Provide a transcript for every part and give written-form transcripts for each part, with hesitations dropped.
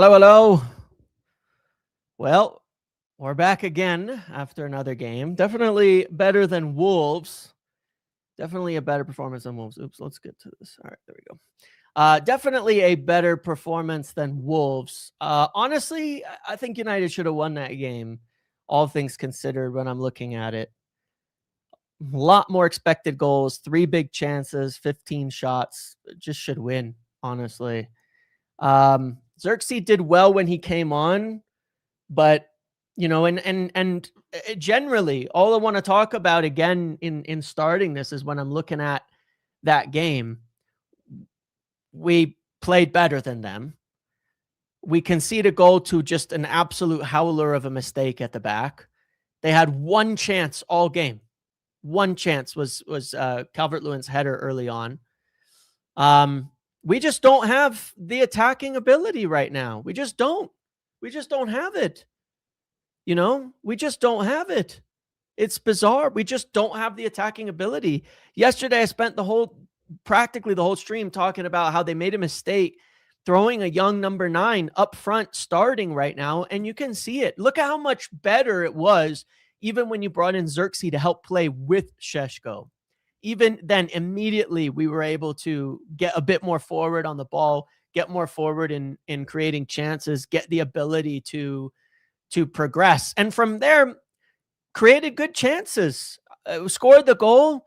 Hello, hello. Well, we're back again after another game. Definitely better than Wolves. Definitely a better performance than Wolves. Oops, let's get to this. All right, there we go. Definitely a better performance than Wolves. Honestly, I think United should have won that game, all things considered, when I'm looking at it. A lot more expected goals, 3 big chances, 15 shots. Just should win, honestly. Xerxes did well when he came on, but and generally all I want to talk about again in starting this is when I'm looking at that game, we played better than them. We conceded a goal to just an absolute howler of a mistake at the back. They had one chance all game. One chance was Calvert-Lewin's header early on. We just don't have the attacking ability right now. We just don't have it. We just don't have it. It's bizarre. We just don't have the attacking ability. Yesterday, I spent practically the whole stream talking about how they made a mistake throwing a young number 9 up front starting right now, and you can see it. Look at how much better it was even when you brought in Xerxes to help play with Šeško. Even then, immediately, we were able to get a bit more forward on the ball, get more forward in creating chances, get the ability to progress. And from there, created good chances, scored the goal.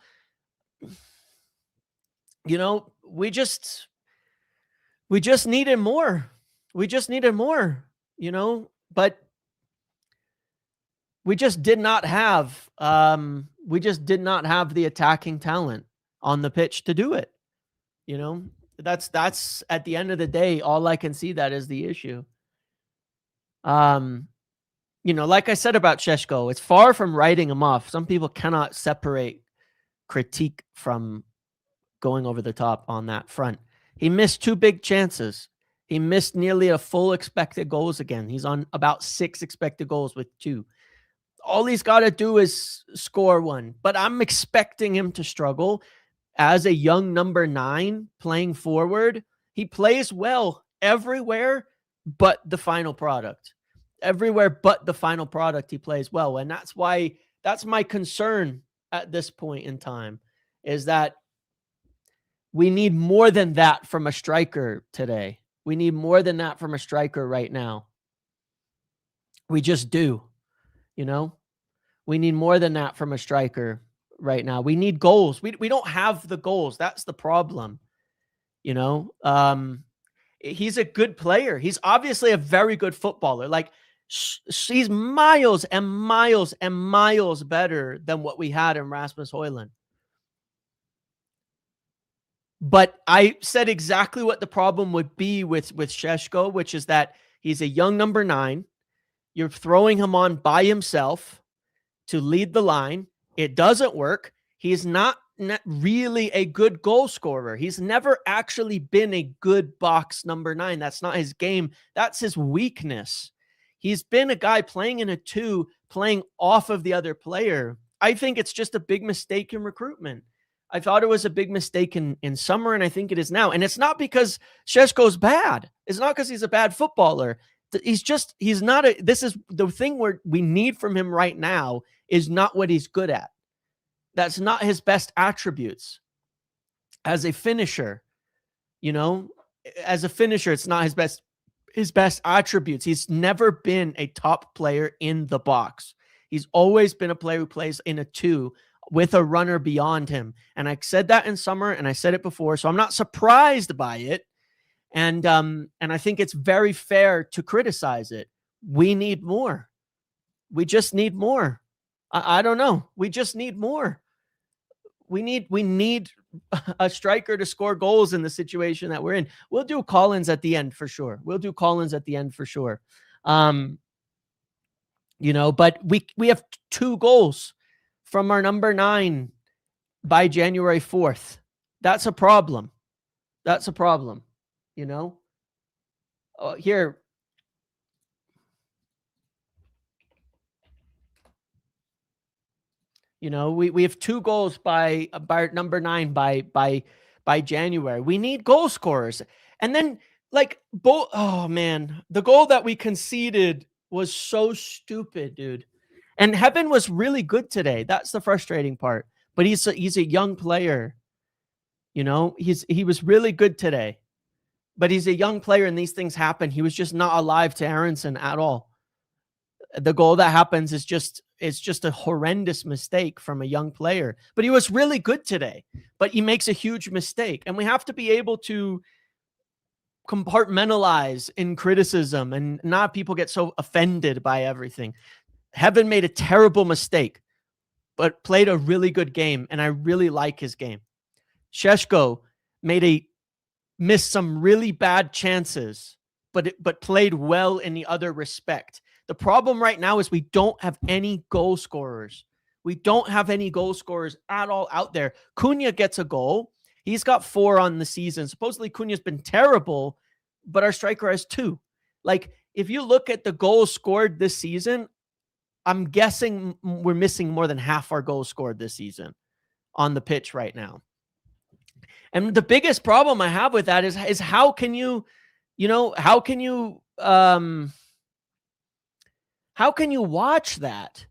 We just needed more. We just needed more, but we just did not have the attacking talent on the pitch to do it. That's at the end of the day, all I can see that is the issue. Like I said about Šeško, it's far from writing him off. Some people cannot separate critique from going over the top on that front. He missed 2 big chances. He missed nearly a full expected goals again. He's on about 6 expected goals with 2. All he's got to do is score 1. But I'm expecting him to struggle as a young number 9 playing forward. He plays well everywhere but the final product. Everywhere but the final product, he plays well. And that's my concern at this point in time, is that we need more than that from a striker today. We need more than that from a striker right now. We just do. We need more than that from a striker right now. We need goals. We don't have the goals. That's the problem. He's a good player. He's obviously a very good footballer. Like, he's miles and miles and miles better than what we had in Rasmus Højlund. But I said exactly what the problem would be with Šeško, which is that he's a young number 9. You're throwing him on by himself to lead the line. It doesn't work. He's not really a good goal scorer. He's never actually been a good box number 9. That's not his game. That's his weakness. He's been a guy playing in a 2, playing off of the other player. I think it's just a big mistake in recruitment. I thought it was a big mistake in summer, and I think it is now. And it's not because Šeško's bad. It's not because he's a bad footballer. He's not this is the thing where we need from him right now is not what he's good at. That's not his best attributes. As a finisher, it's not his best attributes. He's never been a top player in the box. He's always been a player who plays in a 2 with a runner beyond him. And I said that in summer, and I said it before, so I'm not surprised by it. And I think it's very fair to criticize it. We need more. We just need more. I don't know. We just need more. We need a striker to score goals in the situation that we're in. We'll do Collins at the end for sure. But we have 2 goals from our number 9 by January 4th. That's a problem. Here. We have 2 goals by number 9 by January. We need goal scorers. And then like both. Oh man, the goal that we conceded was so stupid, dude. And Heaven was really good today. That's the frustrating part. But he's a young player. You know, he was really good today. But he's a young player and these things happen. He was just not alive to Aronson at all. The goal that happens is just a horrendous mistake from a young player. But he was really good today. But he makes a huge mistake. And we have to be able to compartmentalize in criticism and not people get so offended by everything. Heaven made a terrible mistake, but played a really good game, and I really like his game. Sheshko missed some really bad chances, but played well in the other respect. The problem right now is we don't have any goal scorers. We don't have any goal scorers at all out there. Cunha gets a goal. He's got 4 on the season. Supposedly Cunha's been terrible, but our striker has 2. Like, if you look at the goals scored this season, I'm guessing we're missing more than half our goals scored this season on the pitch right now. And the biggest problem I have with that is how can you watch that?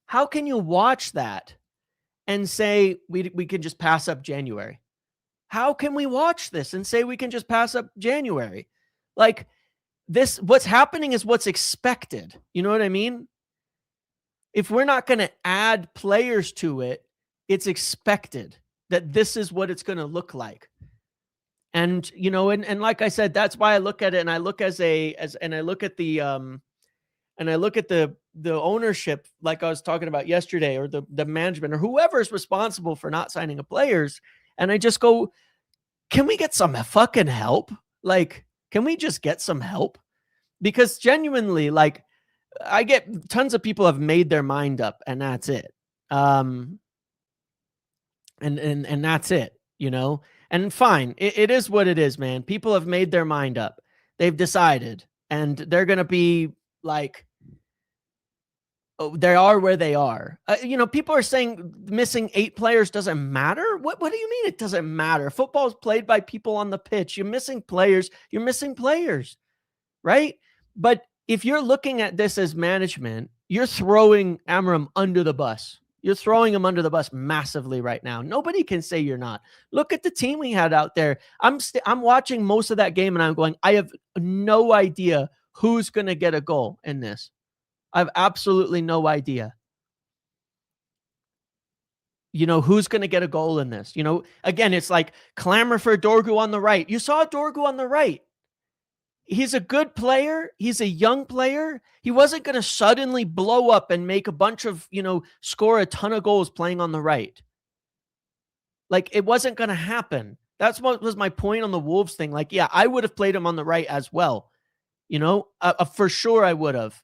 How can you watch that and say we can just pass up January? How can we watch this and say we can just pass up January? Like, this, what's happening is what's expected. You know what I mean? If we're not going to add players to it, it's expected that this is what it's going to look like. And, you know, and like I said, that's why I look at it, and I look at the ownership, like I was talking about yesterday, or the management, or whoever is responsible for not signing the players. And I just go, can we get some fucking help? Like, can we just get some help? Because genuinely, like, I get tons of people have made their mind up, and that's it. And that's it, you know? And fine, it is what it is, man. People have made their mind up. They've decided, and they're going to be like, oh, they are where they are. You know, people are saying missing 8 players doesn't matter. What do you mean it doesn't matter? Football is played by people on the pitch. You're missing players. You're missing players, right? But if you're looking at this as management, you're throwing Amram under the bus. You're throwing him under the bus massively right now. Nobody can say you're not. Look at the team we had out there. I'm watching most of that game, and I'm going, I have no idea who's going to get a goal in this. I have absolutely no idea. You know, who's going to get a goal in this? You know, again, it's like clamor for Dorgu on the right. You saw Dorgu on the right. He's a good player. He's a young player. He wasn't going to suddenly blow up and make a bunch of, you know, score a ton of goals playing on the right. Like, it wasn't going to happen. That's what was my point on the Wolves thing. Like, yeah, I would have played him on the right as well. You know, for sure I would have.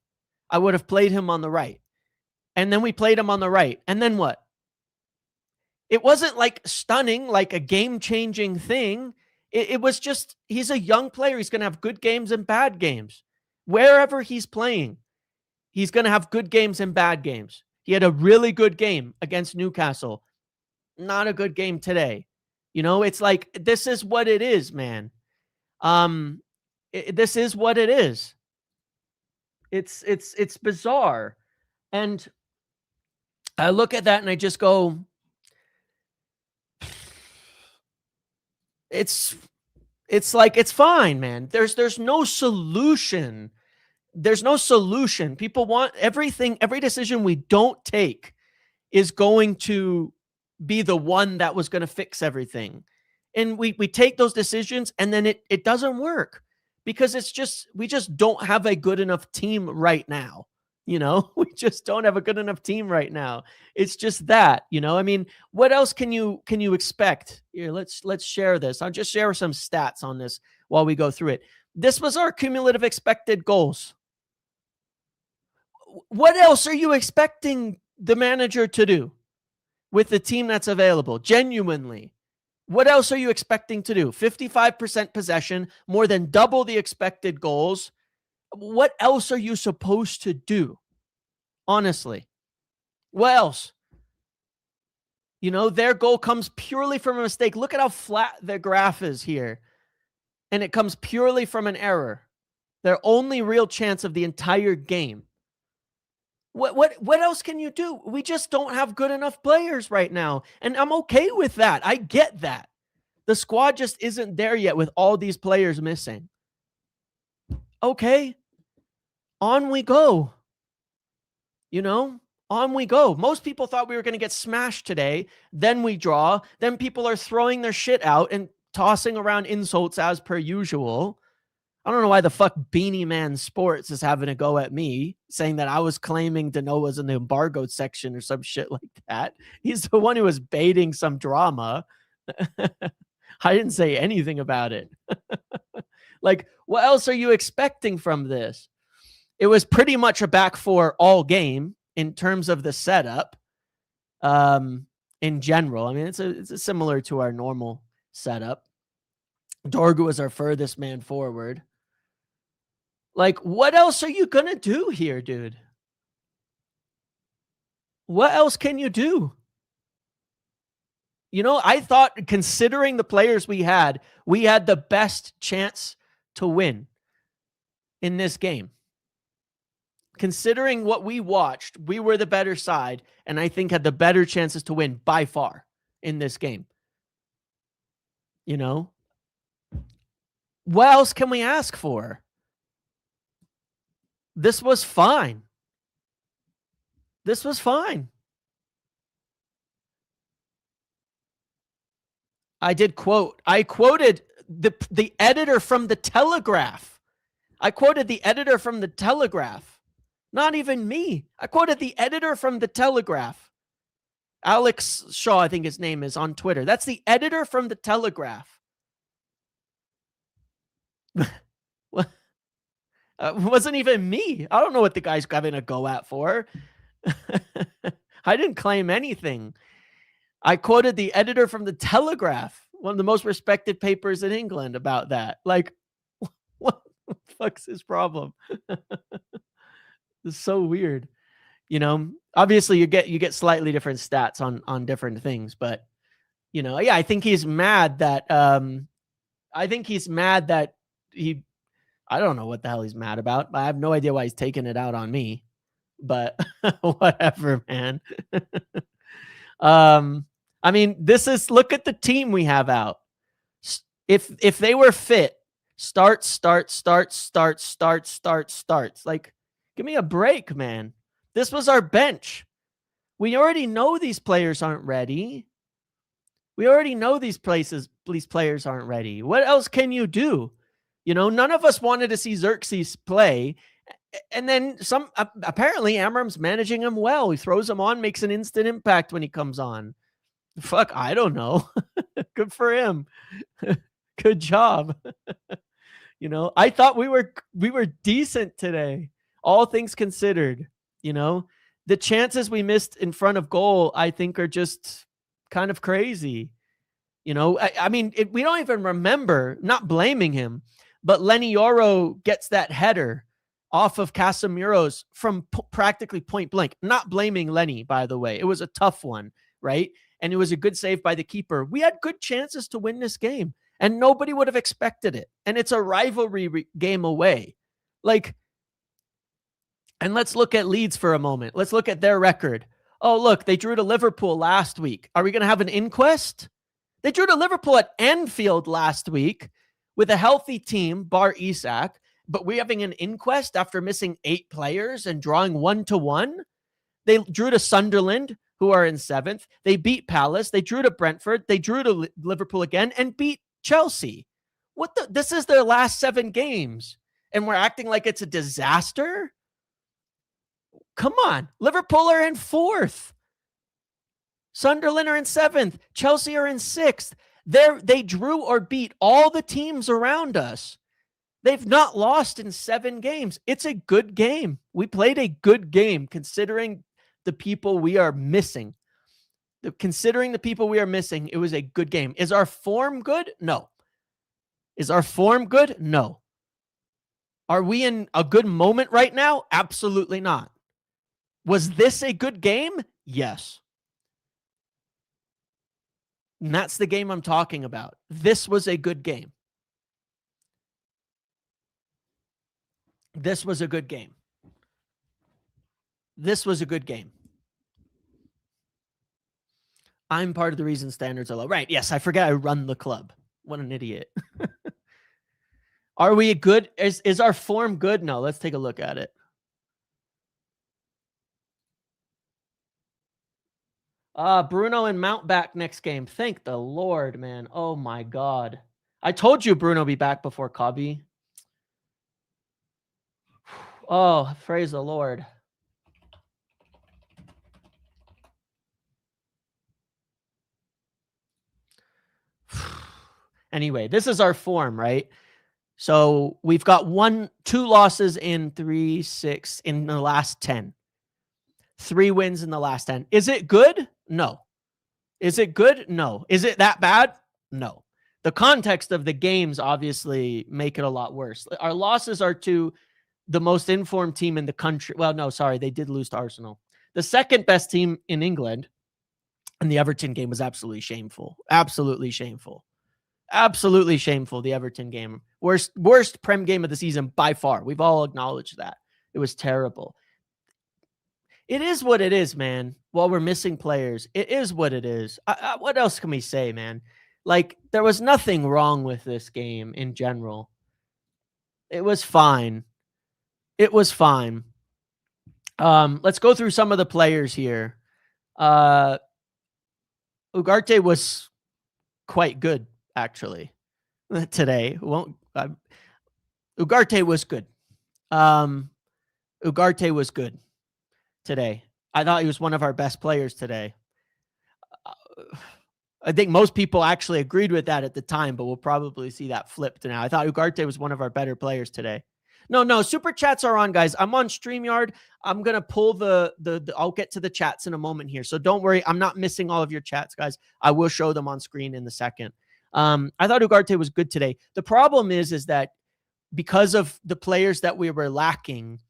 I would have played him on the right. And then we played him on the right. And then what? It wasn't like stunning, like a game-changing thing. It was just, he's a young player. He's going to have good games and bad games. Wherever he's playing, he's going to have good games and bad games. He had a really good game against Newcastle. Not a good game today. You know, it's like, this is what it is, man. This is what it is. It's bizarre. And I look at that and I just go, it's like, it's fine, man. There's no solution. There's no solution. People want everything, every decision we don't take is going to be the one that was going to fix everything. And we take those decisions, and then it doesn't work because we just don't have a good enough team right now. You know, we just don't have a good enough team right now. It's just that, you know, I mean, what else can you expect? Here, let's share this. I'll just share some stats on this while we go through it. This was our cumulative expected goals. What else are you expecting the manager to do with the team that's available? Genuinely. What else are you expecting to do? 55% possession, more than double the expected goals. What else are you supposed to do? Honestly, what else? You know, their goal comes purely from a mistake. Look at how flat the graph is here. and it comes purely from an error. Their only real chance of the entire game. What else can you do? We just don't have good enough players right now, and I'm okay with that. I get that. The squad just isn't there yet with all these players missing. Okay, on we go. You know, on we go. Most people thought we were going to get smashed today. Then we draw. Then people are throwing their shit out and tossing around insults as per usual. I don't know why the fuck Beanie Man Sports is having a go at me, saying that I was claiming Dano was in the embargoed section or some shit like that. He's the one who was baiting some drama. I didn't say anything about it. Like, what else are you expecting from this? It was pretty much a back four all game in terms of the setup. In general, I mean, it's similar to our normal setup. Dorgu was our furthest man forward. Like, what else are you gonna do here, dude? What else can you do? You know, I thought, considering the players we had the best chance to win in this game. Considering what we watched, we were the better side, and I think had the better chances to win by far in this game. You know? What else can we ask for? This was fine. This was fine. I quoted the editor from the Telegraph. I quoted the editor from the Telegraph. Not even me. I quoted the editor from the Telegraph. Alex Shaw, I think his name is, on Twitter. That's the editor from the Telegraph. Wasn't even me. I don't know what the guy's having a go at for. I didn't claim anything. I quoted the editor from the Telegraph, one of the most respected papers in England, about that. Like, what the fuck's his problem? It's so weird. You know, obviously you get slightly different stats on different things, but you know, yeah, I think he's mad that he I don't know what the hell he's mad about. I have no idea why he's taking it out on me, but whatever, man. I mean, look at the team we have out. If they were fit, starts. Like, give me a break, man. This was our bench. We already know these players aren't ready. We already know these players aren't ready. What else can you do? You know, none of us wanted to see Xerxes play. And then apparently Amram's managing him well. He throws him on, makes an instant impact when he comes on. Fuck, I don't know. Good for him. Good job. You know, I thought we were decent today, all things considered. You know, the chances we missed in front of goal, I think, are just kind of crazy. You know, I mean, we don't even remember, not blaming him, but Lenny Yoro gets that header off of Casemiro's from practically point blank. Not blaming Lenny, by the way. It was a tough one, right? And it was a good save by the keeper. We had good chances to win this game, and nobody would have expected it. And it's a rivalry game away. Like, and let's look at Leeds for a moment. Let's look at their record. Oh, look, they drew to Liverpool last week. Are we going to have an inquest? They drew to Liverpool at Anfield last week with a healthy team, bar Isak, but we're having an inquest after missing 8 players and drawing 1-1. They drew to Sunderland, who are in 7th. They beat Palace. They drew to Brentford. They drew to Liverpool again and beat Chelsea. This is their last 7 games, and we're acting like it's a disaster? Come on. Liverpool are in 4th. Sunderland are in 7th. Chelsea are in 6th. They drew or beat all the teams around us. They've not lost in 7 games. It's a good game. We played a good game considering the people we are missing. Considering the people we are missing, it was a good game. Is our form good? No. Is our form good? No. Are we in a good moment right now? Absolutely not. Was this a good game? Yes. And that's the game I'm talking about. This was a good game. This was a good game. This was a good game. I'm part of the reason standards are low. Right. Yes, I forget I run the club. What an idiot. Are we good? Is our form good? No, let's take a look at it. Bruno and Mount back next game. Thank the Lord, man. Oh my God. I told you Bruno be back before Cubby. Oh, praise the Lord. Anyway, this is our form, right? So we've got 2 losses in 6 in the last 10. 3 wins in the last 10. Is it good? No. Is it good? No. Is it that bad? No. The context of the games obviously make it a lot worse. Our losses are to the most informed team in the country. Well, no, sorry, they did lose to Arsenal. The second best team in England, and the Everton game was absolutely shameful. Absolutely shameful. Absolutely shameful, the Everton game. Worst Prem game of the season by far. We've all acknowledged that. It was terrible. It is what it is, man. While we're missing players, it is what it is. What else can we say, man? Like, there was nothing wrong with this game in general. It was fine. It was fine. Let's go through some of the players here. Ugarte was quite good, actually, today. Ugarte was good. Ugarte was good today. I thought he was one of our best players today. I think most people actually agreed with that at the time, but we'll probably see that flipped now. I thought Ugarte was one of our better players today. No, super chats are on, guys. I'm on StreamYard. I'm going to pull the I'll get to the chats in a moment here. So don't worry. I'm not missing all of your chats, guys. I will show them on screen in a second. I thought Ugarte was good today. The problem is that because of the players that we were lacking,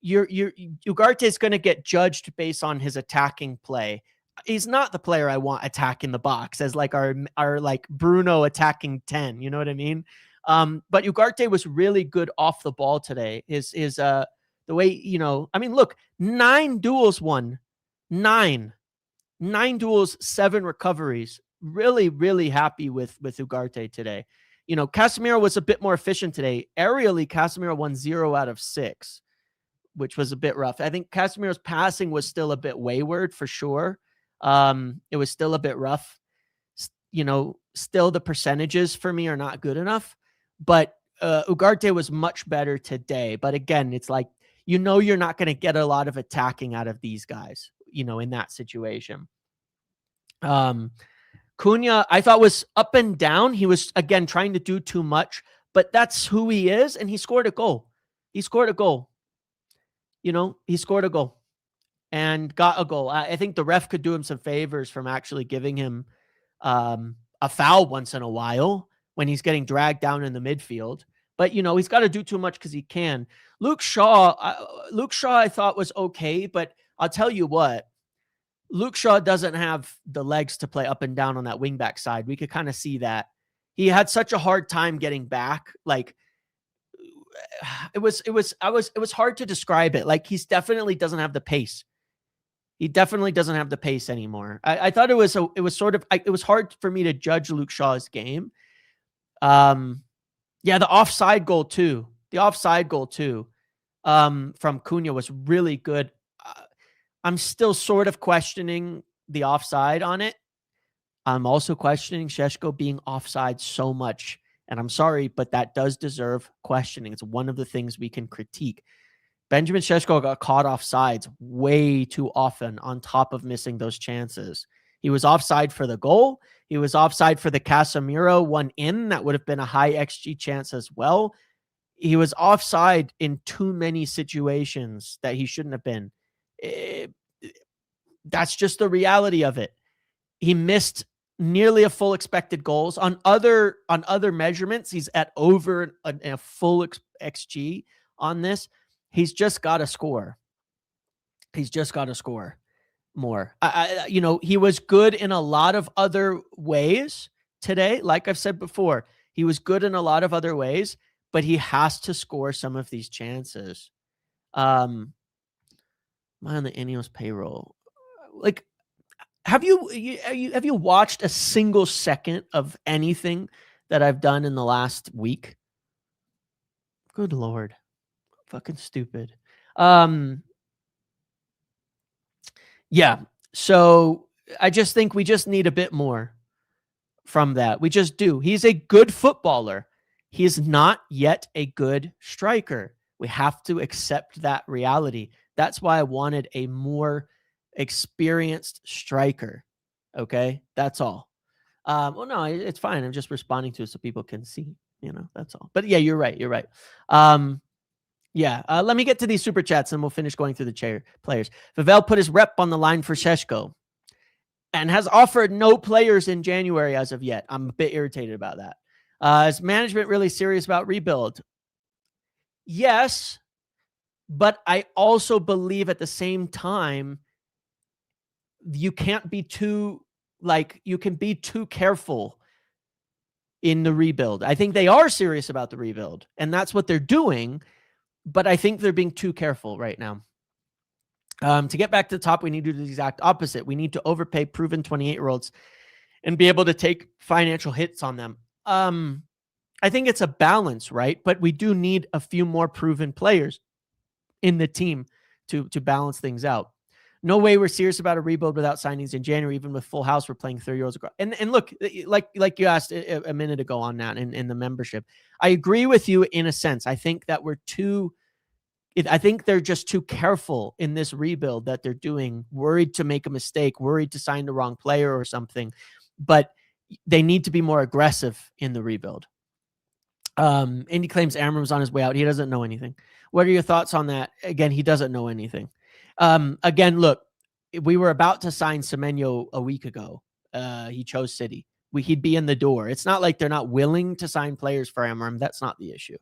Ugarte is going to get judged based on his attacking play. He's not the player I want attacking the box as like our like Bruno attacking 10. You know what I mean? But Ugarte was really good off the ball today. The way, you know, I mean, look, 9 duels won. 9 duels, 7 recoveries. Really, really happy with Ugarte today. You know, Casemiro was a bit more efficient today. Aerially, Casemiro won 0 out of 6, which was a bit rough. I think Casemiro's passing was still a bit wayward for sure. It was still a bit rough. You know, still the percentages for me are not good enough, but Ugarte was much better today. But again, it's like, you know, you're not going to get a lot of attacking out of these guys, you know, in that situation. Cunha, I thought, was up and down. He was, again, trying to do too much, but that's who he is. And he scored a goal. He scored a goal. You know, he scored a goal and got a goal. I think the ref could do him some favors from actually giving him a foul once in a while when he's getting dragged down in the midfield. But, you know, he's got to do too much because he can. Luke Shaw, I thought was okay, but I'll tell you what, Luke Shaw doesn't have the legs to play up and down on that wingback side. We could kind of see that. He had such a hard time getting back. Like, it was hard to describe it. Like, he's definitely doesn't have the pace. He definitely doesn't have the pace anymore. I thought it was hard for me to judge Luke Shaw's game. Yeah, the offside goal too. From Cunha was really good. I'm still sort of questioning the offside on it. I'm also questioning Šeško being offside so much. And I'm sorry, but that does deserve questioning. It's one of the things we can critique. Benjamin Šeško got caught offsides way too often on top of missing those chances. He was offside for the goal. He was offside for the Casemiro one in. That would have been a high XG chance as well. He was offside in too many situations that he shouldn't have been. That's just the reality of it. He missed nearly a full expected goals. On other measurements, he's at over a full XG on this. He's just got to score. He's just got to score more. You know, he was good in a lot of other ways today. Like I've said before, he was good in a lot of other ways, but he has to score some of these chances. Am I on the Ineos payroll? Like, have you watched a single second of anything that I've done in the last week? Good Lord. Fucking stupid. Yeah. So I just think we just need a bit more from that. We just do. He's a good footballer. He is not yet a good striker. We have to accept that reality. That's why I wanted a more experienced striker. Okay. That's all. Well, no, it's fine. I'm just responding to it so people can see, that's all. But yeah, you're right. You're right. Yeah. Let me get to these super chats and we'll finish going through the players. Pavel put his rep on the line for Sheshko and has offered no players in January as of yet. I'm a bit irritated about that. Is management really serious about rebuild? Yes, but I also believe at the same time, you can't be too, you can be too careful in the rebuild. I think they are serious about the rebuild, and that's what they're doing, but I think they're being too careful right now. To get back to the top, we need to do the exact opposite. We need to overpay proven 28-year-olds and be able to take financial hits on them. I think it's a balance, right? But we do need a few more proven players in the team to balance things out. No way we're serious about a rebuild without signings in January. Even with full house, we're playing 30-year-olds. And look, like you asked a minute ago on that in the membership, I agree with you in a sense. I think that I think they're just too careful in this rebuild that they're doing, worried to make a mistake, worried to sign the wrong player or something. But they need to be more aggressive in the rebuild. Indy claims Amram's on his way out. He doesn't know anything. What are your thoughts on that? Again, he doesn't know anything. Again, look, we were about to sign Semenyo a week ago. He chose City. He'd be in the door. It's not like they're not willing to sign players for Amram. That's not the issue.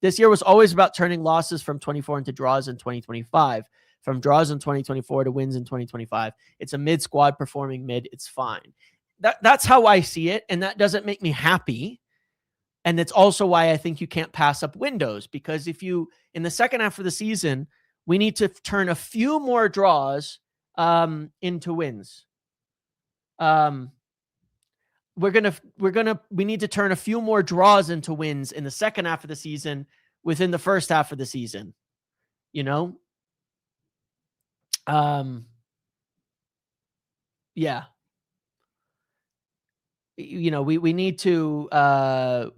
This year was always about turning losses from 24 into draws in 2025, from draws in 2024 to wins in 2025. It's a mid-squad performing mid. It's fine. That's how I see it, and that doesn't make me happy. And it's also why I think you can't pass up windows, because if you, in the second half of the season, we need to turn a few more draws into wins. We need to turn a few more draws into wins in the second half of the season within the first half of the season, yeah. We need the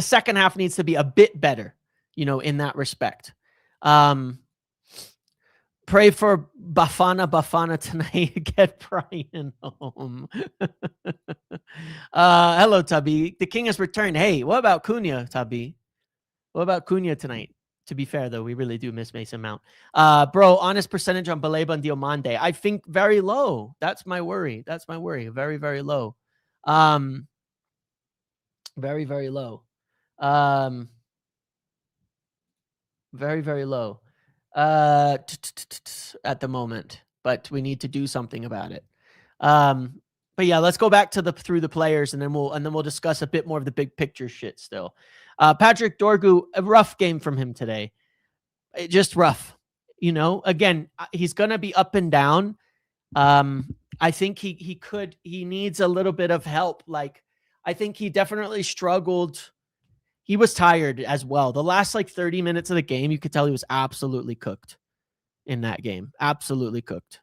second half needs to be a bit better, in that respect. Pray for Bafana tonight. Get Brian home. Hello, Tubby. The king has returned. Hey, what about Cunha, Tubby? What about Cunha tonight? To be fair, though, we really do miss Mason Mount. Bro, honest percentage on Baleba and Diomande. I think very low. That's my worry. Very, very low. Very, very low. Very, very low. At the moment, but we need to do something about it. But yeah, let's go back to through the players, and then we'll discuss a bit more of the big picture shit still. Patrick Dorgu, a rough game from him today. Just rough. Again, he's gonna be up and down. I think he needs a little bit of help. I think he definitely struggled. He was tired as well. The last 30 minutes of the game, you could tell he was absolutely cooked in that game. Absolutely cooked.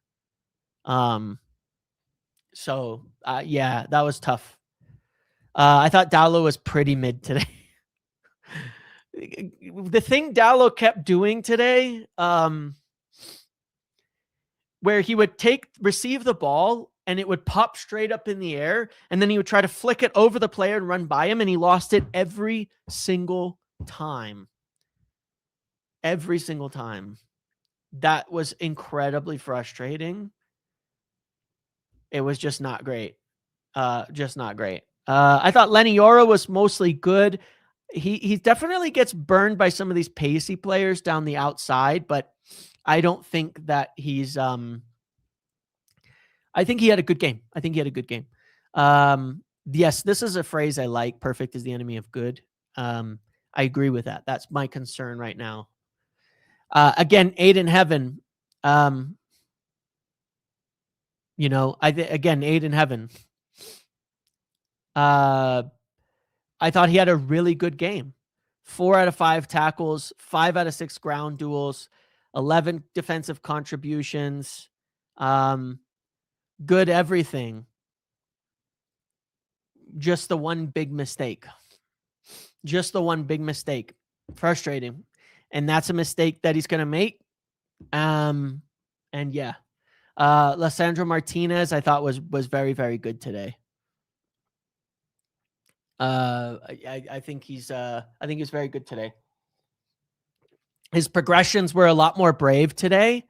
So yeah, that was tough. I thought Dallo was pretty mid today. The thing Dallo kept doing today, where he would receive the ball and it would pop straight up in the air, and then he would try to flick it over the player and run by him, and he lost it every single time. Every single time. That was incredibly frustrating. It was just not great. Just not great. I thought Lenny Yoro was mostly good. He definitely gets burned by some of these pacey players down the outside, but I don't think that he's I think he had a good game. Yes, this is a phrase I like. Perfect is the enemy of good. I agree with that. That's my concern right now. Again, 8 in heaven. Again, 8 in heaven. I thought he had a really good game. 4 out of 5 tackles, 5 out of 6 ground duels, 11 defensive contributions, good everything. Just the one big mistake. Frustrating. And that's a mistake that he's going to make. And yeah. Lissandro Martinez, I thought was very, very good today. I think he's very good today. His progressions were a lot more brave today.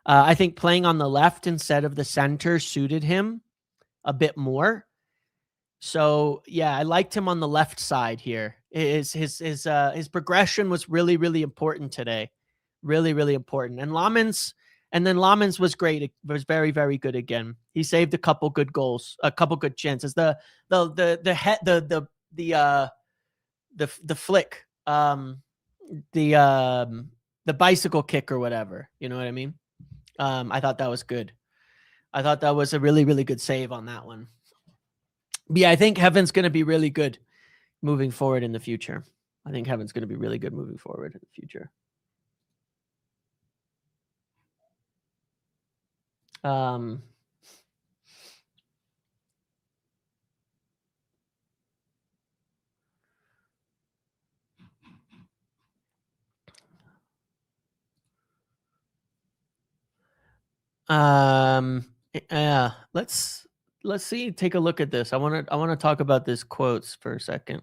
I think playing on the left instead of the center suited him a bit more. So yeah, I liked him on the left side here. His progression was really, really important today. Really, really important. And Lammens was great. It was very, very good again. He saved a couple good goals, a couple good chances. The flick, the bicycle kick or whatever. You know what I mean? I thought that was good. I thought that was a really, really good save on that one. But yeah, I think Heaven's going to be really good moving forward in the future. I think Heaven's going to be really good moving forward in the future. Yeah, let's see, take a look at this. I want to talk about this quotes for a second.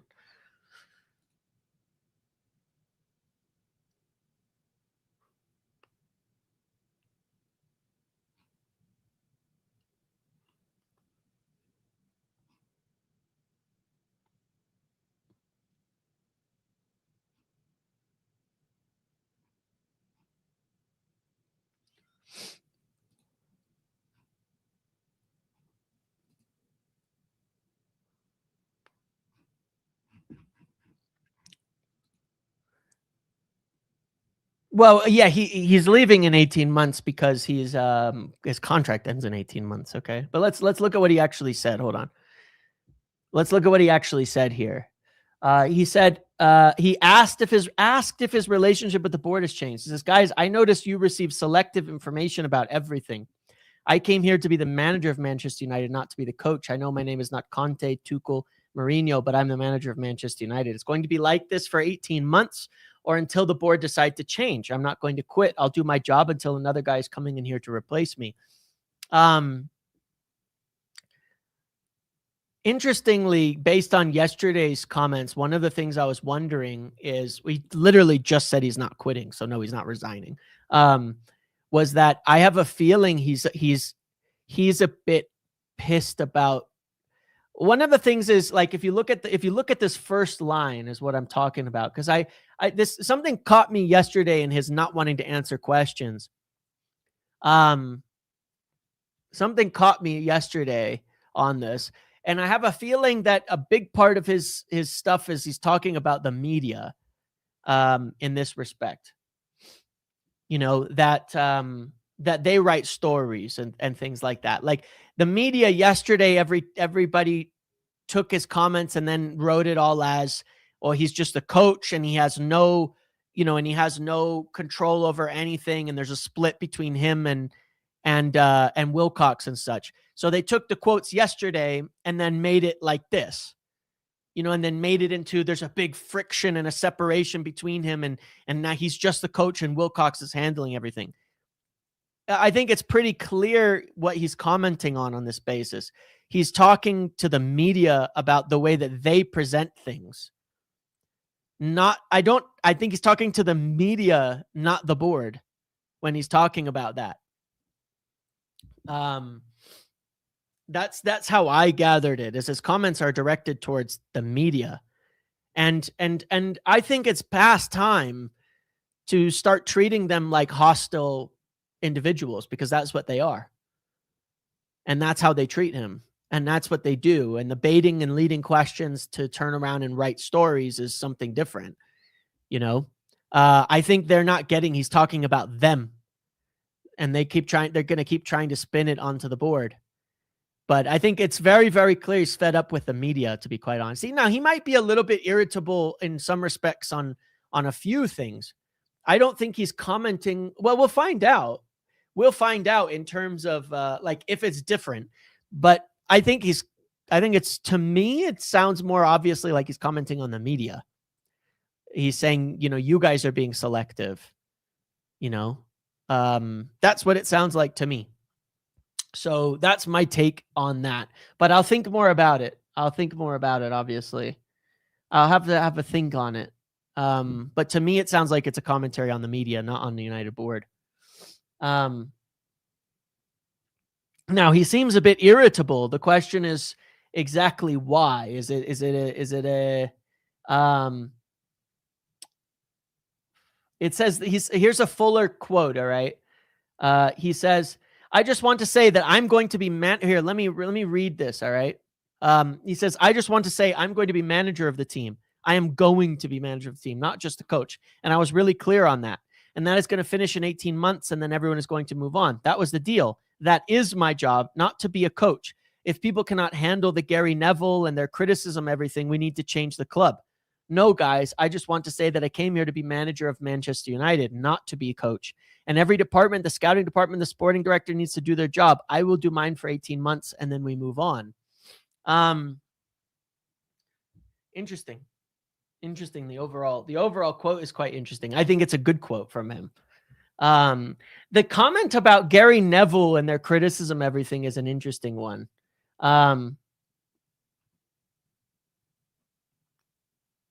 Well, yeah, he's leaving in 18 months because his contract ends in 18 months, okay? But let's look at what he actually said. Hold on. Let's look at what he actually said here. He said he asked if his relationship with the board has changed. He says, "Guys, I noticed you receive selective information about everything. I came here to be the manager of Manchester United, not to be the coach. I know my name is not Conte, Tuchel, Mourinho, but I'm the manager of Manchester United. It's going to be like this for 18 months or until the board decide to change. I'm not going to quit. I'll do my job until another guy is coming in here to replace me." Interestingly, based on yesterday's comments, one of the things I was wondering is, we literally just said he's not quitting, so no, he's not resigning. Was that I have a feeling he's a bit pissed about. One of the things is, like, if you look at this first line is what I'm talking about, because something caught me yesterday in his not wanting to answer questions. Something caught me yesterday on this, and I have a feeling that a big part of his stuff is he's talking about the media in this respect. You know, that they write stories and things like that. Like the media yesterday, everybody took his comments and then wrote it all as, "Oh, he's just a coach and he has no control over anything, and there's a split between him and Wilcox and such." So they took the quotes yesterday and then made it like this, and then made it into, there's a big friction and a separation between him and now he's just the coach and Wilcox is handling everything. I think it's pretty clear what he's commenting on this basis. He's talking to the media about the way that they present things. I think he's talking to the media, not the board, when he's talking about that. That's how I gathered it, is his comments are directed towards the media. And I think it's past time to start treating them like hostile individuals, because that's what they are. And that's how they treat him. And that's what they do. And the baiting and leading questions to turn around and write stories is something different. You know, I think they're not getting, he's talking about them, and they're going to keep trying to spin it onto the board. But I think it's very, very clear he's fed up with the media, to be quite honest. Now, he might be a little bit irritable in some respects on a few things. I don't think he's commenting. Well, we'll find out. We'll find out in terms of like if it's different. But I think it's, to me, it sounds more obviously like he's commenting on the media. He's saying, you guys are being selective, that's what it sounds like to me. So that's my take on that, but I'll think more about it. Obviously, I'll have to have a think on it. But to me, it sounds like it's a commentary on the media, not on the United board. Now he seems a bit irritable. The question is exactly why. Is it a it says here's a fuller quote. All right. He says, I just want to say that I'm going to be here. Let me read this. All right. He says, I just want to say I'm going to be manager of the team. I am going to be manager of the team, not just the coach. And I was really clear on that. And that is going to finish in 18 months. And then everyone is going to move on. That was the deal. That is my job, not to be a coach. If people cannot handle the Gary Neville and their criticism, everything, we need to change the club. No, guys, I just want to say that I came here to be manager of Manchester United, not to be a coach. And every department, the scouting department, the sporting director needs to do their job. I will do mine for 18 months and then we move on. Interesting. The overall quote is quite interesting. I think it's a good quote from him. The comment about Gary Neville and their criticism, everything, is an interesting one.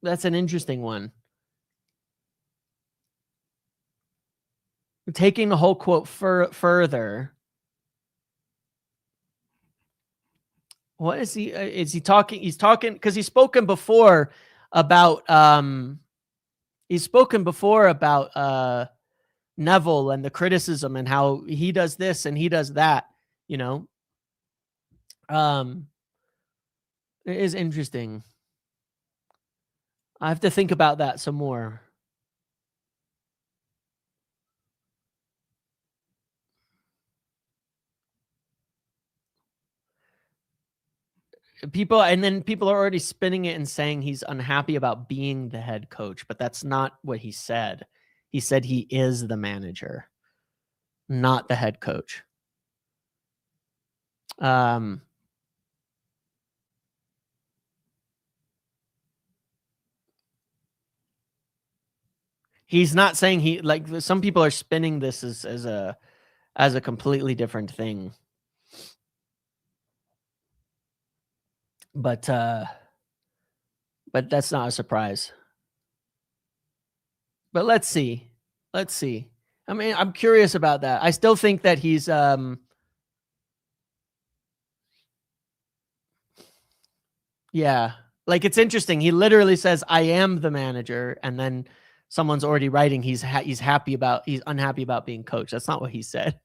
That's an interesting one. Taking the whole quote further. What is he? Is he talking? He's talking because he's spoken before about Neville and the criticism and how he does this and he does that. It is interesting. I have to think about that some more. People are already spinning it and saying he's unhappy about being the head coach, but that's not what he said. He said he is the manager, not the head coach. He's not saying some people are spinning this as a completely different thing. But that's not a surprise. But let's see. I mean, I'm curious about that. I still think that he's yeah. Like, it's interesting. He literally says, I am the manager, and then someone's already writing he's unhappy about being coached. That's not what he said.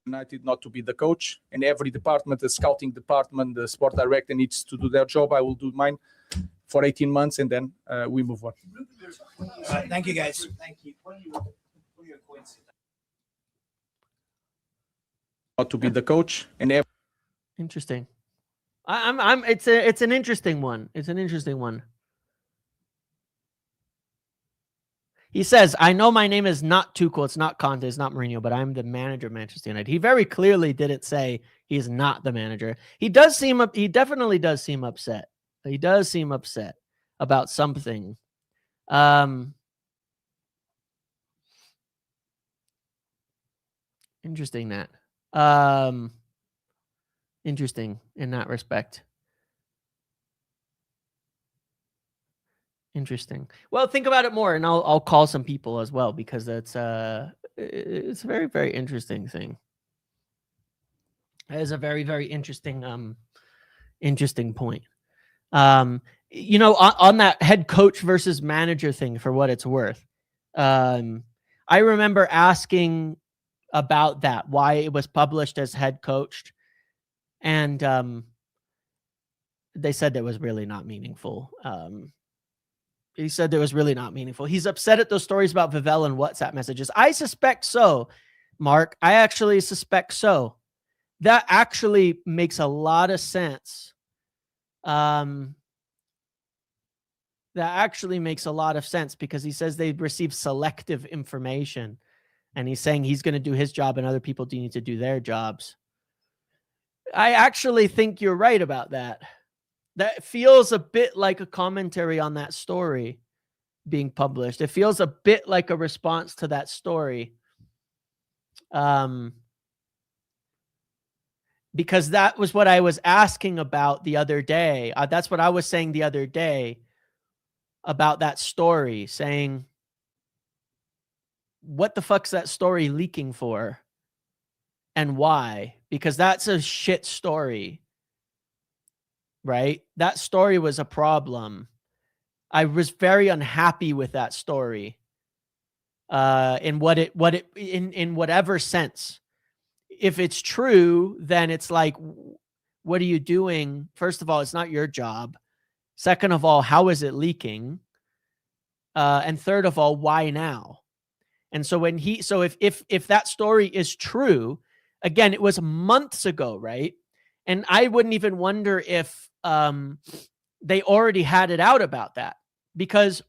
United not to be the coach, and every department, the scouting department, the sport director needs to do their job. I will do mine for 18 months and then we move on. Thank you, guys. Thank you. Not to be the coach, and interesting. It's an interesting one. It's an interesting one. He says, I know my name is not Tuchel, it's not Conte, it's not Mourinho, but I'm the manager of Manchester United. He very clearly didn't say he's not the manager. He definitely does seem upset. He does seem upset about something. Interesting that. Interesting in that respect. Interesting. Well, think about it more, and I'll call some people as well, because it's a very, very interesting thing. It is a very, very interesting interesting point. On that head coach versus manager thing, for what it's worth, I remember asking about that, why it was published as head coached. And they said it was really not meaningful. He said it was really not meaningful. He's upset at those stories about Vivell and WhatsApp messages. I suspect so, Mark. I actually suspect so. That actually makes a lot of sense. That actually makes a lot of sense because he says they receive selective information, and he's saying he's going to do his job and other people do need to do their jobs. I actually think you're right about that. That feels a bit like a commentary on that story being published. It feels a bit like a response to that story. Because that was what I was asking about the other day. That's what I was saying the other day about that story, saying, what the fuck's that story leaking for? And why? Because that's a shit story, right? That story was a problem. I was very unhappy with that story. In whatever sense. If it's true, then it's like, what are you doing? First of all, it's not your job. Second of all, how is it leaking? And third of all, why now? And so if that story is true, again, it was months ago, right? And I wouldn't even wonder if they already had it out about that, because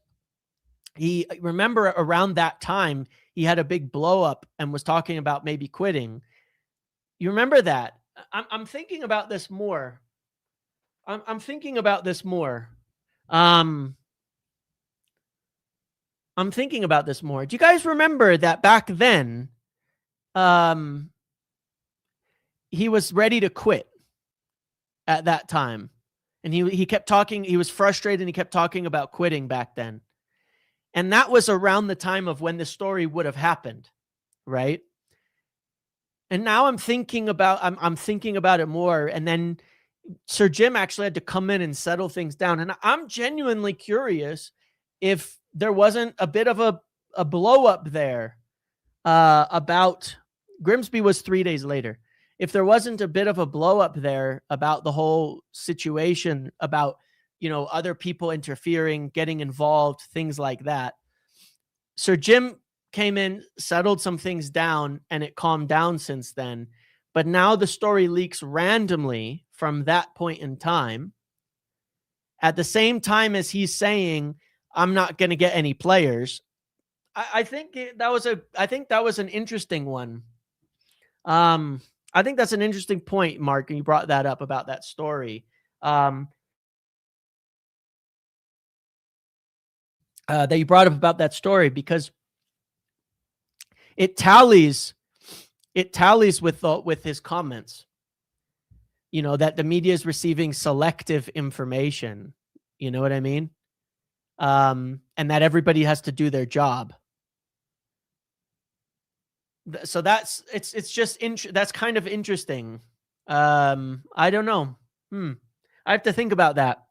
remember around that time, he had a big blow up and was talking about maybe quitting. You remember that? I'm thinking about this more. I'm thinking about this more. I'm thinking about this more. Do you guys remember that back then, he was ready to quit at that time? And he kept talking. He was frustrated and he kept talking about quitting back then. And that was around the time of when the story would have happened, right? And now I'm thinking about it more. And then Sir Jim actually had to come in and settle things down. And I'm genuinely curious if there wasn't a bit of a blow up there about Grimsby was 3 days later. If there wasn't a bit of a blow up there about the whole situation, about, other people interfering, getting involved, things like that. Sir Jim came in, settled some things down, and it calmed down since then. But now the story leaks randomly from that point in time. At the same time as he's saying, I'm not going to get any players. I think that was an interesting one. I think that's an interesting point, Mark, and you brought that up about that story. That you brought up about that story, because it tallies with his comments, that the media is receiving selective information. You know what I mean? And that everybody has to do their job. So that's kind of interesting. I don't know. I have to think about that.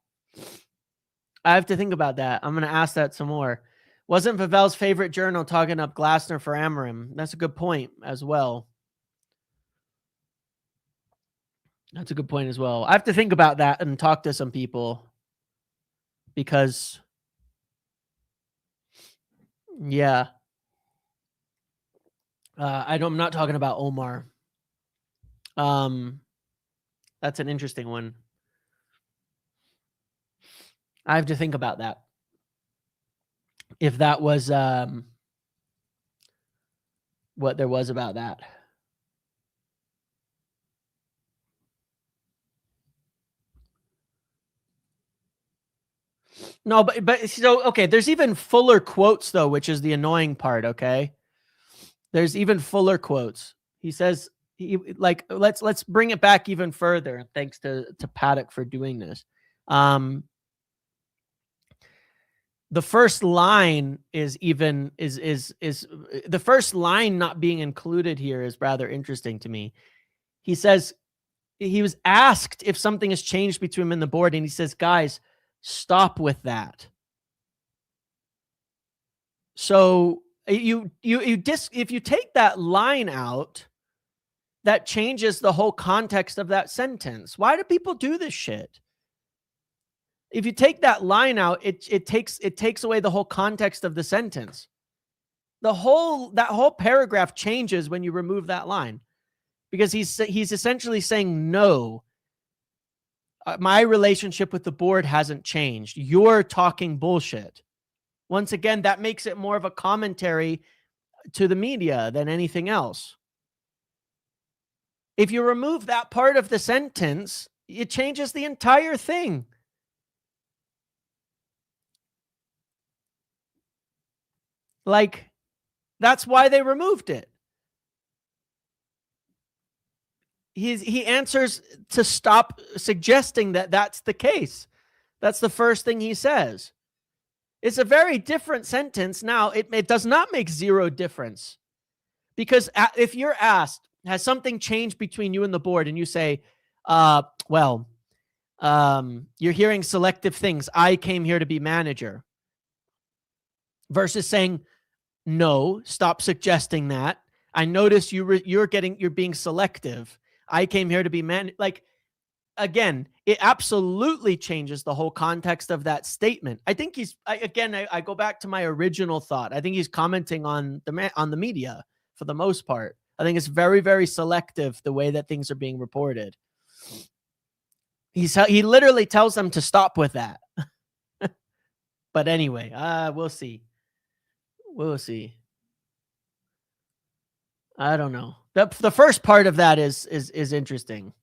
I'm going to ask that some more. Wasn't Vivell's favorite journal talking up Glasner for Amorim? That's a good point as well. I have to think about that and talk to some people, because, yeah. I'm not talking about Omar. That's an interesting one. I have to think about that. If that was what there was about that. No, but so, okay, there's even fuller quotes though, which is the annoying part, okay? There's even fuller quotes. He says, let's bring it back even further. Thanks to Paddock for doing this. The first line is the first line not being included here is rather interesting to me. He says he was asked if something has changed between him and the board, and he says, guys, stop with that. So If you take that line out, that changes the whole context of that sentence. Why do people do this shit? If you take that line out, it takes away the whole context of the sentence. That whole paragraph changes when you remove that line, because he's essentially saying, no, my relationship with the board hasn't changed. You're talking bullshit. Once again, that makes it more of a commentary to the media than anything else. If you remove that part of the sentence, it changes the entire thing. Like, that's why they removed it. He answers to stop suggesting that that's the case. That's the first thing he says. It's a very different sentence. Now, it does not make zero difference, because if you're asked, has something changed between you and the board, and you say, well, you're hearing selective things. I came here to be manager. Versus saying, no, stop suggesting that. I notice you're being selective. I came here to be like, again, it absolutely changes the whole context of that statement. I think I go back to my original thought. I think he's commenting on the media for the most part. I think it's very, very selective the way that things are being reported. He literally tells them to stop with that. But anyway, we'll see. We'll see. I don't know. The first part of that is interesting.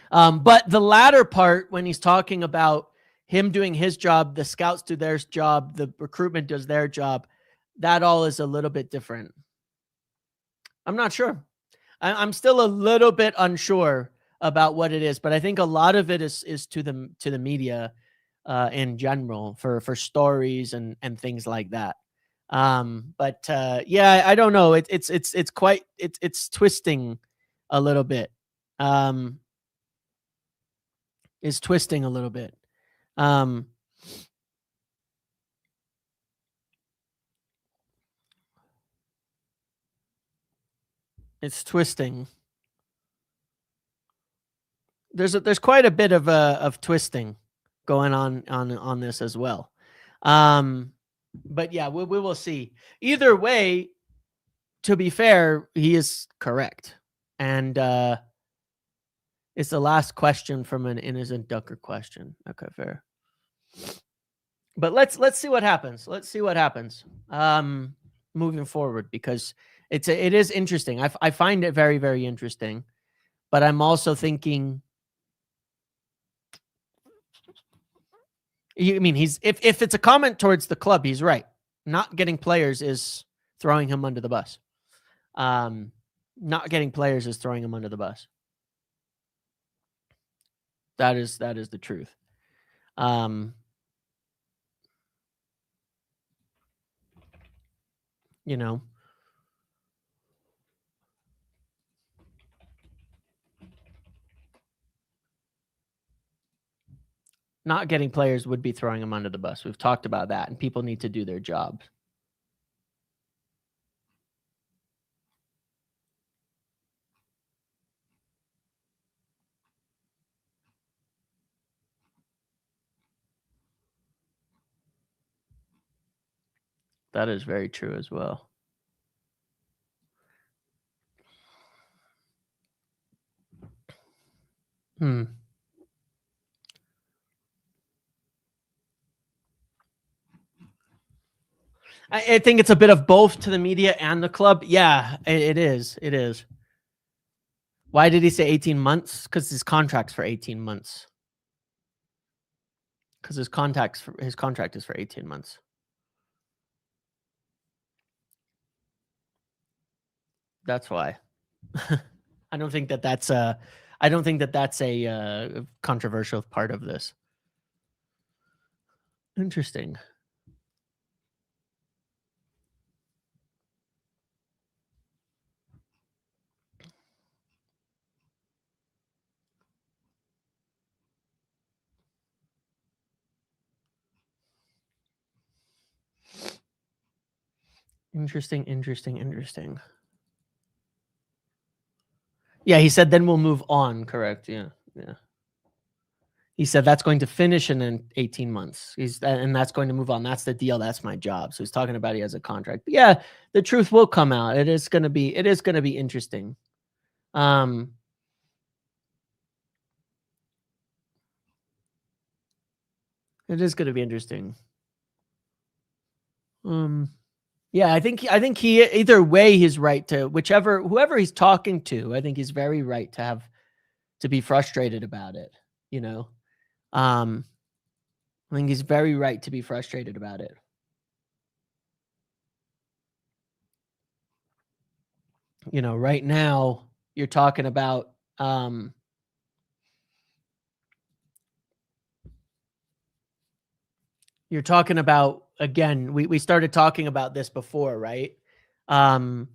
But the latter part, when he's talking about him doing his job, the scouts do their job, the recruitment does their job, that all is a little bit different. I'm not sure. I'm still a little bit unsure about what it is, but I think a lot of it is to the media in general for stories and things like that. But yeah, I don't know. It's twisting a little bit. Is twisting a little bit. It's twisting. There's quite a bit of twisting going on this as well. But yeah, we will see. Either way, to be fair, he is correct. And it's the last question from an innocent ducker question. Okay, fair. But let's see what happens. Let's see what happens moving forward, because it is interesting. I find it very, very interesting. But I'm also thinking, I mean, if it's a comment towards the club, he's right. Not getting players is throwing him under the bus. Not getting players is throwing him under the bus. That is the truth. You know, not getting players would be throwing him under the bus. We've talked about that, and people need to do their job. That is very true as well. I think it's a bit of both to the media and the club. Yeah, it is. It is. Why did he say 18 months? Because his contract's for 18 months. Because his contract is for 18 months. That's why. I don't think that's a controversial part of this. Interesting. Interesting. Yeah, he said then we'll move on, correct? Yeah. He said that's going to finish in 18 months. And that's going to move on. That's the deal. That's my job. So he's talking about he has a contract. But yeah, the truth will come out. It is going to be interesting. It is going to be interesting. Yeah, I think he either way he's right to whoever he's talking to. I think he's very right to be frustrated about it. You know, I think he's very right to be frustrated about it. You know, right now you're talking about again, we started talking about this before, right? My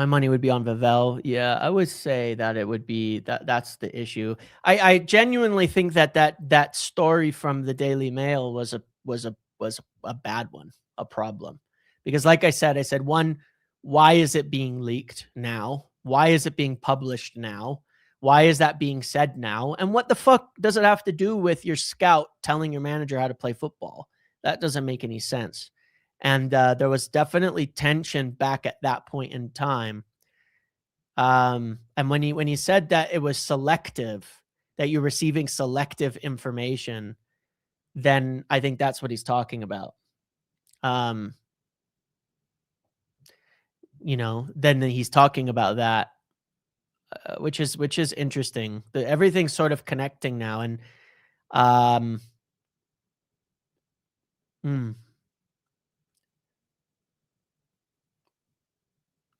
money would be on Vivell. Yeah, I would say that it would be that's the issue. I genuinely think that story from the Daily Mail was a bad one, a problem. Because like I said, one, why is it being leaked now? Why is it being published now? Why is that being said now? And what the fuck does it have to do with your scout telling your manager how to play football? That doesn't make any sense. And there was definitely tension back at that point in time. And when he said that it was selective, that you're receiving selective information, then I think that's what he's talking about. You know, then he's talking about that, which is interesting. Everything's sort of connecting now, and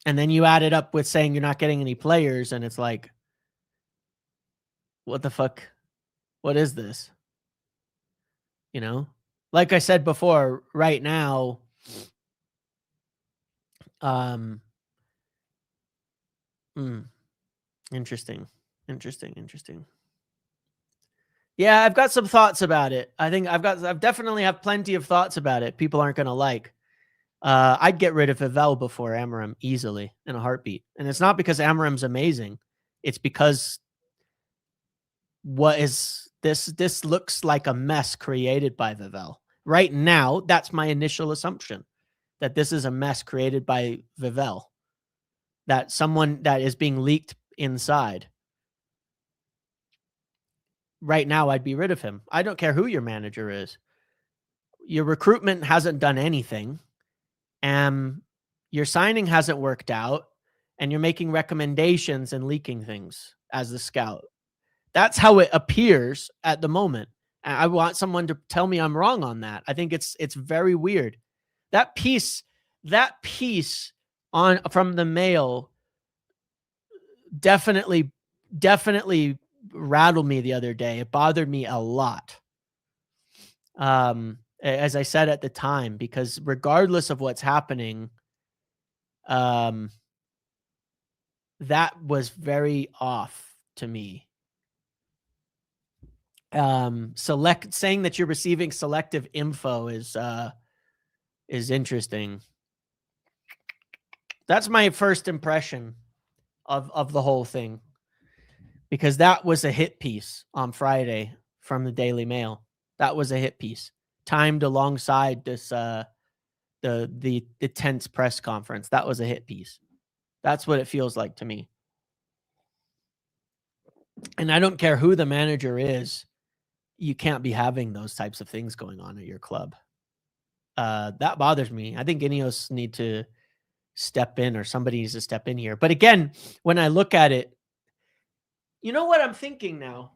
and then you add it up with saying you're not getting any players, and it's like, what the fuck? What is this? You know, like I said before, right now, interesting. Yeah, I've got some thoughts about it. I think I've definitely have plenty of thoughts about it. People aren't going to like. I'd get rid of Vivell before Amarim easily in a heartbeat. And it's not because Amarim's amazing. It's because this looks like a mess created by Vivell. Right now, that's my initial assumption, that this is a mess created by Vivell. That someone that is being leaked inside. Right now, I'd be rid of him. I don't care who your manager is. Your recruitment hasn't done anything. Your signing hasn't worked out, and you're making recommendations and leaking things as the scout. That's how it appears at the moment. I want someone to tell me I'm wrong on that. I think it's very weird. That piece from the Mail definitely rattled me the other day. It bothered me a lot. As I said at the time, because regardless of what's happening, that was very off to me. Saying that you're receiving selective info is interesting. That's my first impression of the whole thing, because that was a hit piece on Friday from the Daily Mail. That was a hit piece timed alongside this the tense press conference. That was a hit piece. That's what it feels like to me. And I don't care who the manager is, you can't be having those types of things going on at your club. That bothers me. I think Ineos need to step in, or somebody needs to step in here. But again, when I look at it, you know what I'm thinking now?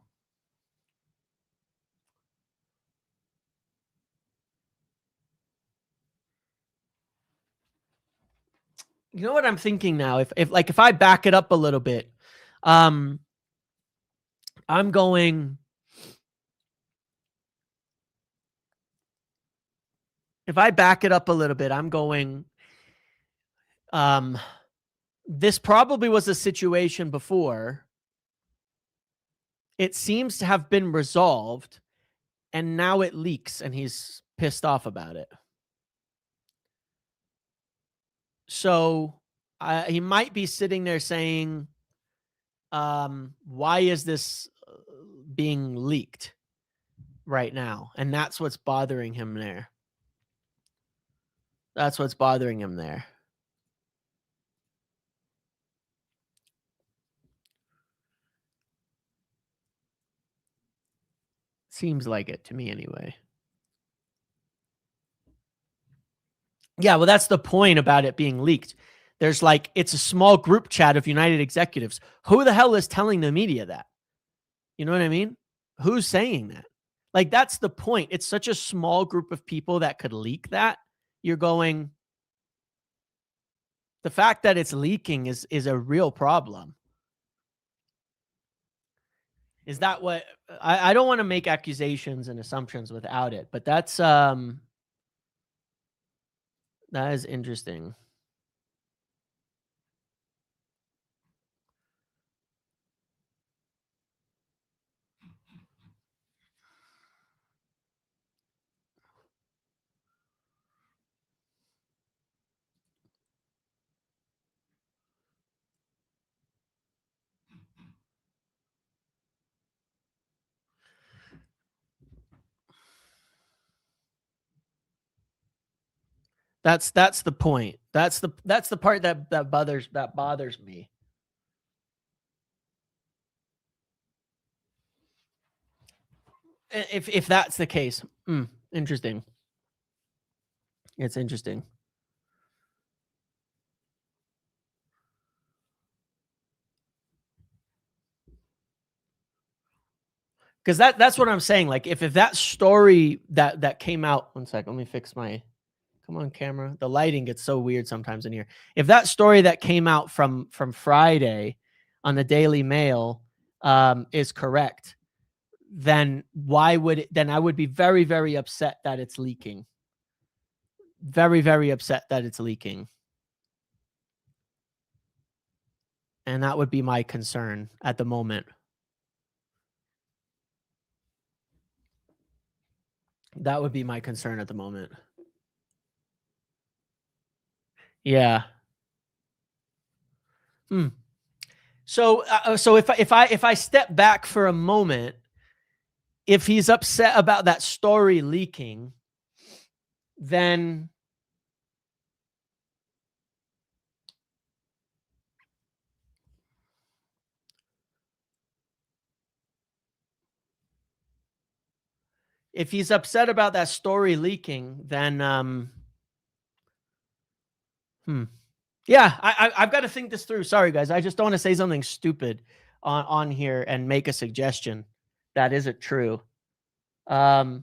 You know what I'm thinking now? If I back it up a little bit, I'm going. If I back it up a little bit, I'm going. This probably was a situation before. It seems to have been resolved, and now it leaks, and he's pissed off about it. So he might be sitting there saying, why is this being leaked right now? And that's what's bothering him there. That's what's bothering him there. Seems like it to me anyway. Yeah, well, that's the point about it being leaked. There's like, it's a small group chat of United executives. Who the hell is telling the media that? You know what I mean? Who's saying that? Like, that's the point. It's such a small group of people that could leak that. You're going, the fact that it's leaking is a real problem. Is that what I don't want to make accusations and assumptions without it, but that is interesting. That's the point. That's the part that bothers me. If that's the case, interesting. It's interesting. Because that's what I'm saying. Like, if that story that came out, 1 second, let me fix my. Come on, camera. The lighting gets so weird sometimes in here. If that story that came out from Friday on the Daily Mail is correct, then then I would be very, very upset that it's leaking. Very, very upset that it's leaking. And that would be my concern at the moment. That would be my concern at the moment. Yeah. So if I step back for a moment, if he's upset about that story leaking, then if he's upset about that story leaking, then yeah, I've got to think this through. Sorry, guys. I just don't want to say something stupid on here and make a suggestion that isn't true. I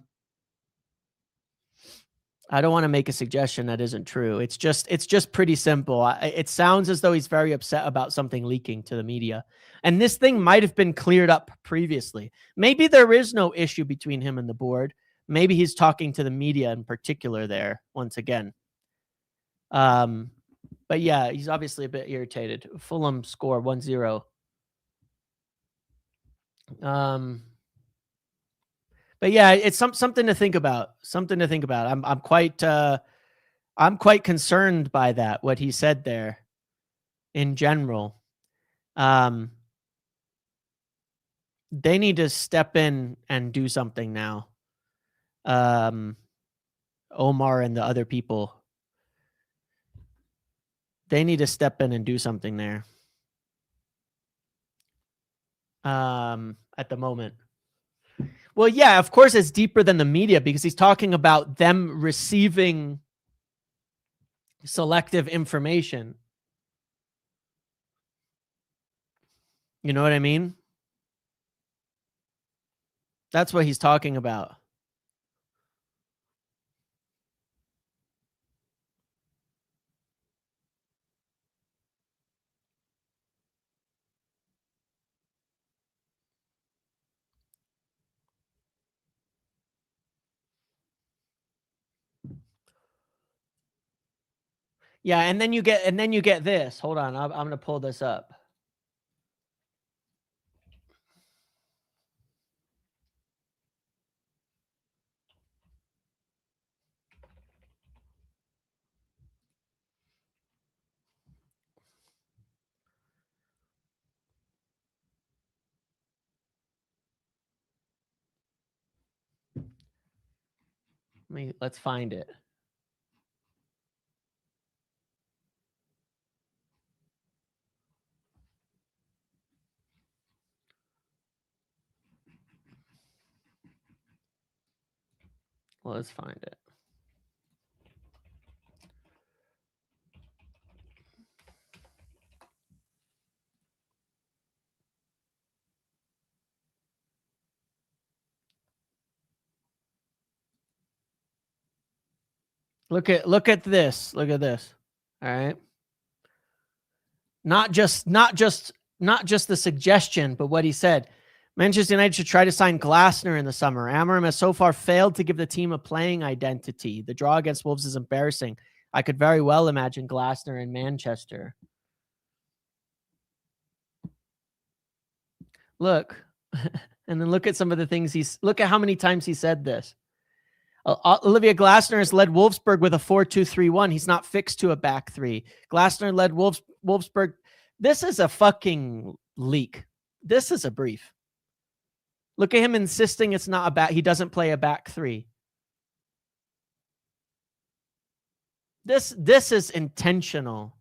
don't want to make a suggestion that isn't true. It's just pretty simple. It sounds as though he's very upset about something leaking to the media. And this thing might have been cleared up previously. Maybe there is no issue between him and the board. Maybe he's talking to the media in particular there once again. But yeah, he's obviously a bit irritated. Fulham score 1-0. But yeah, it's something to think about. Something to think about. I'm quite concerned by that, what he said there in general. They need to step in and do something now. Omar and the other people. They need to step in and do something there. At the moment. Well, yeah, of course it's deeper than the media because he's talking about them receiving selective information. You know what I mean? That's what he's talking about. Yeah, and then you get this. Hold on, I'm going to pull this up. Let's find it. Let's find it. Look at this. Look at this. All right. Not just the suggestion, but what he said. Manchester United should try to sign Glasner in the summer. Amorim has so far failed to give the team a playing identity. The draw against Wolves is embarrassing. I could very well imagine Glasner in Manchester. Look, and then look at some of the things look at how many times he said this. Olivier Glasner has led Wolfsburg with a 4-2-3-1. He's not fixed to a back three. Glasner led Wolfsburg. This is a fucking leak. This is a brief. Look at him insisting it's not a back. He doesn't play a back three. This is intentional.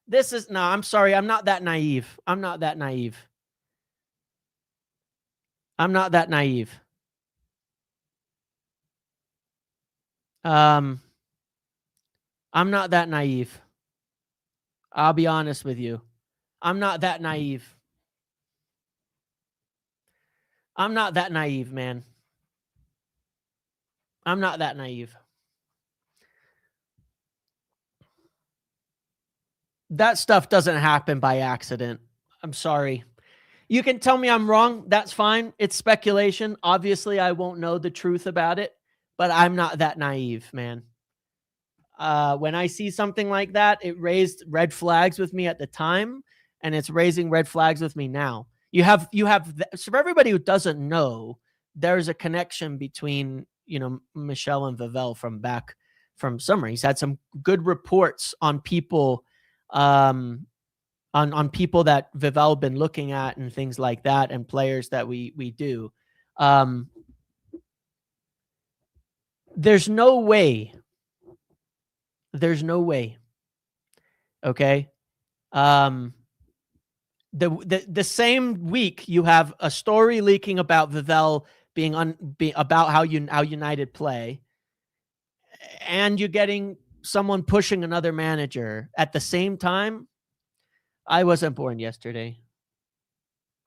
This is no. I'm sorry. I'm not that naive. I'm not that naive. I'm not that naive. I'm not that naive. I'll be honest with you. I'm not that naive. I'm not that naive, man. I'm not that naive. That stuff doesn't happen by accident. I'm sorry. You can tell me I'm wrong. That's fine. It's speculation. Obviously, I won't know the truth about it, but I'm not that naive, man. When I see something like that, it raised red flags with me at the time, and it's raising red flags with me now. So for everybody who doesn't know, there's a connection between, Michel and Vivell from summer. He's had some good reports on people, on people that Vivell been looking at and things like that, and players that we do. There's no way. Okay. The same week you have a story leaking about Vivell about how United play, and you're getting someone pushing another manager at the same time. I wasn't born yesterday.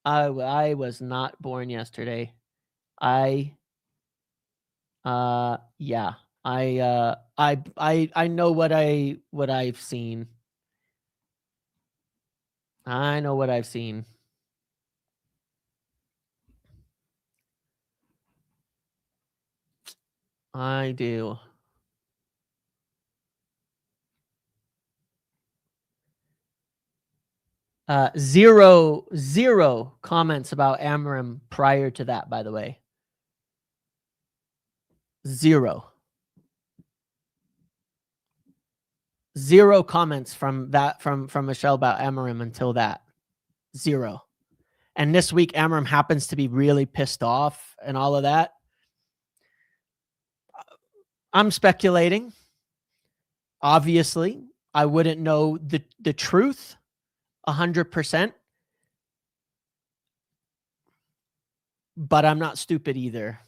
I was not born yesterday. Yeah. I know what I've seen. I know what I've seen. I do. Zero comments about Amorim prior to that, by the way. Zero comments from Michel about Amorim until that. Zero. And this week, Amorim happens to be really pissed off and all of that. I'm speculating. Obviously, I wouldn't know the truth 100%. But I'm not stupid either.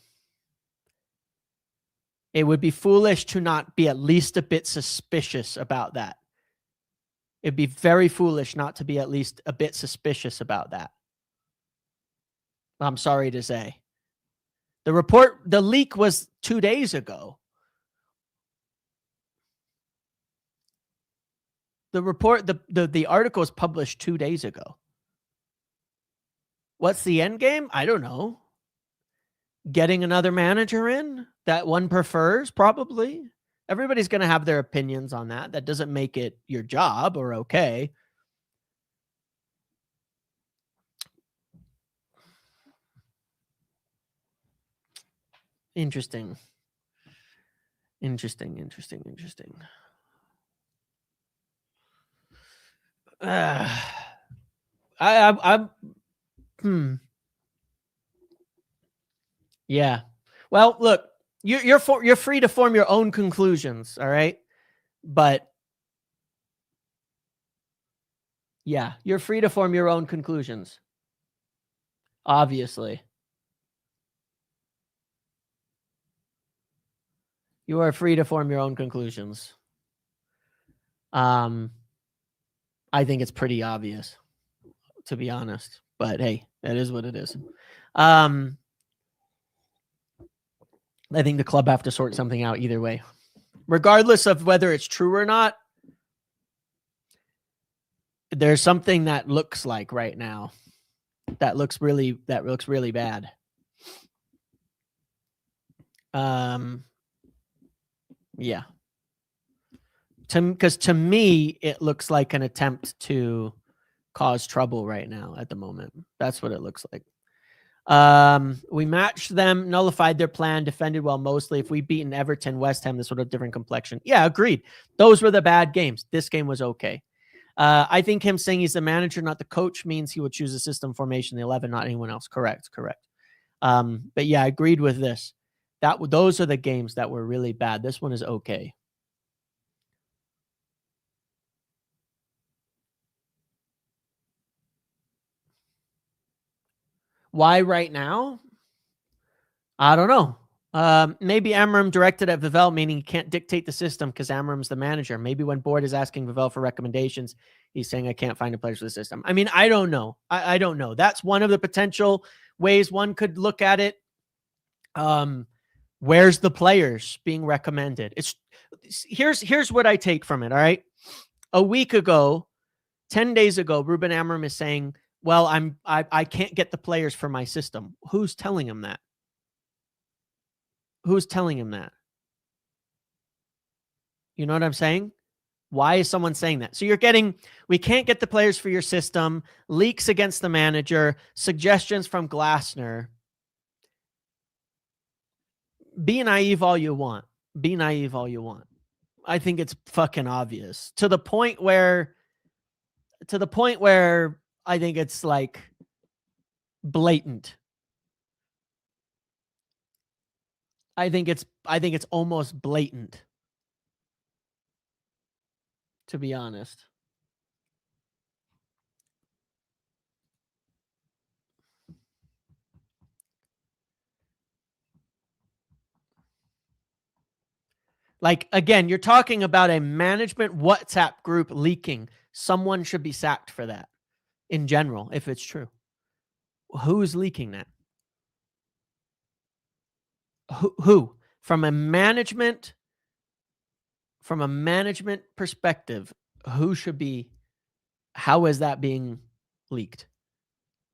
It would be foolish to not be at least a bit suspicious about that. It'd be very foolish not to be at least a bit suspicious about that. I'm sorry to say. The leak was 2 days ago. The article was published 2 days ago. What's the end game? I don't know. Getting another manager in that one prefers, probably. Everybody's going to have their opinions on that. That doesn't make it your job or okay. Interesting. Yeah. Well, look, You're free to form your own conclusions, all right? But yeah, you're free to form your own conclusions. Obviously. You are free to form your own conclusions. I think it's pretty obvious, to be honest. But hey, that is what it is. I think the club have to sort something out either way. Regardless of whether it's true or not, there's something that looks like right now that looks really bad. Yeah. Because to me, it looks like an attempt to cause trouble right now at the moment. That's what it looks like. We matched them, nullified their plan, defended well mostly. If we beaten Everton, West Ham, this would have different complexion. Yeah, agreed. Those were the bad games. This game was okay. I think him saying he's the manager, not the coach, means he would choose a system formation, the 11, not anyone else. Correct. But yeah, I agreed with this. Those are the games that were really bad. This one is okay. Why right now? I don't know. Maybe Amram directed at Vivell, meaning he can't dictate the system because Amram's the manager. Maybe when Board is asking Vivell for recommendations, he's saying, I can't find a place for the system. I mean, I don't know. I don't know. That's one of the potential ways one could look at it. Where's the players being recommended? Here's what I take from it. All right. A week ago, 10 days ago, Ruben Amram is saying, well, I can't get the players for my system. Who's telling him that? Who's telling him that? You know what I'm saying? Why is someone saying that? So you're getting, we can't get the players for your system, leaks against the manager, suggestions from Glasner. Be naive all you want. Be naive all you want. I think it's fucking obvious to the point where I think it's like blatant. I think it's almost blatant, to be honest. Like, again, you're talking about a management WhatsApp group leaking. Someone should be sacked for that in general, if it's true. Who's leaking that? Who? From a management perspective, who should be, how is that being leaked?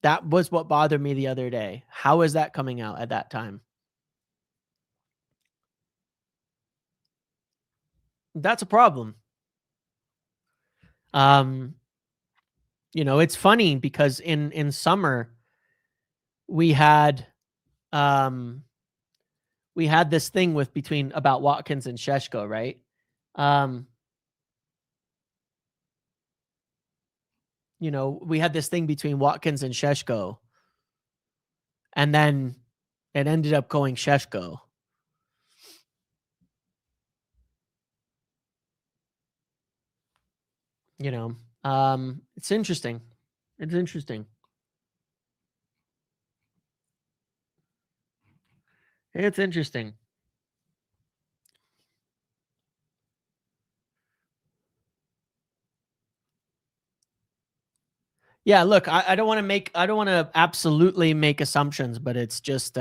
That was what bothered me the other day. How is that coming out at that time? That's a problem. You know, it's funny because in summer we had this thing about Watkins and Šeško, right? You know, we had this thing between Watkins and Šeško, and then it ended up going Šeško. You know, it's interesting. It's interesting. It's interesting. Yeah, look, I don't want to absolutely make assumptions, but it's just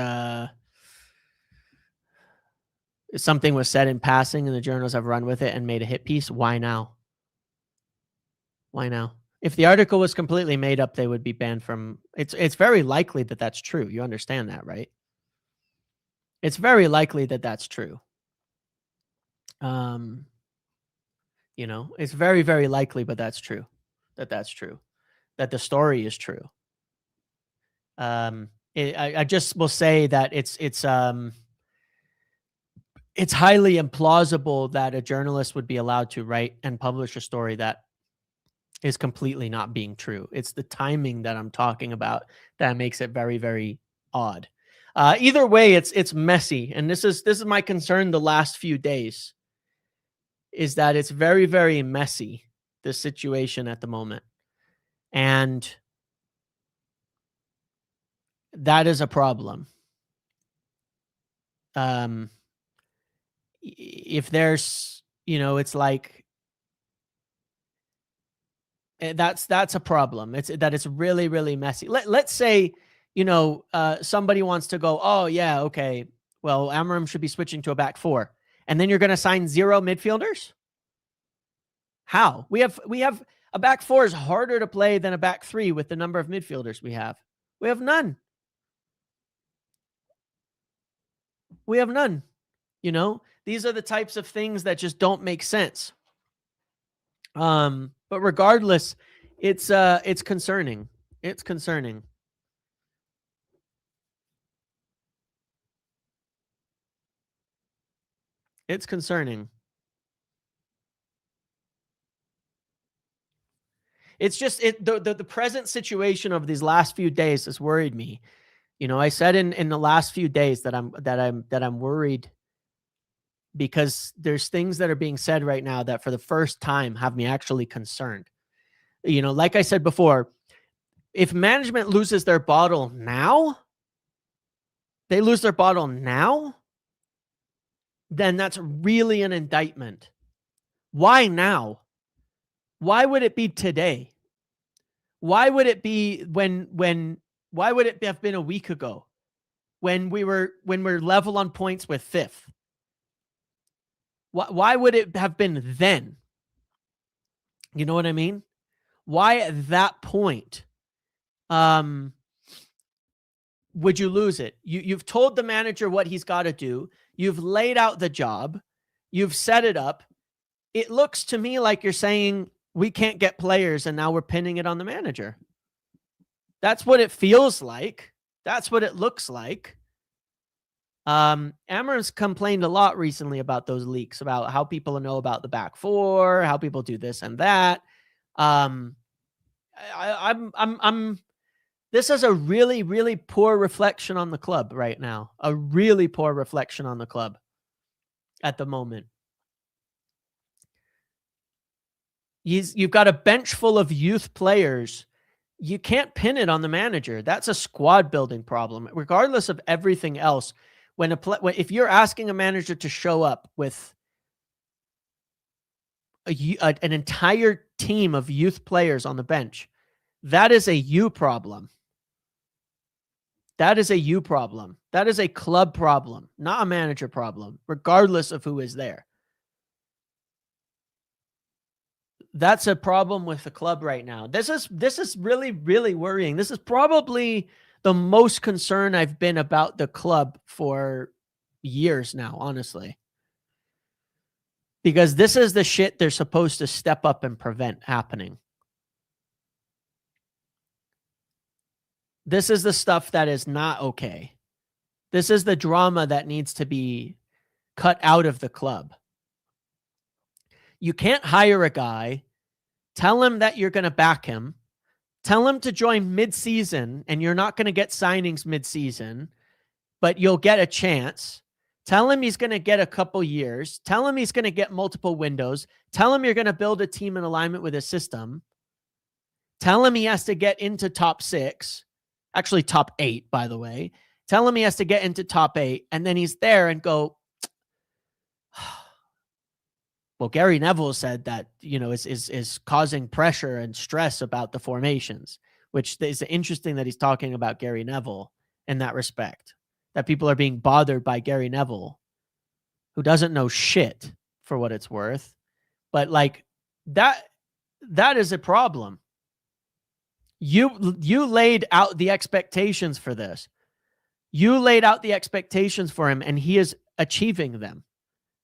something was said in passing and the journals have run with it and made a hit piece. Why now? Why now? If the article was completely made up, they would be banned from it's very likely that that's true. You understand that, right? It's very likely that that's true. You know, it's very, very likely, but that's true. That's true. That the story is true. I just will say that it's highly implausible that a journalist would be allowed to write and publish a story that is completely not being true. It's the timing that I'm talking about that makes it very, very odd. Either way, it's messy, and this is my concern the last few days, is that it's very, very messy, this situation at the moment. And that is a problem. If there's, it's like, that's a problem. It's really, really messy. Let's say, somebody wants to go, oh yeah, okay, well, Amarim should be switching to a back four, and then you're going to sign 0 midfielders. How? We have a back four is harder to play than a back three with the number of midfielders we have. We have none. We have none. These are the types of things that just don't make sense. But regardless, it's concerning. It's concerning. It's concerning. It's just the present situation of these last few days has worried me. I said in the last few days that I'm worried, because there's things that are being said right now that for the first time have me actually concerned. Like I said before, if management loses their bottle now, then that's really an indictment. Why now? Why would it be today? Why would it be why would it have been a week ago when we're level on points with fifth? Why would it have been then? You know what I mean? Why at that point would you lose it? You've told the manager what he's got to do. You've laid out the job. You've set it up. It looks to me like you're saying we can't get players, and now we're pinning it on the manager. That's what it feels like. That's what it looks like. Amarim's complained a lot recently about those leaks, about how people know about the back four, how people do this and that. This is a really, really poor reflection on the club right now. A really poor reflection on the club at the moment. You've got a bench full of youth players. You can't pin it on the manager. That's a squad building problem, regardless of everything else. If you're asking a manager to show up with an entire team of youth players on the bench, that is a you problem. That is a you problem. That is a club problem, not a manager problem, regardless of who is there. That's a problem with the club right now. This is really, really worrying. This is probably the most concerned I've been about the club for years now, honestly. Because this is the shit they're supposed to step up and prevent happening. This is the stuff that is not okay. This is the drama that needs to be cut out of the club. You can't hire a guy, tell him that you're going to back him, tell him to join mid-season, and you're not going to get signings mid-season, but you'll get a chance. Tell him he's going to get a couple years. Tell him he's going to get multiple windows. Tell him you're going to build a team in alignment with a system. Tell him he has to get into top 6. Actually, top 8, by the way. Tell him he has to get into top 8, and then he's there and go, well, Gary Neville said that, is causing pressure and stress about the formations, which is interesting that he's talking about Gary Neville in that respect, that people are being bothered by Gary Neville, who doesn't know shit for what it's worth. But like that is a problem. You laid out the expectations for this. You laid out the expectations for him, and he is achieving them.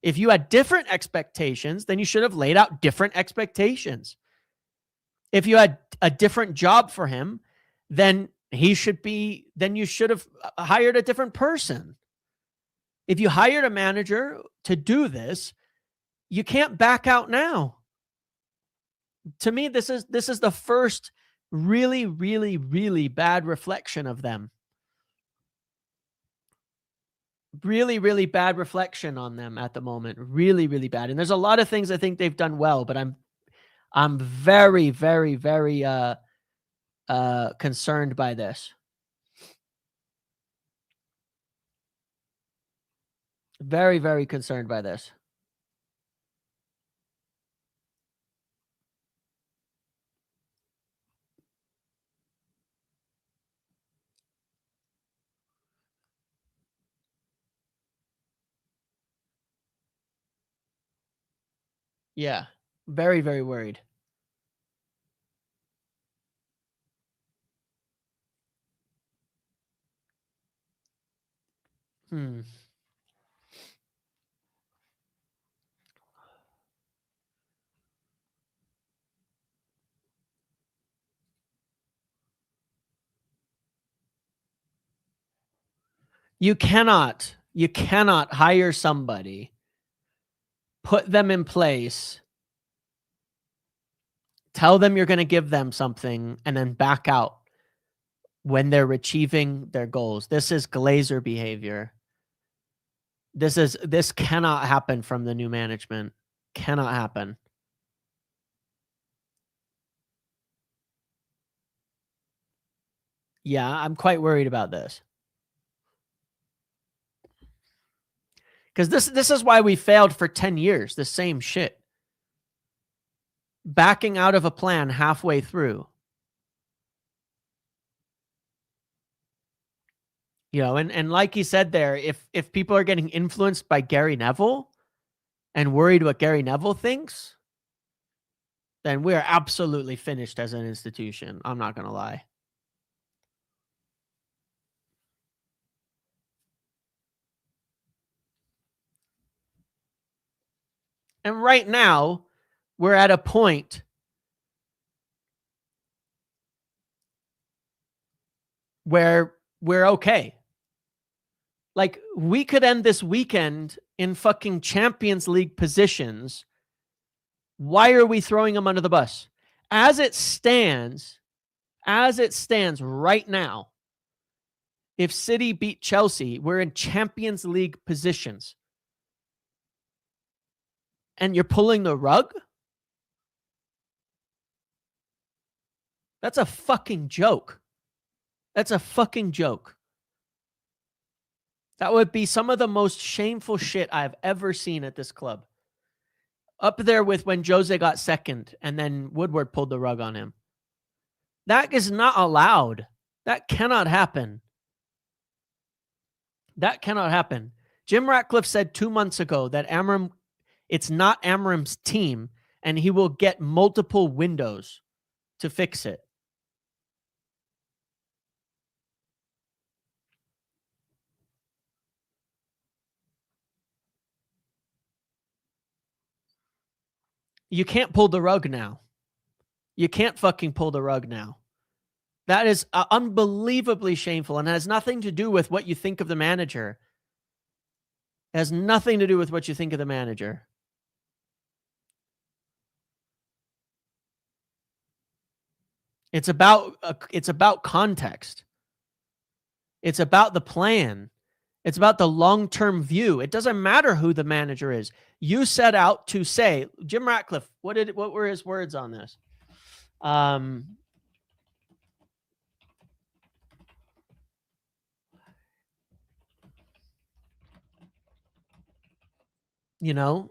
If you had different expectations, then you should have laid out different expectations. If you had a different job for him, then you should have hired a different person. If you hired a manager to do this, you can't back out now. To me, this is the first really, really, really bad reflection of them. really, really bad reflection on them at the moment. Really, really bad. And there's a lot of things I think they've done well, but I'm very, very, very concerned by this. Very, very concerned by this. Yeah. Very, very worried. Hmm. You cannot hire somebody, put them in place, tell them you're going to give them something, and then back out when they're achieving their goals. This is Glazer behavior. This cannot happen from the new management. Cannot happen. Yeah, I'm quite worried about this. Because this is why we failed for 10 years. The same shit. Backing out of a plan halfway through. You know, and like he said there, if people are getting influenced by Gary Neville and worried what Gary Neville thinks, then we are absolutely finished as an institution. I'm not going to lie. And right now, we're at a point where we're okay. Like, we could end this weekend in fucking Champions League positions. Why are we throwing them under the bus? As it stands right now, if City beat Chelsea, we're in Champions League positions. And you're pulling the rug? That's a fucking joke. That's a fucking joke. That would be some of the most shameful shit I've ever seen at this club. Up there with when Jose got second and then Woodward pulled the rug on him. That is not allowed. That cannot happen. That cannot happen. Jim Ratcliffe said 2 months ago that it's not Amram's team, and he will get multiple windows to fix it. You can't pull the rug now. You can't fucking pull the rug now. That is unbelievably shameful and has nothing to do with what you think of the manager. It has nothing to do with what you think of the manager. It's about context. It's about the plan. It's about the long-term view. It doesn't matter who the manager is. You set out to say, Jim Ratcliffe, what were his words on this? You know,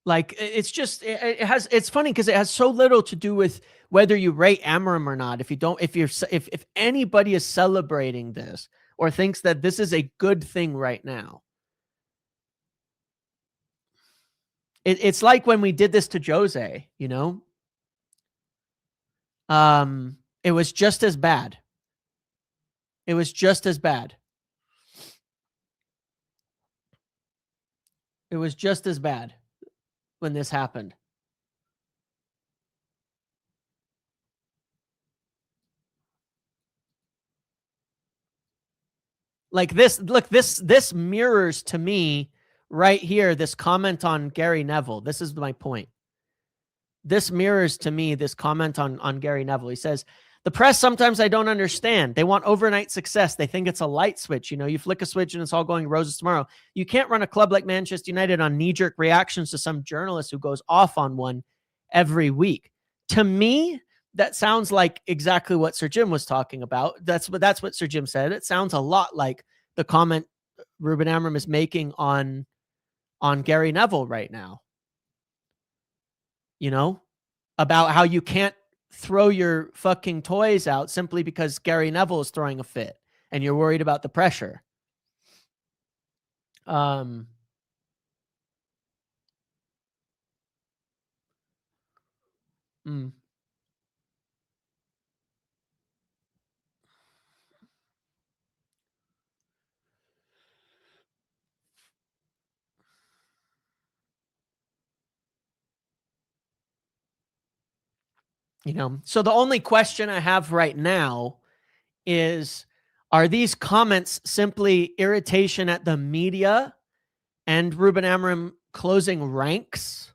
like it's just it's funny because it has so little to do with whether you rate Amarim or not. If anybody is celebrating this or thinks that this is a good thing right now, it's like when we did this to Jose, you know. It was just as bad. It was just as bad. It was just as bad when this happened. Like this, look, this mirrors to me right here, this comment on Gary Neville. This is my point. This mirrors to me this comment on Gary Neville. He says, the press, sometimes I don't understand. They want overnight success. They think it's a light switch. You know, you flick a switch and it's all going roses tomorrow. You can't run a club like Manchester United on knee-jerk reactions to some journalist who goes off on one every week. To me, that sounds like exactly what Sir Jim was talking about. That's what Sir Jim said. It sounds a lot like the comment Ruben Amorim is making on Gary Neville right now. You know, about how you can't throw your fucking toys out simply because Gary Neville is throwing a fit and you're worried about the pressure. You know, so the only question I have right now is, are these comments simply irritation at the media and Ruben Amorim closing ranks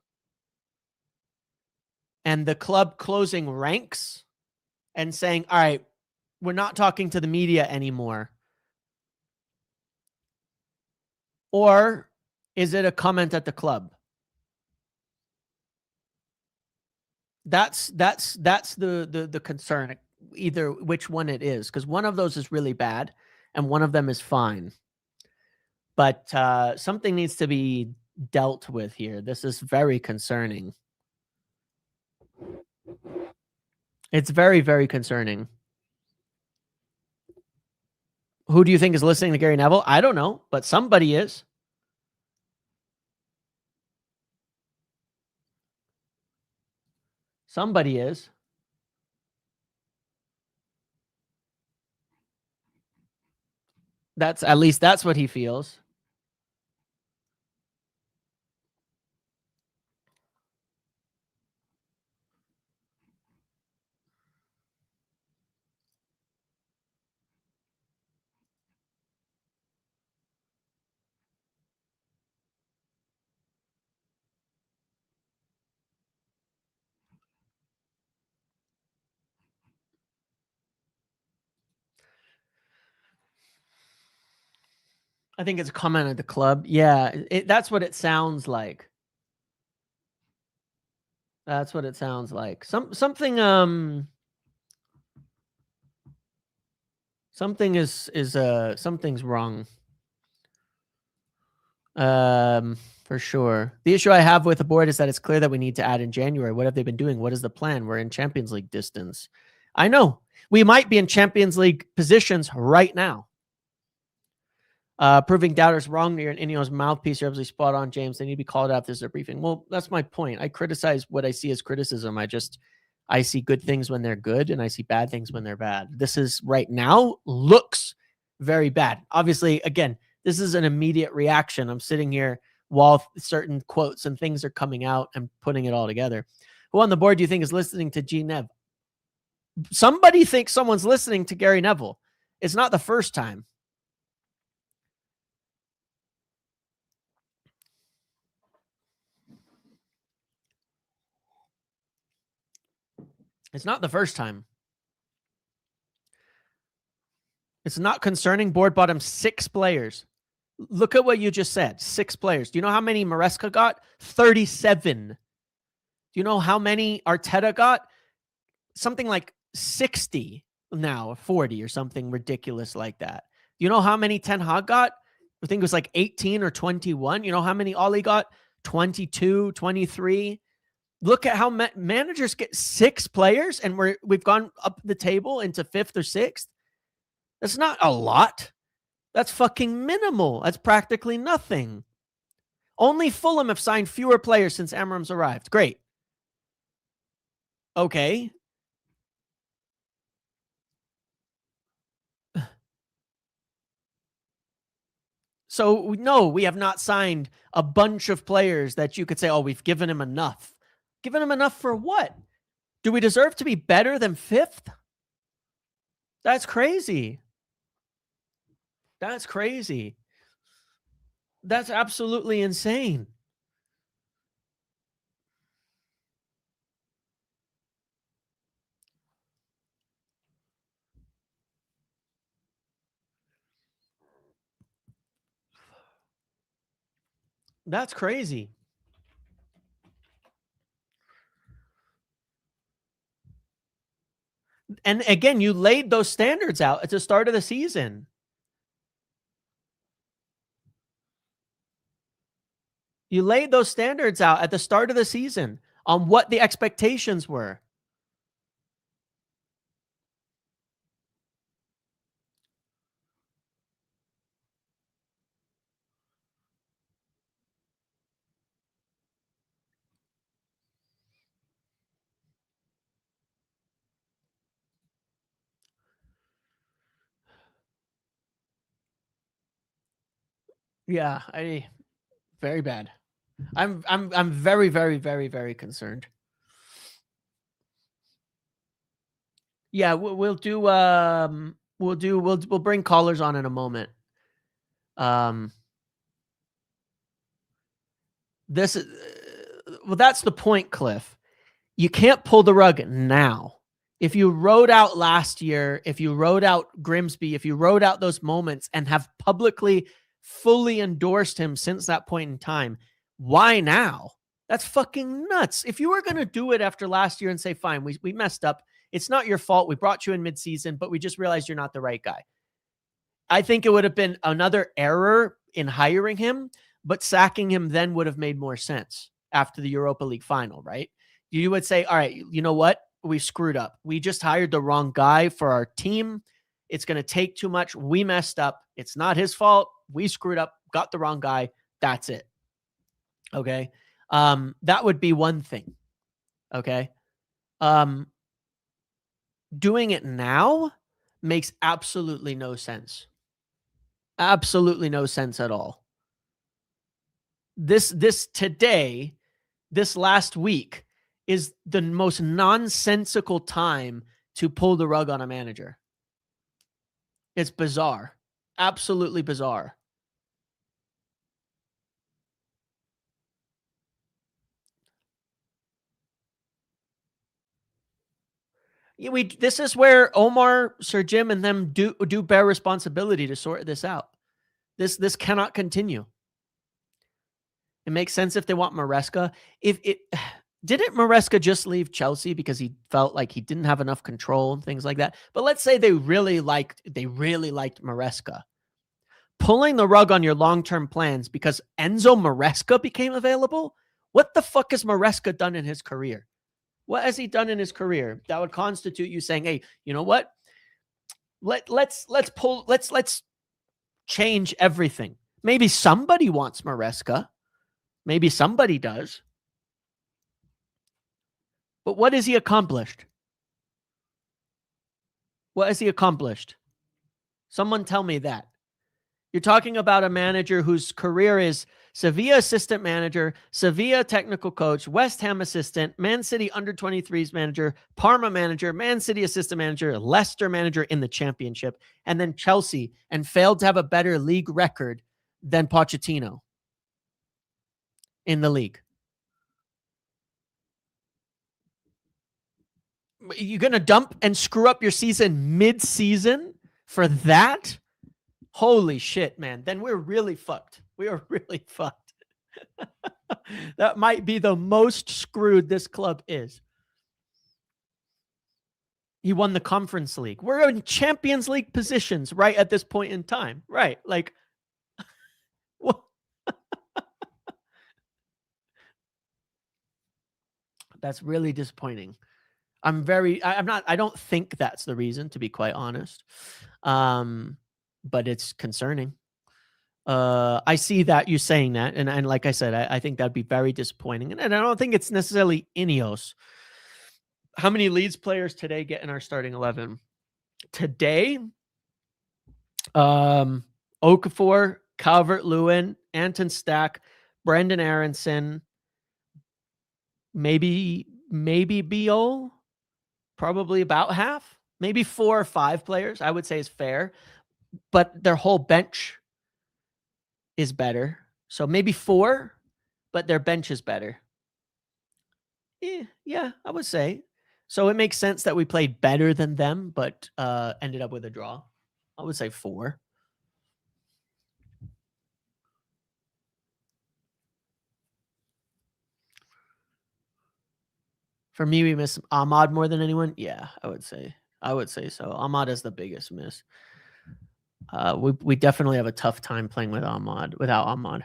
and the club closing ranks and saying, all right, we're not talking to the media anymore? Or is it a comment at the club? That's the concern, either which one it is, because one of those is really bad and one of them is fine. But something needs to be dealt with here. This is very concerning. It's very, very concerning. Who do you think is listening to Gary Neville? I don't know, but somebody is. Somebody is. That's at least that's what he feels. I think it's a comment at the club. Yeah, that's what it sounds like. That's what it sounds like. Something's wrong. For sure. The issue I have with the board is that it's clear that we need to add in January. What have they been doing? What is the plan? We're in Champions League distance. I know. We might be in Champions League positions right now. Proving doubters wrong near Inio's mouthpiece. You're absolutely spot on, James. They need to be called out. This is a briefing. Well, that's my point. I criticize what I see as criticism. I see good things when they're good, and I see bad things when they're bad. This is right now looks very bad. Obviously, again, this is an immediate reaction. I'm sitting here while certain quotes and things are coming out and putting it all together. Who on the board do you think is listening to G Nev? Somebody thinks someone's listening to Gary Neville. It's not the first time. It's not the first time. It's not concerning. Board bought him 6 players. Look at what you just said. 6 players. Do you know how many Maresca got? 37. Do you know how many Arteta got? Something like 60 now, 40 or something ridiculous like that. Do you know how many Ten Hag got? I think it was like 18 or 21. You know how many Ollie got? 22, 23. Look at how managers get 6 players, and we've gone up the table into 5th or 6th. That's not a lot. That's fucking minimal. That's practically nothing. Only Fulham have signed fewer players since Amorim's arrived. Great. Okay. So, no, we have not signed a bunch of players that you could say, oh, we've given him enough. Given him enough for what? Do we deserve to be better than 5th? That's crazy. That's crazy. That's absolutely insane. That's crazy. And again, you laid those standards out at the start of the season. You laid those standards out at the start of the season on what the expectations were. Yeah, very bad. I'm very, very, very, very concerned. Yeah, we'll bring callers on in a moment. This is well, that's the point, Cliff. You can't pull the rug now. If you rode out last year, if you rode out Grimsby, if you rode out those moments and have publicly fully endorsed him since that point in time, why now? That's fucking nuts. If you were going to do it after last year and say, fine, we messed up. It's not your fault. We brought you in midseason, but we just realized you're not the right guy. I think it would have been another error in hiring him, but sacking him then would have made more sense after the Europa League final, right? You would say, all right, you know what? We screwed up. We just hired the wrong guy for our team. It's going to take too much. We messed up. It's not his fault. We screwed up, got the wrong guy. That's it. Okay. That would be one thing. Okay. Doing it now makes absolutely no sense. Absolutely no sense at all. This last week is the most nonsensical time to pull the rug on a manager. It's bizarre. Absolutely bizarre. This is where Omar, Sir Jim, and them do bear responsibility to sort this out. This cannot continue. It makes sense if they want Maresca. Didn't Maresca just leave Chelsea because he felt like he didn't have enough control and things like that? But let's say they really liked Maresca. Pulling the rug on your long-term plans because Enzo Maresca became available? What the fuck has Maresca done in his career? What has he done in his career that would constitute you saying, hey, you know what? Let's change everything. Maybe somebody wants Maresca. Maybe somebody does. But what has he accomplished? What has he accomplished? Someone tell me that. You're talking about a manager whose career is Sevilla assistant manager, Sevilla technical coach, West Ham assistant, Man City under-23s manager, Parma manager, Man City assistant manager, Leicester manager in the championship, and then Chelsea, and failed to have a better league record than Pochettino in the league. You're going to dump and screw up your season mid-season for that? Holy shit, man. Then we're really fucked. We are really fucked. That might be the most screwed this club is. He won the Conference League. We're in Champions League positions right at this point in time. Right. Like, well, that's really disappointing. I don't think that's the reason, to be quite honest. But it's concerning. I see that you saying that. And like I said, I think that'd be very disappointing. And I don't think it's necessarily Ineos. How many Leeds players today get in our starting 11? Today, Okafor, Calvert-Lewin, Anton Stack, Brendan Aronson, maybe Biol, probably about half, maybe 4 or 5 players, I would say is fair. But their whole bench is better. So maybe 4, but their bench is better. Yeah, I would say. So it makes sense that we played better than them, but ended up with a draw. I would say 4. For me, we miss Ahmad more than anyone. Yeah, I would say so. Ahmad is the biggest miss. We definitely have a tough time playing with Ahmad without Ahmad.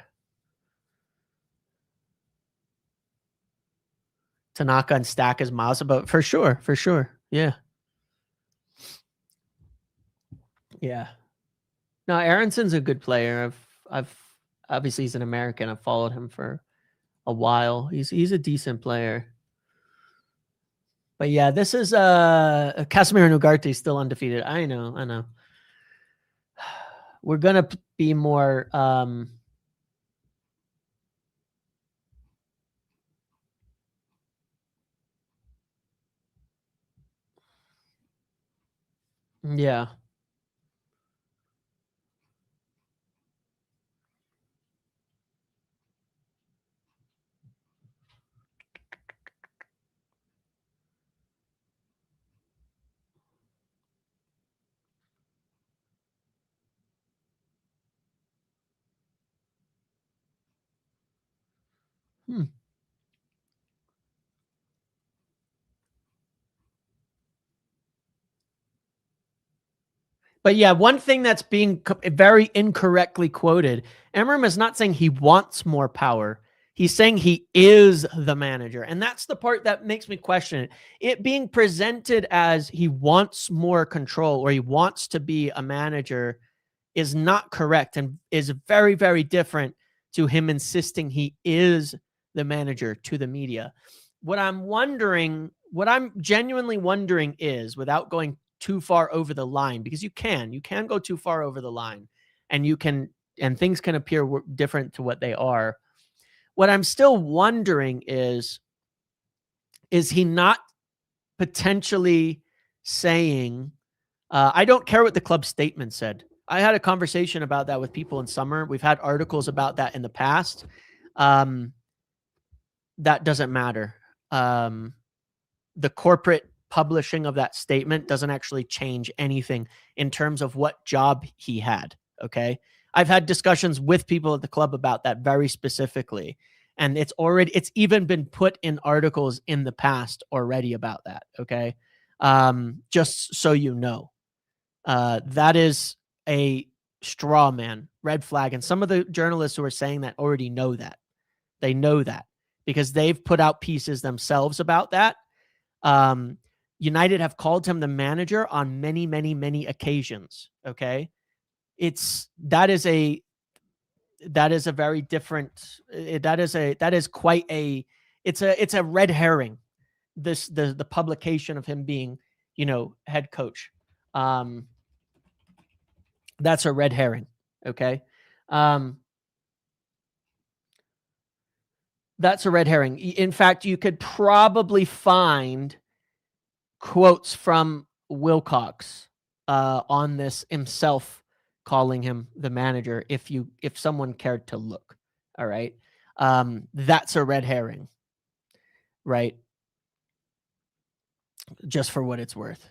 Tanaka and Stack is miles about for sure. Yeah. Yeah. No, Aronson's a good player. I've obviously he's an American. I've followed him for a while. He's a decent player. But yeah, this is Casemiro and Ugarte still undefeated. I know. We're gonna be more yeah. But yeah, one thing that's being very incorrectly quoted, Emram is not saying he wants more power. He's saying he is the manager. And that's the part that makes me question it. It being presented as he wants more control or he wants to be a manager is not correct and is very, very different to him insisting he is the manager to the media. What I'm genuinely wondering is, without going too far over the line, because you can go too far over the line and things can appear different to what they are. What I'm still wondering is he not potentially saying, I don't care what the club statement said. I had a conversation about that with people in summer. We've had articles about that in the past. That doesn't matter. The corporate publishing of that statement doesn't actually change anything in terms of what job he had. Okay. I've had discussions with people at the club about that very specifically. And it's even been put in articles in the past already about that. Okay. Just so you know, that is a straw man, red flag. And some of the journalists who are saying that already know that. They know that because they've put out pieces themselves about that. United have called him the manager on many, many, many occasions. Okay. That is a very different, it's a red herring. The publication of him being, head coach. That's a red herring. Okay. That's a red herring. In fact, you could probably find quotes from Wilcox on this himself, calling him the manager if someone cared to look. All right. That's a red herring, right? Just for what it's worth.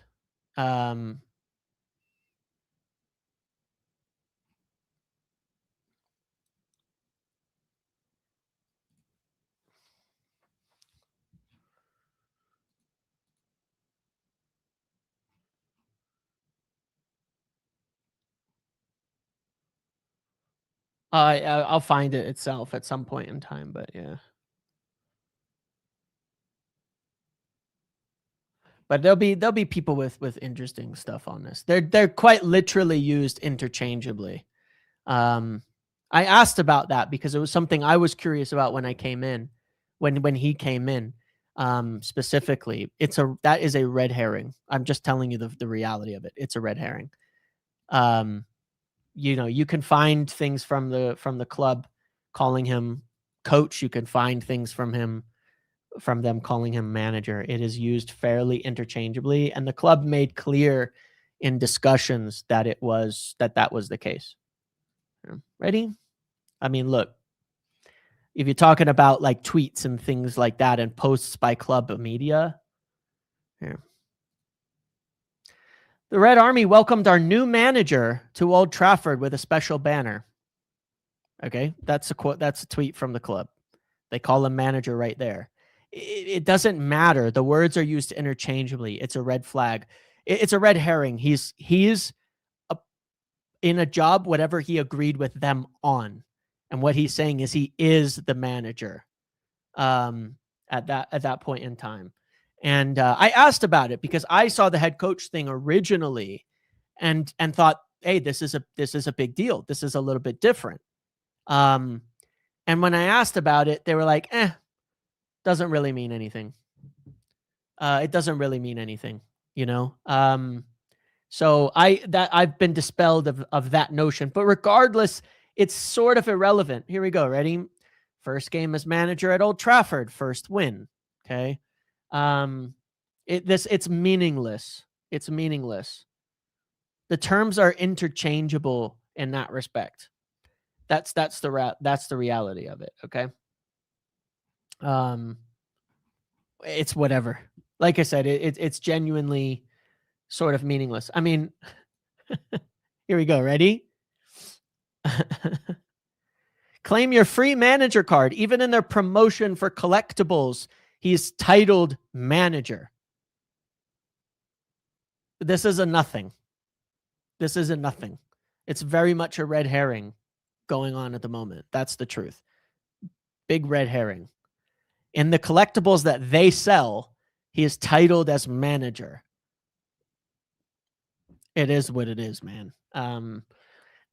I'll find it itself at some point in time, but yeah. But there'll be people with interesting stuff on this. They're quite literally used interchangeably. I asked about that because it was something I was curious about when I came in, when he came in, specifically. That is a red herring. I'm just telling you the reality of it. It's a red herring. You can find things from the club calling him coach. You can find things from them calling him manager. It is used fairly interchangeably, and the club made clear in discussions that that was the case. Ready? I mean, look, if you're talking about like tweets and things like that and posts by club media. Here. The Red Army welcomed our new manager to Old Trafford with a special banner. Okay, that's a quote. That's a tweet from the club. They call him manager right there. It doesn't matter. The words are used interchangeably. It's a red flag. It's a red herring. He's in a job, whatever he agreed with them on. And what he's saying is he is the manager at that point in time. And I asked about it because I saw the head coach thing originally and thought, hey, this is a big deal. This is a little bit different. And when I asked about it, they were like, doesn't really mean anything. It doesn't really mean anything, you know? So I've been dispelled of that notion, but regardless, it's sort of irrelevant. Here we go. Ready? First game as manager at Old Trafford, first win. Okay. It's meaningless. It's meaningless. The terms are interchangeable in that respect. That's the reality of it. Okay. It's whatever. Like I said, it's genuinely sort of meaningless. I mean, here we go. Ready? Claim your free manager card. Even in their promotion for collectibles, he's titled manager. This is a nothing. This is a nothing. It's very much a red herring going on at the moment. That's the truth. Big red herring. In the collectibles that they sell, he is titled as manager. It is what it is, man.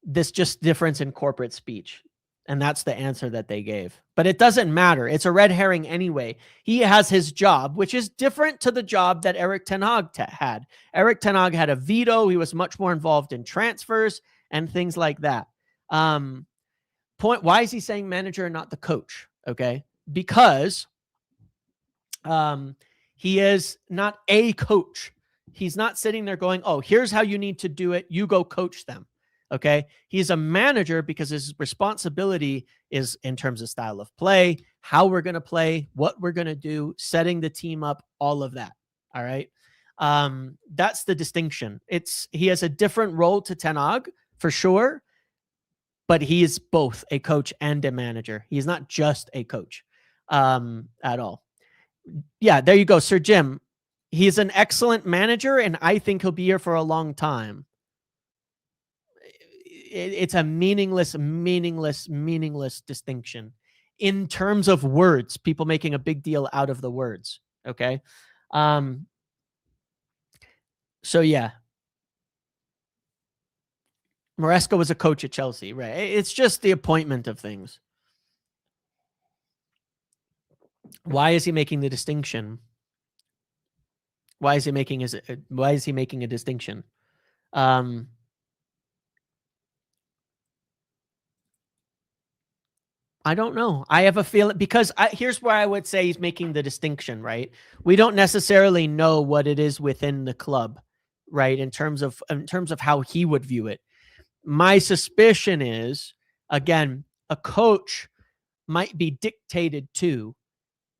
This just difference in corporate speech. And that's the answer that they gave. But it doesn't matter. It's a red herring anyway. He has his job, which is different to the job that Erik ten Hag had. Erik ten Hag had a veto. He was much more involved in transfers and things like that. Why is he saying manager and not the coach? Okay. Because he is not a coach. He's not sitting there going, oh, here's how you need to do it. You go coach them. Okay. He's a manager because his responsibility is in terms of style of play, how we're going to play, what we're going to do, setting the team up, all of that. All right. That's the distinction. He has a different role to ten Hag for sure, but he is both a coach and a manager. He's not just a coach at all. Yeah, there you go, Sir Jim. He's an excellent manager, and I think he'll be here for a long time. It's a meaningless distinction in terms of words, people making a big deal out of the words. Okay. So yeah, Maresca was a coach at Chelsea, right? It's just the appointment of things. Why is he making the distinction? Why is he making a distinction? I don't know. I have a feeling because here's where I would say he's making the distinction, right? We don't necessarily know what it is within the club, right? In terms of how he would view it. My suspicion is, again, a coach might be dictated to,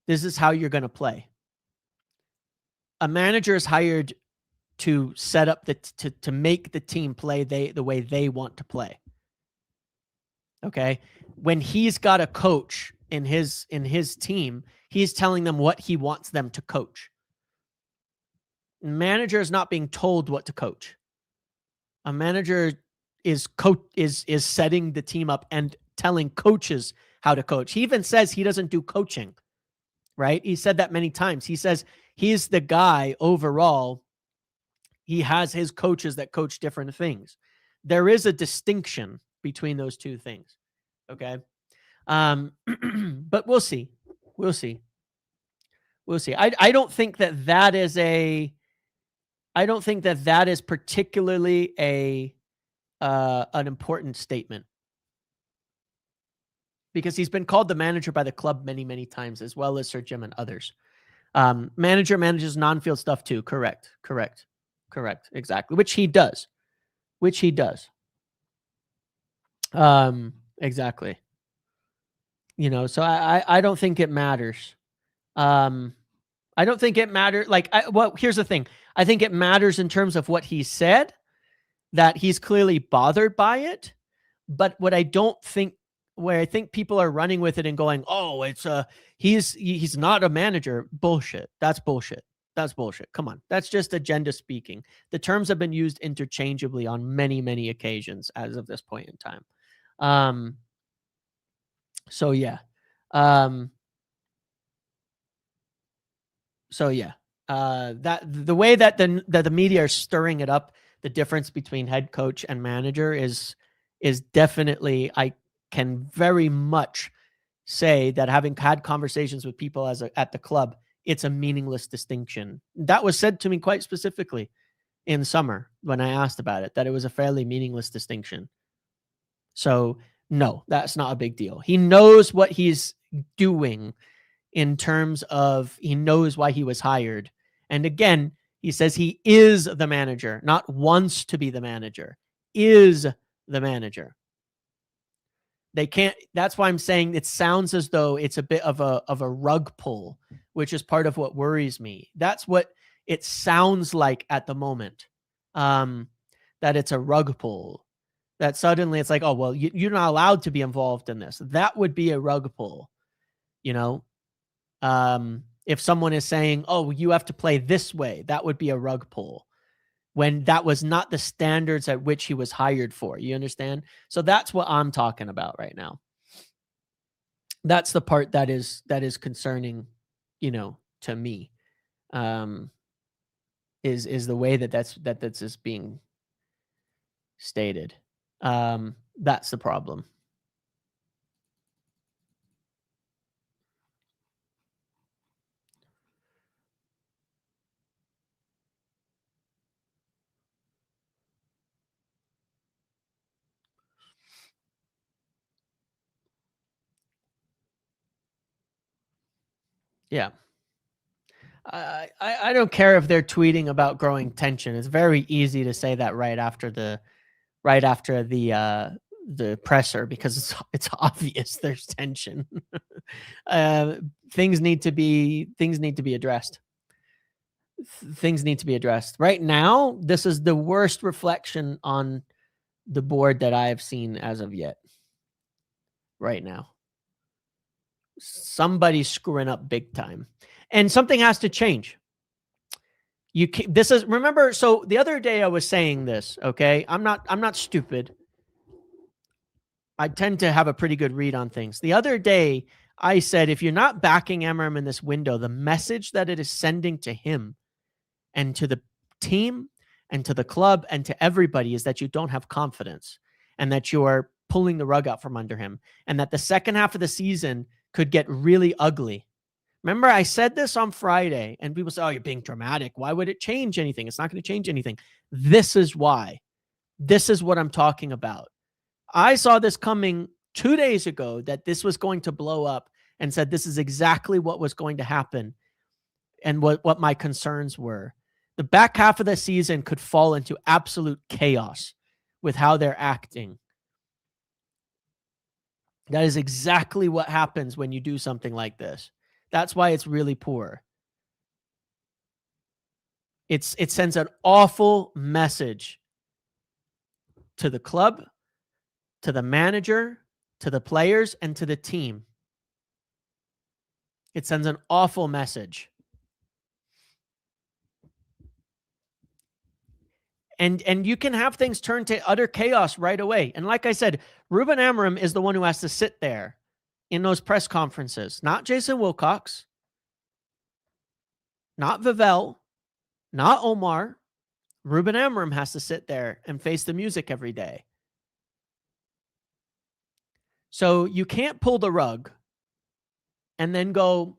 this is how you're going to play. A manager is hired to set up to make the team play the way they want to play. Okay. When he's got a coach in his team, he's telling them what he wants them to coach. Manager is not being told what to coach. A manager is setting the team up and telling coaches how to coach. He even says he doesn't do coaching, right? He said that many times. He says he's the guy overall. He has his coaches that coach different things. There is a distinction between those two things. Okay. But we'll see. We'll see. I don't think that is particularly an important statement, because he's been called the manager by the club many, many times, as well as Sir Jim and others. Manager manages non-field stuff too. Correct. Exactly. Which he does. Exactly. You know, so I don't think it matters. I don't think it matters. Like, well, here's the thing. I think it matters in terms of what he said, that he's clearly bothered by it. But what I don't think, where I think people are running with it and going, oh, it's he's not a manager. Bullshit. That's bullshit. That's bullshit. Come on. That's just agenda speaking. The terms have been used interchangeably on many, many occasions as of this point in time. So yeah. That the way that the media are stirring it up, the difference between head coach and manager is definitely, I can very much say that, having had conversations with people at the club, it's a meaningless distinction. That was said to me quite specifically in summer when I asked about it, that it was a fairly meaningless distinction. So no, that's not a big deal. He knows what he's doing in terms of, he knows why he was hired. And again, he says he is the manager, not wants to be the manager, is the manager. They can't, that's why I'm saying it sounds as though it's a bit of a rug pull, which is part of what worries me. That's what it sounds like at the moment. That it's a rug pull. That suddenly it's like, oh, well, you're not allowed to be involved in this. That would be a rug pull, you know? If someone is saying, oh, you have to play this way, that would be a rug pull, when that was not the standards at which he was hired for. You understand? So that's what I'm talking about right now. That's the part that is concerning, you know, to me, is the way that's just being stated. That's the problem. Yeah. I don't care if they're tweeting about growing tension. It's very easy to say that right after the presser, because it's obvious there's tension. Things need to be addressed. Things need to be addressed. Right now, this is the worst reflection on the board that I have seen as of yet. Right now, somebody's screwing up big time, and something has to change. Remember, so the other day I was saying this, okay? I'm not stupid. I tend to have a pretty good read on things. The other day I said, if you're not backing Emram in this window, the message that it is sending to him and to the team and to the club and to everybody is that you don't have confidence, and that you're pulling the rug out from under him, and that the second half of the season could get really ugly. Remember, I said this on Friday, and people say, oh, you're being dramatic. Why would it change anything? It's not going to change anything. This is why. This is what I'm talking about. I saw this coming 2 days ago, that this was going to blow up, and said this is exactly what was going to happen and what my concerns were. The back half of the season could fall into absolute chaos with how they're acting. That is exactly what happens when you do something like this. That's why it's really poor. It sends an awful message to the club, to the manager, to the players, and to the team. It sends an awful message. And you can have things turn to utter chaos right away. And like I said, Ruben Amorim is the one who has to sit there in those press conferences, not Jason Wilcox, not Vivell, not Omar. Ruben Amorim has to sit there and face the music every day. So you can't pull the rug and then go,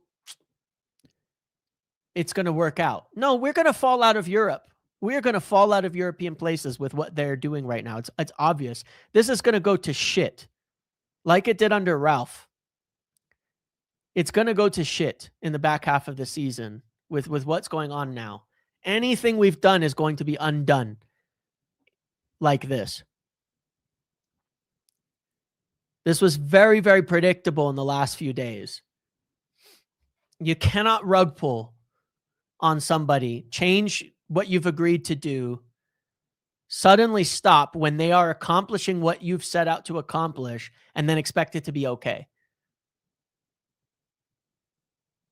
it's going to work out. No, we're going to fall out of Europe. We're going to fall out of European places with what they're doing right now. It's obvious. This is going to go to shit, like it did under Ralph. It's going to go to shit in the back half of the season with what's going on now. Anything we've done is going to be undone like this. This was very, very predictable in the last few days. You cannot rug pull on somebody, change what you've agreed to do, suddenly stop when they are accomplishing what you've set out to accomplish, and then expect it to be okay.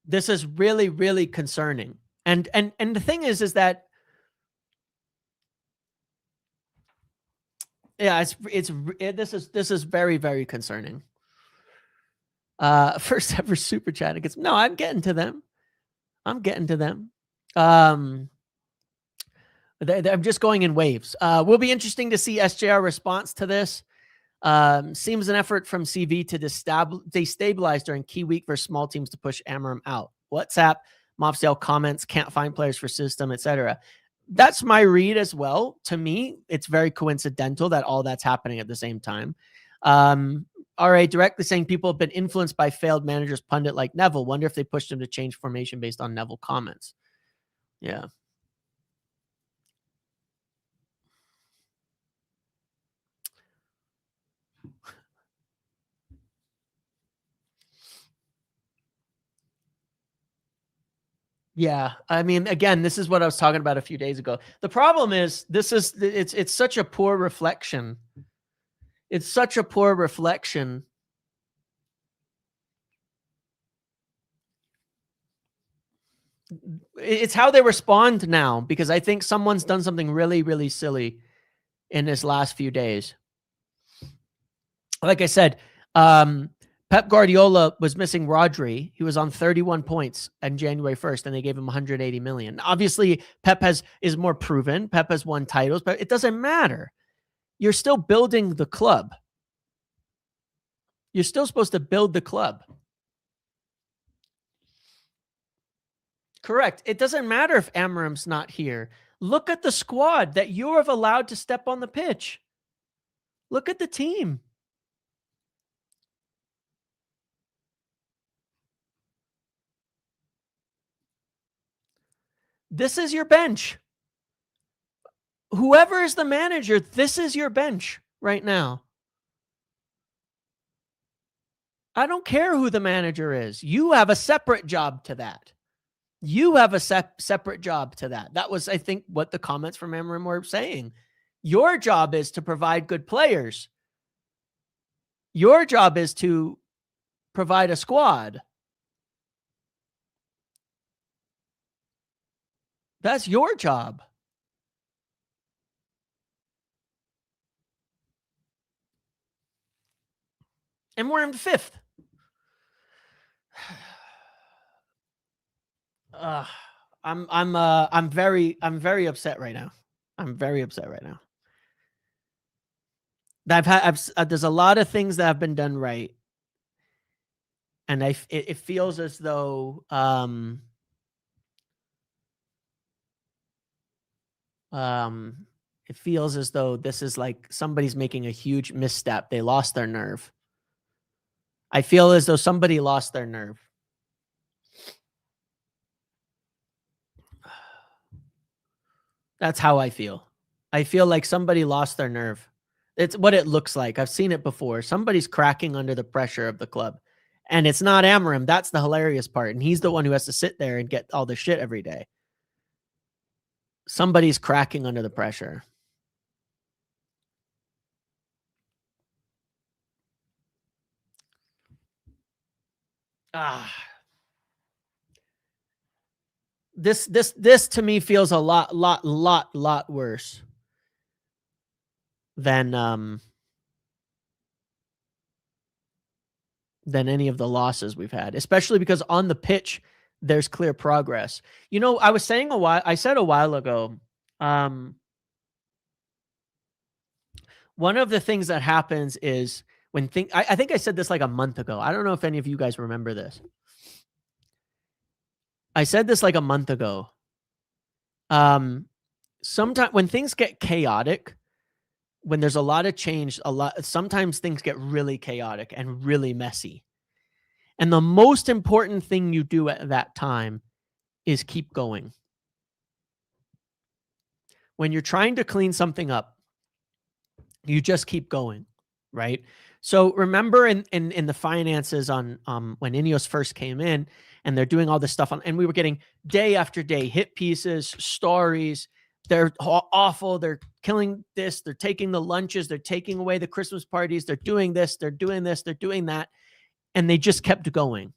This is really, really concerning. And the thing is that, yeah, this is very, very concerning. First ever super chat against, no, I'm getting to them. I'm just going in waves. Will be interesting to see SJR response to this. Seems an effort from CV to destabilize during key week for small teams to push Amarim out. WhatsApp, Mobsdale comments, can't find players for system, etc. That's my read as well. To me, it's very coincidental that all that's happening at the same time. RA directly saying people have been influenced by failed managers pundit like Neville. Wonder if they pushed him to change formation based on Neville comments. Yeah. Yeah, I mean, again, this is what I was talking about a few days ago. The problem is it's such a poor reflection. It's such a poor reflection. It's how they respond now, because I think someone's done something really, really silly in this last few days. Like I said, Pep Guardiola was missing Rodri. He was on 31 points on January 1st, and they gave him 180 million. Obviously, Pep is more proven. Pep has won titles, but it doesn't matter. You're still building the club. You're still supposed to build the club. Correct. It doesn't matter if Amarim's not here. Look at the squad that you have allowed to step on the pitch. Look at the team. This is your bench. Whoever is the manager, this is your bench right now. I don't care who the manager is. You have a separate job to that. You have a separate job to that. That was, I think, what the comments from Amarim were saying. Your job is to provide good players. Your job is to provide a squad. That's your job. And we're in fifth. I'm very upset right now. I'm very upset right now. There's a lot of things that have been done right, and it feels as though it feels as though this is like somebody's making a huge misstep. They lost their nerve. I feel as though somebody lost their nerve. That's how I feel. I feel like somebody lost their nerve. It's what it looks like. I've seen it before. Somebody's cracking under the pressure of the club. And it's not Amarim. That's the hilarious part. And he's the one who has to sit there and get all the shit every day. Somebody's cracking under the pressure. This to me feels a lot worse than any of the losses we've had, especially because on the pitch there's clear progress. You know, I said a while ago, one of the things that happens is when I think I said this like a month ago. I don't know if any of you guys remember this. I said this like a month ago. Sometimes when things get chaotic, when there's a lot of change, sometimes things get really chaotic and really messy. And the most important thing you do at that time is keep going. When you're trying to clean something up, you just keep going. right? So remember in the finances on when Ineos first came in, and they're doing all this stuff on, and we were getting day after day hit pieces, stories. They're awful. They're killing this. They're taking the lunches. They're taking away the Christmas parties. They're doing this. They're doing this. They're doing that. And they just kept going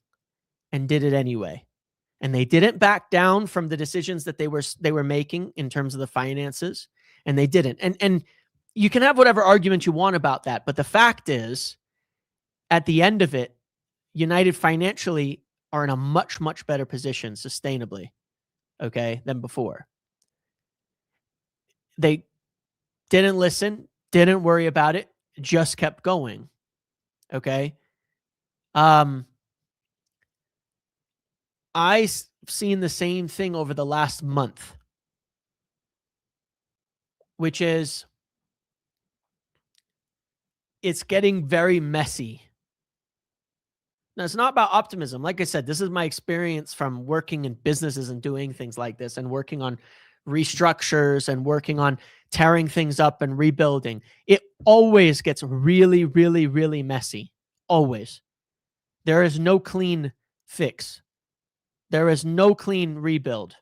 and did it anyway. And they didn't back down from the decisions that they were making in terms of the finances. And they didn't. And you can have whatever argument you want about that. But the fact is, at the end of it, United financially are in a much, much better position sustainably, okay, than before. They didn't listen, didn't worry about it, just kept going, okay? I've seen the same thing over the last month, which is it's getting very messy. Now, it's not about optimism. Like I said, this is my experience from working in businesses and doing things like this and working on restructures and working on tearing things up and rebuilding. It always gets really, really, really messy. Always. There is no clean fix. There is no clean rebuild.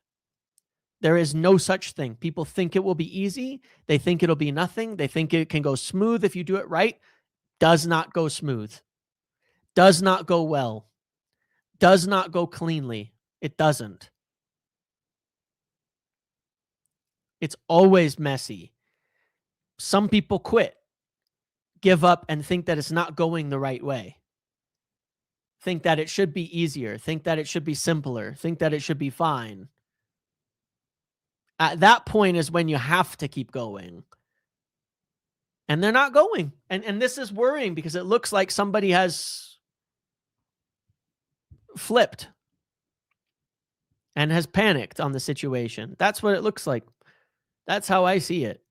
There is no such thing. People think it will be easy. They think it'll be nothing. They think it can go smooth if you do it right. Does not go smooth. Does not go well. Does not go cleanly. It doesn't. It's always messy. Some people quit, give up, and think that it's not going the right way. Think that it should be easier. Think that it should be simpler. Think that it should be fine. At that point is when you have to keep going. And they're not going. And this is worrying because it looks like somebody has flipped and has panicked on the situation. That's what it looks like. That's how I see it.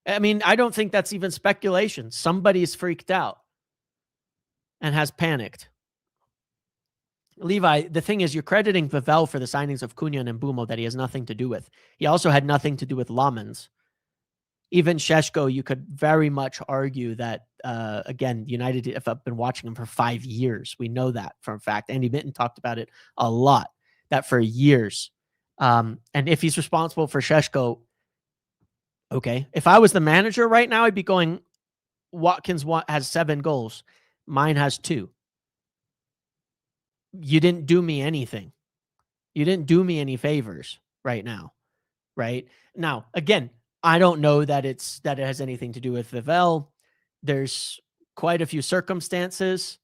I mean, I don't think that's even speculation. Somebody's freaked out and has panicked. Levi, the thing is, you're crediting Vivell for the signings of Cunha and Mbumo that he has nothing to do with. He also had nothing to do with Lamens. Even Šeško, you could very much argue that, again, United have been watching him for 5 years. We know that for a fact. Andy Mitten talked about it a lot, that for years. And if he's responsible for Šeško, okay. If I was the manager right now, I'd be going, Watkins has 7 goals. Mine has 2. You didn't do me anything. You didn't do me any favors right now. Right? Now, again, I don't know that it has anything to do with Vivell. There's quite a few circumstances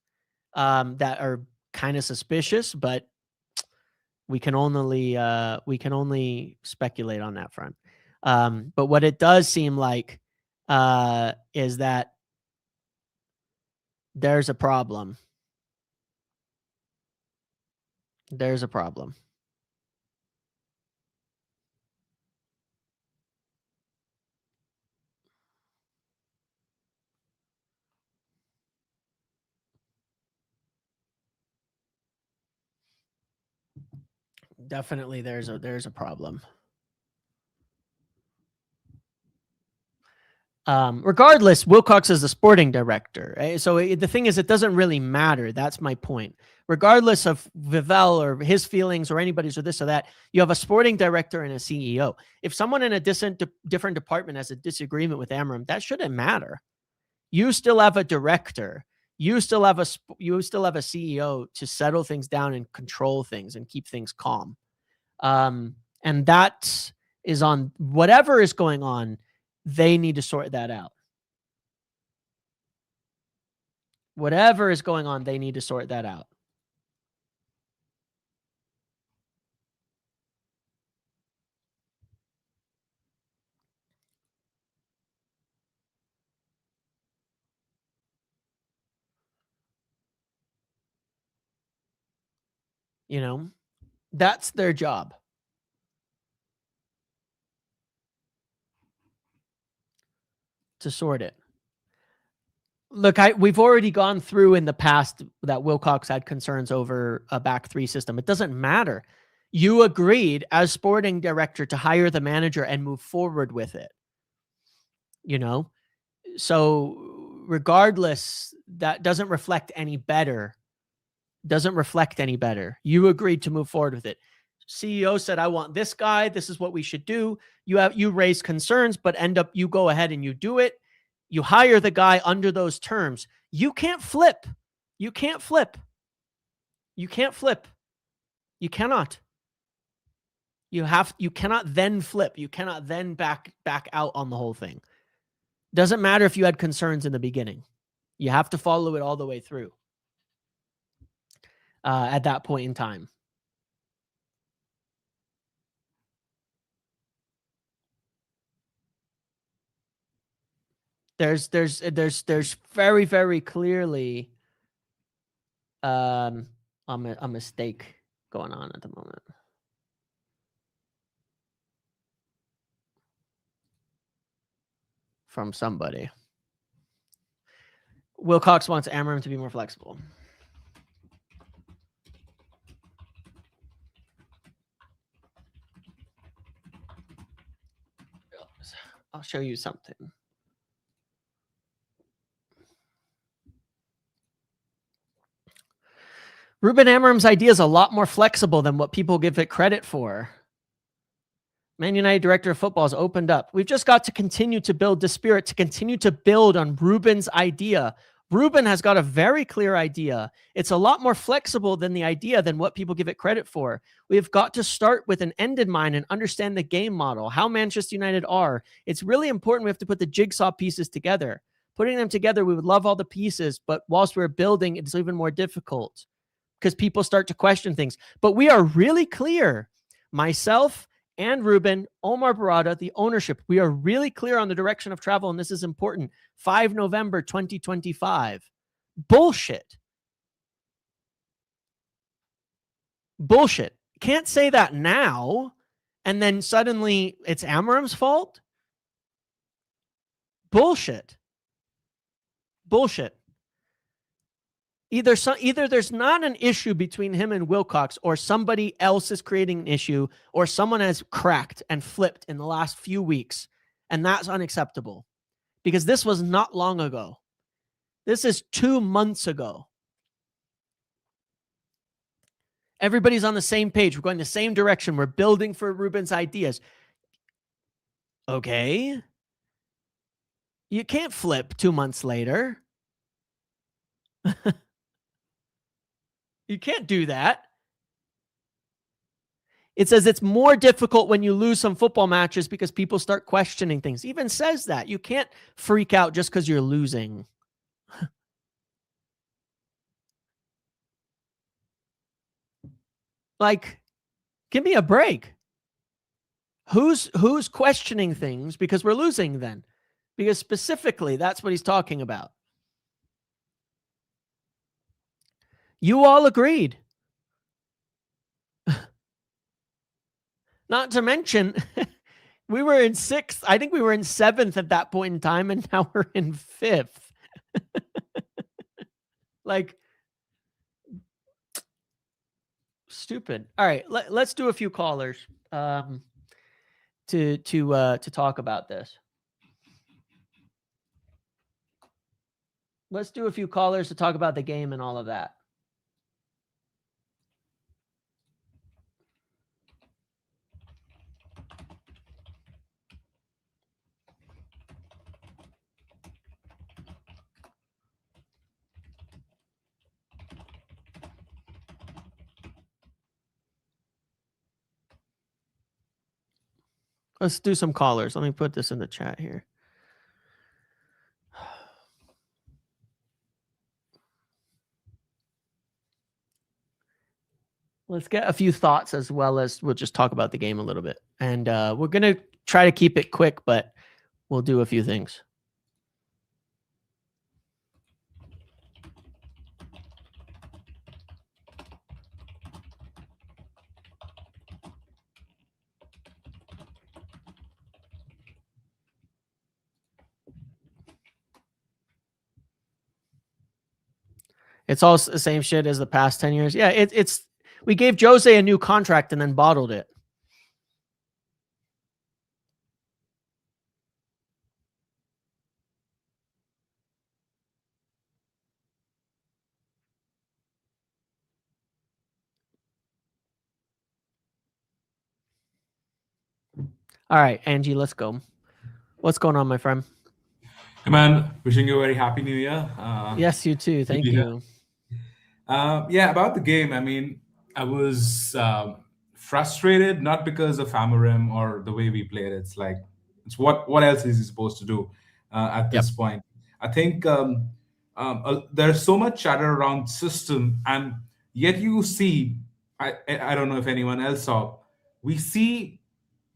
that are kind of suspicious, but we can only speculate on that front. But what it does seem like is that there's a problem. There's a problem. Definitely there's a problem. Regardless, Wilcox is the sporting director. So the thing is, it doesn't really matter. That's my point. Regardless of Vivell or his feelings or anybody's or this or that, you have a sporting director and a CEO. If someone in a different department has a disagreement with Amram, that shouldn't matter. You still have a director. You still have a CEO to settle things down and control things and keep things calm. And that is on whatever is going on. They need to sort that out. Whatever is going on, they need to sort that out. You know, that's their job. To sort it. Look, we've already gone through in the past that Wilcox had concerns over a back 3 system. It doesn't matter. You agreed as sporting director to hire the manager and move forward with it. You know? So regardless, that doesn't reflect any better. You agreed to move forward with it. CEO said, I want this guy. This is what we should do. You raise concerns, but you go ahead and you do it. You hire the guy under those terms. You can't flip. You cannot. You cannot then flip. You cannot then back out on the whole thing. Doesn't matter if you had concerns in the beginning. You have to follow it all the way through at that point in time. There's very, very clearly a mistake going on at the moment. From somebody. Wilcox wants Amarim to be more flexible. I'll show you something. Ruben Amarim's idea is a lot more flexible than what people give it credit for. Man United director of football has opened up. We've just got to continue to build the spirit, to continue to build on Ruben's idea. Ruben has got a very clear idea. It's a lot more flexible than the idea than what people give it credit for. We've got to start with an end in mind and understand the game model, how Manchester United are. It's really important. We have to put the jigsaw pieces together. Putting them together, we would love all the pieces, but whilst we're building, it's even more difficult because people start to question things. But we are really clear, myself and Ruben, Omar Barada, the ownership, we are really clear on the direction of travel, and this is important. 5 November 2025. Bullshit. Can't say that now, and then suddenly it's Amarim's fault? Bullshit. Either there's not an issue between him and Wilcox, or somebody else is creating an issue, or someone has cracked and flipped in the last few weeks, and that's unacceptable. Because this was not long ago. This is 2 months ago. Everybody's on the same page. We're going the same direction. We're building for Ruben's ideas. Okay. You can't flip 2 months later. You can't do that. It says it's more difficult when you lose some football matches because people start questioning things. It even says that. You can't freak out just because you're losing. Like, give me a break. Who's questioning things because we're losing then? Because specifically, that's what he's talking about. You all agreed. Not to mention, we were in 6th. I think we were in 7th at that point in time, and now we're in 5th. Like, stupid. All right, let's do a few callers to talk about this. Let's do a few callers to talk about the game and all of that. Let's do some callers. Let me put this in the chat here. Let's get a few thoughts as well as we'll just talk about the game a little bit. And we're going to try to keep it quick, but we'll do a few things. It's all the same shit as the past 10 years. Yeah, it's we gave Jose a new contract and then bottled it. All right, Angie, let's go. What's going on, my friend? Hey man, wishing you a very happy new year. Yes, you too. Good to Thank be here. you. Yeah, about the game. I mean, I was frustrated not because of Amarim or the way we played. It's like, it's what else is he supposed to do at Yep. this point? I think there's so much chatter around system, and yet you see, I don't know if anyone else saw, we see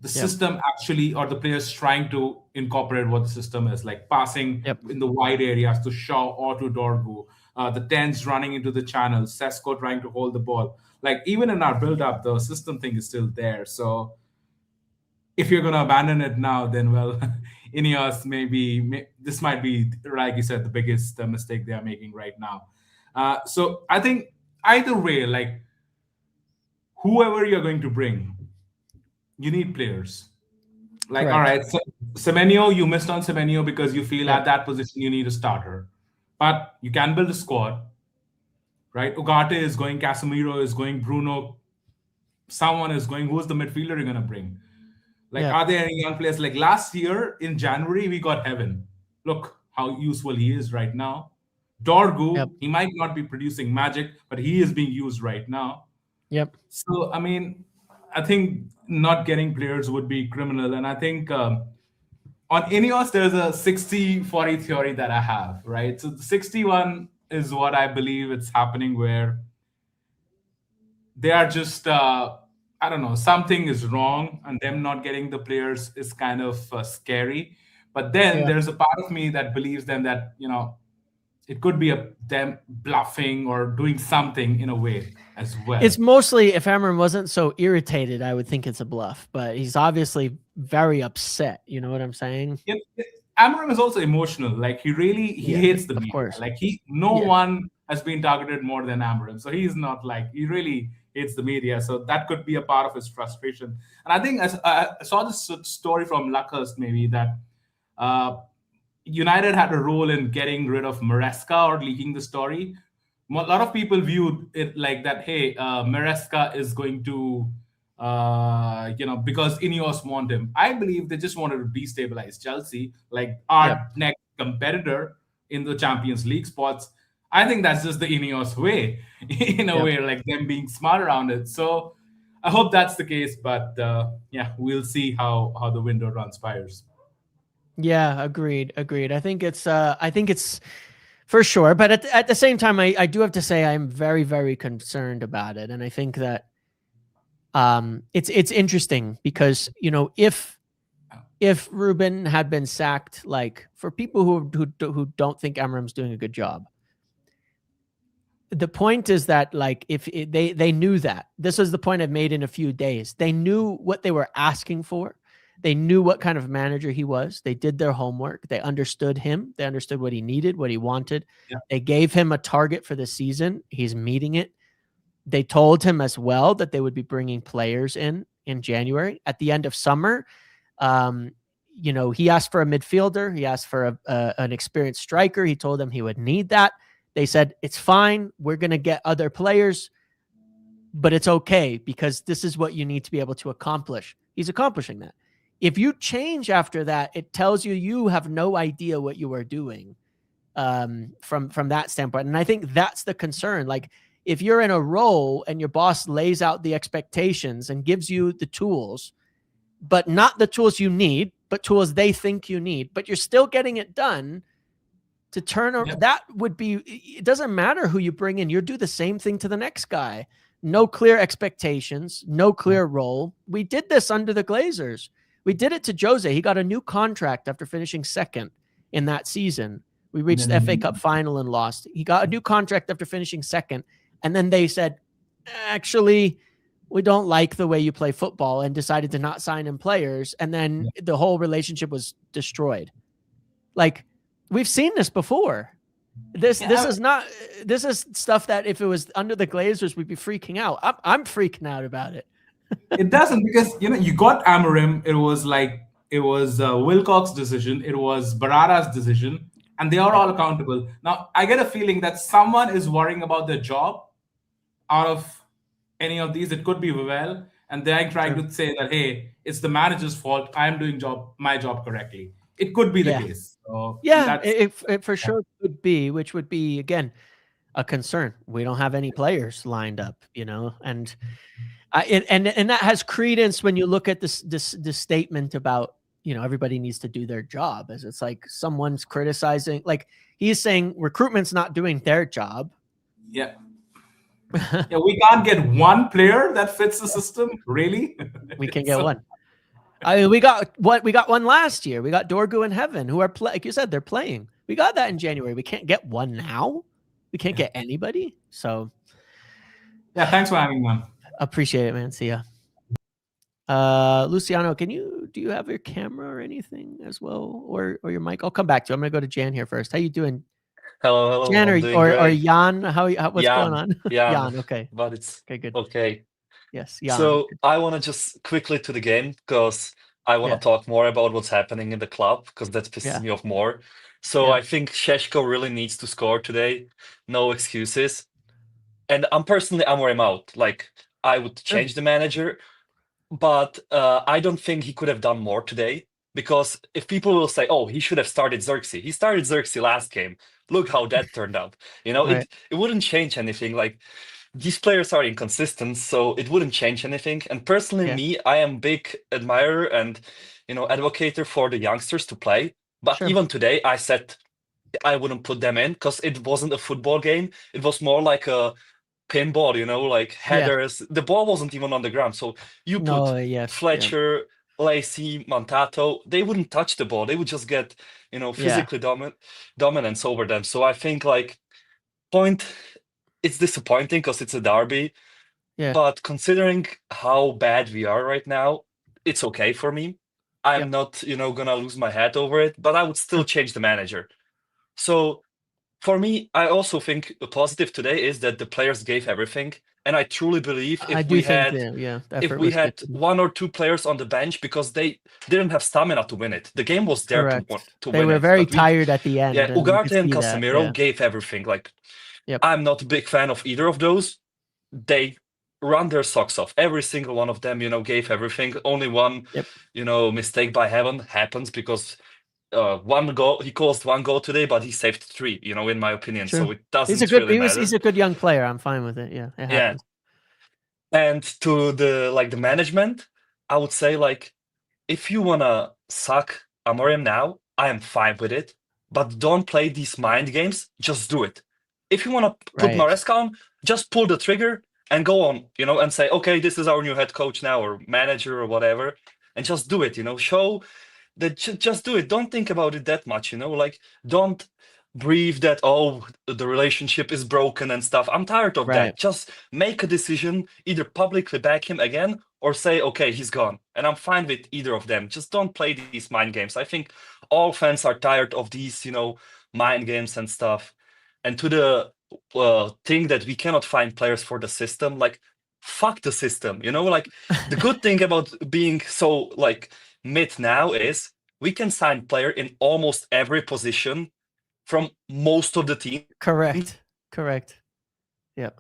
the Yep. system actually, or the players trying to incorporate what the system is, like passing Yep. in the wide areas to Shaw or to Dorgu, the tens running into the channels, Sesko trying to hold the ball. Like even in our build-up, the system thing is still there. So if you're going to abandon it now, then well, Ineos this might be, like you said, the biggest mistake they are making right now. So I think either way, like whoever you're going to bring, you need players. Like, Correct. all right, so Semenyo, you missed on Semenyo because you feel Yep. at that position you need a starter. But you can build a squad, right? Ugarte is going, Casemiro is going, Bruno, someone is going. Who's the midfielder you're going to bring? Like, Yep. are there any young players? Like last year in January, we got Heaven. Look how useful he is right now. Dorgu, Yep. he might not be producing magic, but he is being used right now. Yep. So, I mean, I think not getting players would be criminal. And I think on Ineos, there's a 60-40 theory that I have, right? So the 61 is what I believe it's happening, where they are just, I don't know, something is wrong, and them not getting the players is kind of scary. But then Yeah. there's a part of me that believes them that, it could be them bluffing or doing something in a way as well. It's mostly, if Amarim wasn't so irritated, I would think it's a bluff, but he's obviously very upset. You know what I'm saying? Yeah, Amarim is also emotional. Like he hates the of media. course. Like no one has been targeted more than Amarim. So he's not like, he really hates the media. So that could be a part of his frustration. And I think I saw this story from Luckhurst maybe that United had a role in getting rid of Maresca or leaking the story. A lot of people viewed it like that, hey, Maresca is going to, because Ineos want him. I believe they just wanted to destabilize Chelsea, like our next competitor in the Champions League spots. I think that's just the Ineos way, in a way, like them being smart around it. So I hope that's the case, but we'll see how the window transpires. Yeah, agreed. I think it's for sure. But at the same time, I do have to say I'm very, very concerned about it. And I think that it's interesting because, if Ruben had been sacked, like for people who don't think Amarim's doing a good job, the point is that like they knew that this was the point I've made in a few days. They knew what they were asking for. They knew what kind of manager he was. They did their homework. They understood him. They understood what he needed, what he wanted. Yeah. They gave him a target for the season. He's meeting it. They told him as well that they would be bringing players in January. At the end of summer, he asked for a midfielder. He asked for an experienced striker. He told them he would need that. They said, it's fine. We're going to get other players, but it's okay because this is what you need to be able to accomplish. He's accomplishing that. If you change after that, it tells you have no idea what you are doing from that standpoint. And I think that's the concern. Like if you're in a role and your boss lays out the expectations and gives you the tools, but not the tools you need, but tools they think you need, but you're still getting it done to turn around, that would be, it doesn't matter who you bring in. You do the same thing to the next guy. No clear expectations, no clear role. We did this under the Glazers. We did it to Jose. He got a new contract after finishing second in that season. We reached the FA Cup final and lost. He got a new contract after finishing second. And then they said, actually, we don't like the way you play football, and decided to not sign him players. And then the whole relationship was destroyed. Like we've seen this before. This is stuff that if it was under the Glazers, we'd be freaking out. I'm freaking out about it. It doesn't, because you got Amarim. It was Wilcox's decision. It was Barada's decision, and they are all accountable. Now I get a feeling that someone is worrying about their job out of any of these. It could be Vivell, and they're trying Sure. to say that, hey, it's the manager's fault. I'm doing my job correctly. It could be the Yeah. case. So Yeah, that's it for sure could be, which would be again a concern. We don't have any players lined up, and and that has credence when you look at this statement about everybody needs to do their job, as it's like someone's criticizing, like he's saying recruitment's not doing their job. yeah. Yeah, we can't get one player that fits the system, really. We can get one. I mean, we got one last year. We got Dorgu and Heaven, who are like you said, they're playing. We got that in January. We can't get one now. We can't get anybody. So Yeah, thanks for having me on. appreciate it, man. See ya. Luciano, do you have your camera or anything as well, or your mic? I'll come back to you. I'm gonna go to Jan here first. How you doing, Hello, Jan, I'm doing great. Jan? What's going on? Jan, Jan, okay, but it's okay, good. okay. Yes, Jan. So I want to just quickly to the game because I want to Yeah. talk more about what's happening in the club because that pisses Yeah. me off more. So Yeah. I think Sheshko really needs to score today. No excuses. And I'm where I'm out. Like I would change the manager, but I don't think he could have done more today. Because if people will say, "Oh, he should have started Xerxes," he started Xerxes last game. Look how that turned out. Right. It wouldn't change anything. Like these players are inconsistent, so it wouldn't change anything. And personally, Yeah. I am big admirer and advocator for the youngsters to play. But Sure. even today, I said I wouldn't put them in because it wasn't a football game. It was more like a pinball, like headers. The ball wasn't even on the ground. So you put Yes. Fletcher, Lacey, Montato, they wouldn't touch the ball. They would just get, physically dominance over them. So I think it's disappointing because it's a derby. Yeah. But considering how bad we are right now, it's okay for me. I'm not, gonna lose my head over it, but I would still change the manager. So for me, I also think a positive today is that the players gave everything. And I truly believe if we had one or two players on the bench because they didn't have stamina to win it, the game was there to win it. They were very tired at the end. Yeah, and Ugarte and Casemiro gave everything. Like, I'm not a big fan of either of those. They run their socks off. Every single one of them, gave everything. Only one, mistake by Heaven happens because one goal, he caused one goal today, but he saved three, in my opinion. Sure. So it doesn't really matter. He's a good young player. I'm fine with it. Yeah. It happens. And to the management, I would say if you wanna suck Amorim now, I am fine with it. But don't play these mind games. Just do it. If you wanna put Maresca on, just pull the trigger and go on, and say, okay, this is our new head coach now or manager or whatever, and just do it. Show that just do it. Don't think about it that much. Don't breathe that the relationship is broken and stuff. I'm tired of that. Just make a decision, either publicly back him again or say, okay, he's gone. And I'm fine with either of them. Just don't play these mind games. I think all fans are tired of these, mind games and stuff. And to the thing that we cannot find players for the system, fuck the system. The good thing about being so mid now is we can sign player in almost every position from most of the team. Correct. Yeah.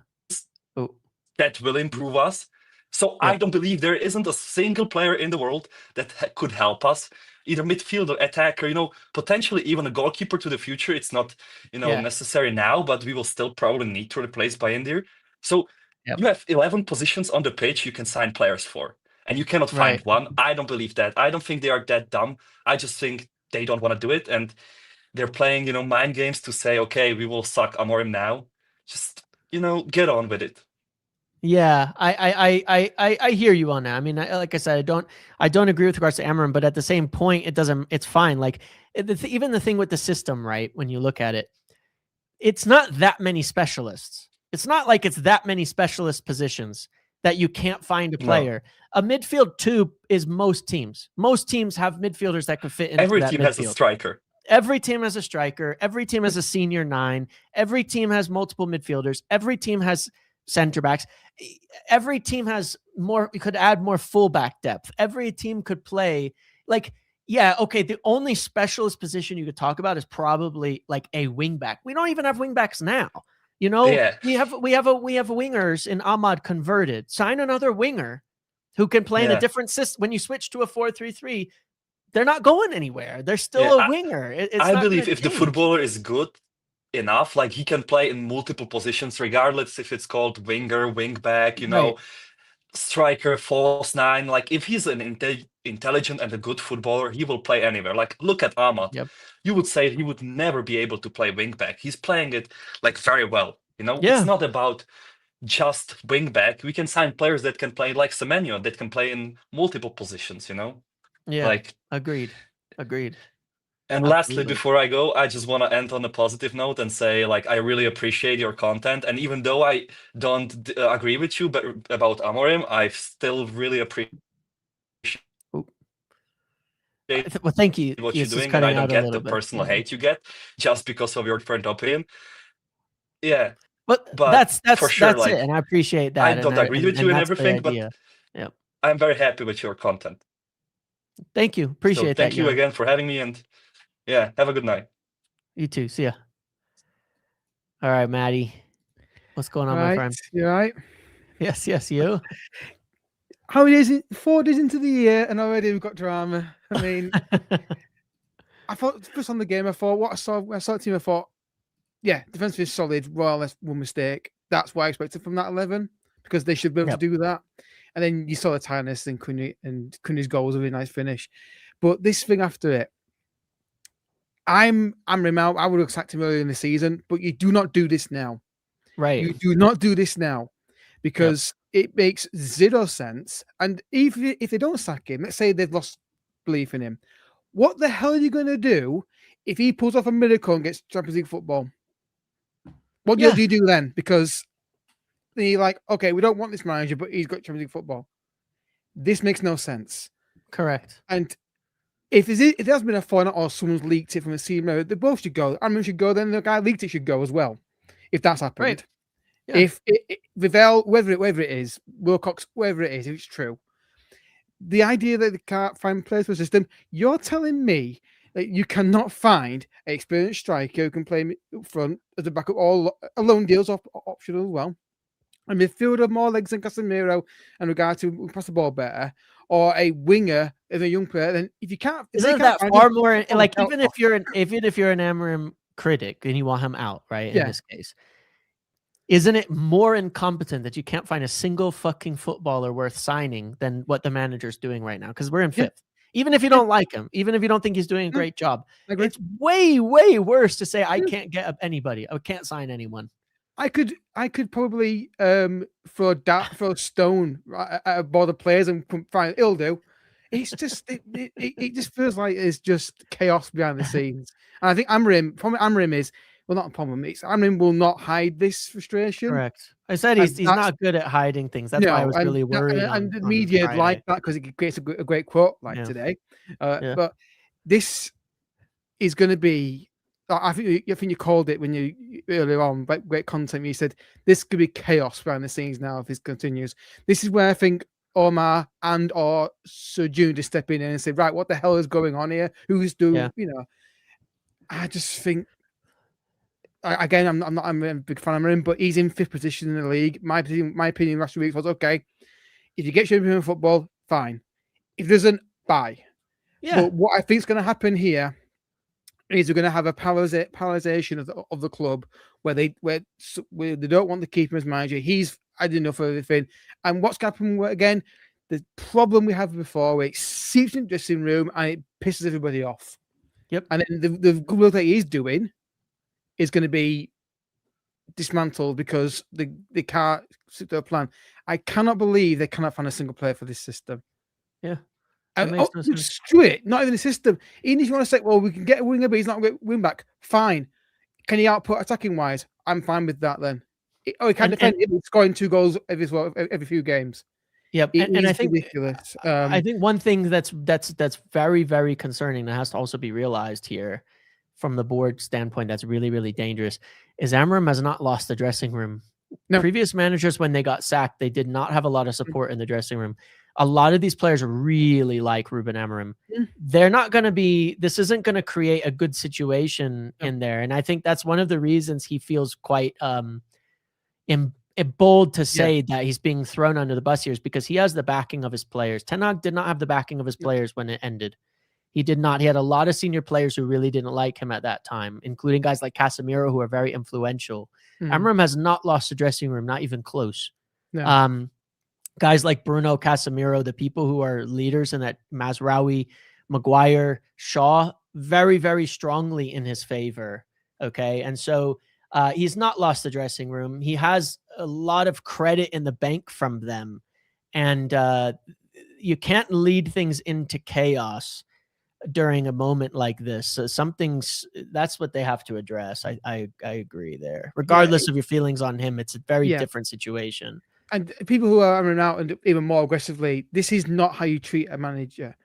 That will improve us. So I don't believe there isn't a single player in the world that could help us, either midfielder, attacker, potentially even a goalkeeper to the future. It's not, necessary now, but we will still probably need to replace Bayindir. So you have 11 positions on the pitch you can sign players for, and you cannot find one. I don't believe that. I don't think they are that dumb. I just think they don't want to do it, and they're playing, mind games to say, okay, we will suck Amorim now. Just, get on with it. Yeah, I hear you on that. I mean, like I said, I don't agree with regards to Amorim, but at the same point, it's fine. Like even the thing with the system, right? When you look at it, it's not that many specialists. It's not like it's that many specialist positions that you can't find a player. No. A midfield two is most teams. Most teams have midfielders that could fit into every that team midfield. Has a striker. Every team has a striker. Every team has a senior 9. Every team has multiple midfielders. Every team has center backs. Every team has more. We could add more fullback depth. Every team could play the only specialist position you could talk about is probably like a wingback. We don't even have wingbacks now. We have wingers in Ahmad converted. Sign another winger who can play in a Yeah. different system. When you switch to a 4-3-3, they're not going anywhere. They're still Yeah, a winger. It's I not believe gonna if the change. footballer is good enough, like he can play in multiple positions, regardless if it's called winger, wing back, Right. striker, false nine. Like if he's an intelligent and a good footballer, he will play anywhere. Like look at Ahmad. Yep. You would say he would never be able to play wing back. He's playing it like very well. Yeah. It's not about just wing back. We can sign players that can play like Semenyo, that can play in multiple positions. Yeah. Like. Agreed. And lastly, Absolutely. before I go, I just want to end on a positive note and say, like, I really appreciate your content. And even though I don't agree with you but about Amorim, I still really appreciate Well, thank you. what Yes, you're it's doing, and cutting I don't out a get little the bit. personal Yeah. hate you get just because of your different opinion. Yeah, But but that's for sure, that's like, it, and I appreciate that. I don't agree with you and that's the everything, but idea. Yep. I'm very happy with your content. Thank you. So Appreciate thank that. you Jan. again for having me, and yeah, have a good night. You too. See ya. All right, Maddie. What's going on, my friend? You all right? Yes, you. How many days? 4 days into the year, and already we've got drama. I mean, I thought first on the game, I thought when I saw the team, I thought, yeah, defensive is solid. Well, that's one mistake. That's what I expected from that 11 because they should be able Yep. to do that. And then you saw the tiredness in Cunha's goal was a really nice finish. But this thing after it, I'm Rimau. I would have sacked him earlier in the season, but you do not do this now. Right. You do not do this now because it makes zero sense. And if they don't sack him, let's say they've lost belief in him, what the hell are you going to do if he pulls off a miracle and gets Champions League football? What do you do then? Because you're like, okay, we don't want this manager, but he's got Champions League football. This makes no sense. Correct. And if there has been a final or someone's leaked it from a senior, they both should go. Amram should go, then the guy leaked it should go as well. If that's happened. Right. Yeah. If Vivell, whether it is, Wilcox, whether it is, if it's true, the idea that they can't find players for the system, you're telling me that you cannot find an experienced striker who can play up front as a backup, or loan deals optional as well. A midfielder more legs than Casemiro and regard to pass the ball better, or a winger as a young player. Then if you can't, isn't that far more like even if you're an Amorim critic and you want him out, right? In this case. Isn't it more incompetent that you can't find a single fucking footballer worth signing than what the manager's doing right now? Because we're in 5th. Even if you don't like him, even if you don't think he's doing a great job, it's way, way worse to say I can't get anybody. I can't sign anyone. I could probably throw a stone at board of players and find it'll do. It's just it just feels like it's just chaos behind the scenes. And I think Amorim is. Well, not a problem. Amorim will not hide this frustration. Correct. I said he's not good at hiding things. That's why I was really worried. And the media like that because it creates a great quote like today. But this is going to be. I think you called it when you earlier on. Great content. You said this could be chaos behind the scenes now if this continues. This is where I think Omar or Sir June to step in and say, right, what the hell is going on here? Who's doing? I just think. Again, I'm a big fan of him, but he's in 5th position in the league. My opinion last week was okay. If you get champion football, fine. If it doesn't, bye. Yeah. But what I think is going to happen here is we're going to have a polarization of the club where they don't want to keep him as manager. He's had enough of everything. And what's going to happen again? The problem we had before, where it seeps in the dressing room and it pisses everybody off. Yep. And then the good work that he's doing is going to be dismantled because they can't stick to a plan. I cannot believe they cannot find a single player for this system. Yeah. Screw it. Not even the system. Even if you want to say, well, we can get a winger, but he's not a wing back. Fine. Can he output attacking wise? I'm fine with that then. He can defend it, scoring 2 goals every few games. Yep. And I think ridiculous. I think one thing that's very, very concerning that has to also be realized here from the board standpoint that's really, really dangerous is Amorim has not lost the dressing room. No. Previous managers, when they got sacked, they did not have a lot of support in the dressing room. A lot of these players really like Ruben Amorim. They're not going to be, this isn't going to create a good situation in there. And I think that's one of the reasons he feels quite bold to say that he's being thrown under the bus here is because he has the backing of his players. Ten Hag did not have the backing of his players when it ended. He did not. He had a lot of senior players who really didn't like him at that time, including guys like Casemiro, who are very influential. Amram has not lost the dressing room, not even close. No. Guys like Bruno, Casemiro, the people who are leaders in that, Mazraoui, Maguire, Shaw, very, very strongly in his favor. Okay. And so he's not lost the dressing room. He has a lot of credit in the bank from them. And you can't lead things into chaos during a moment like this. So that's what they have to address. I agree there. Regardless of your feelings on him, it's a very different situation. And people who are running out and even more aggressively, this is not how you treat a manager.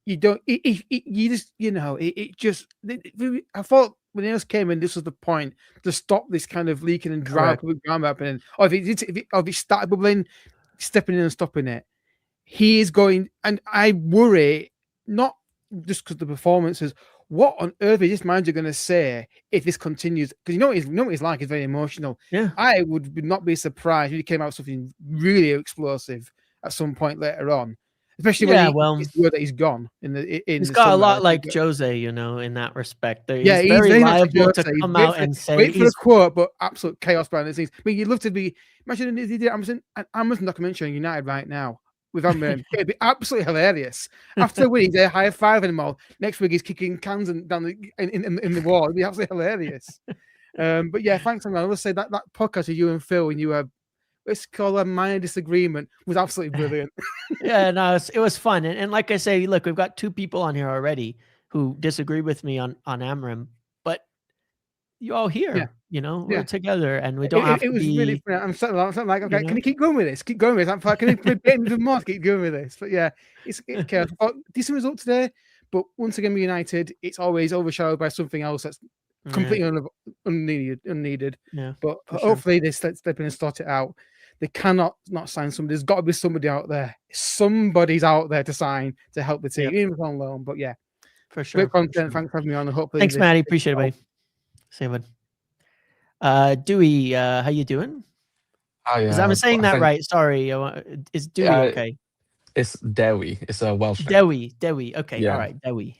You don't, you just, I thought when Ineos came in, this was the point to stop this kind of leaking and drama happening. Or if it started bubbling, stepping in and stopping it. He is going, and I worry, not just because the performances, what on earth is this manager going to say if this continues? Because you know what he's like. He's very emotional. Yeah, I would not be surprised if he came out with something really explosive at some point later on, especially when it's the word that he's gone. He's got a lot like Jose, in that respect. He's he's very liable to come out and say. Wait for the quote, but absolute chaos behind the scenes. I mean, you'd love to be. Imagine if he did Amazon documentary on United right now. With Amram, it'd be absolutely hilarious. After winning, they're high fiving him all. Next week, he's kicking cans down in the wall. It'd be absolutely hilarious. But yeah, thanks, Amram. I will say that podcast with you and Phil, when you were, let's call a minor disagreement, was absolutely brilliant. Yeah, no, it was fun. And like I say, look, we've got 2 people on here already who disagree with me on Amram, but you all here, we're together, and we don't have to be. It was really fun. I'm something like, okay, can you keep going with this? Keep going with this. Can you even more? Keep going with this. But yeah, it's chaos. Decent result today, but once again, with United, it's always overshadowed by something else that's completely unneeded. Yeah, but hopefully they step in and sort it out. They cannot not sign somebody. There's got to be somebody out there. Somebody's out there to sign to help the team, even if on loan. But yeah, for sure. Great content. Thanks for having me on. And hopefully, thanks, Matty. Appreciate it, buddy. Same one. Dewey, how you doing? I'm saying that right. Sorry. Is Dewey okay? It's Dewi. It's a Welsh name. Dewi. Okay. Yeah. All right. Dewi.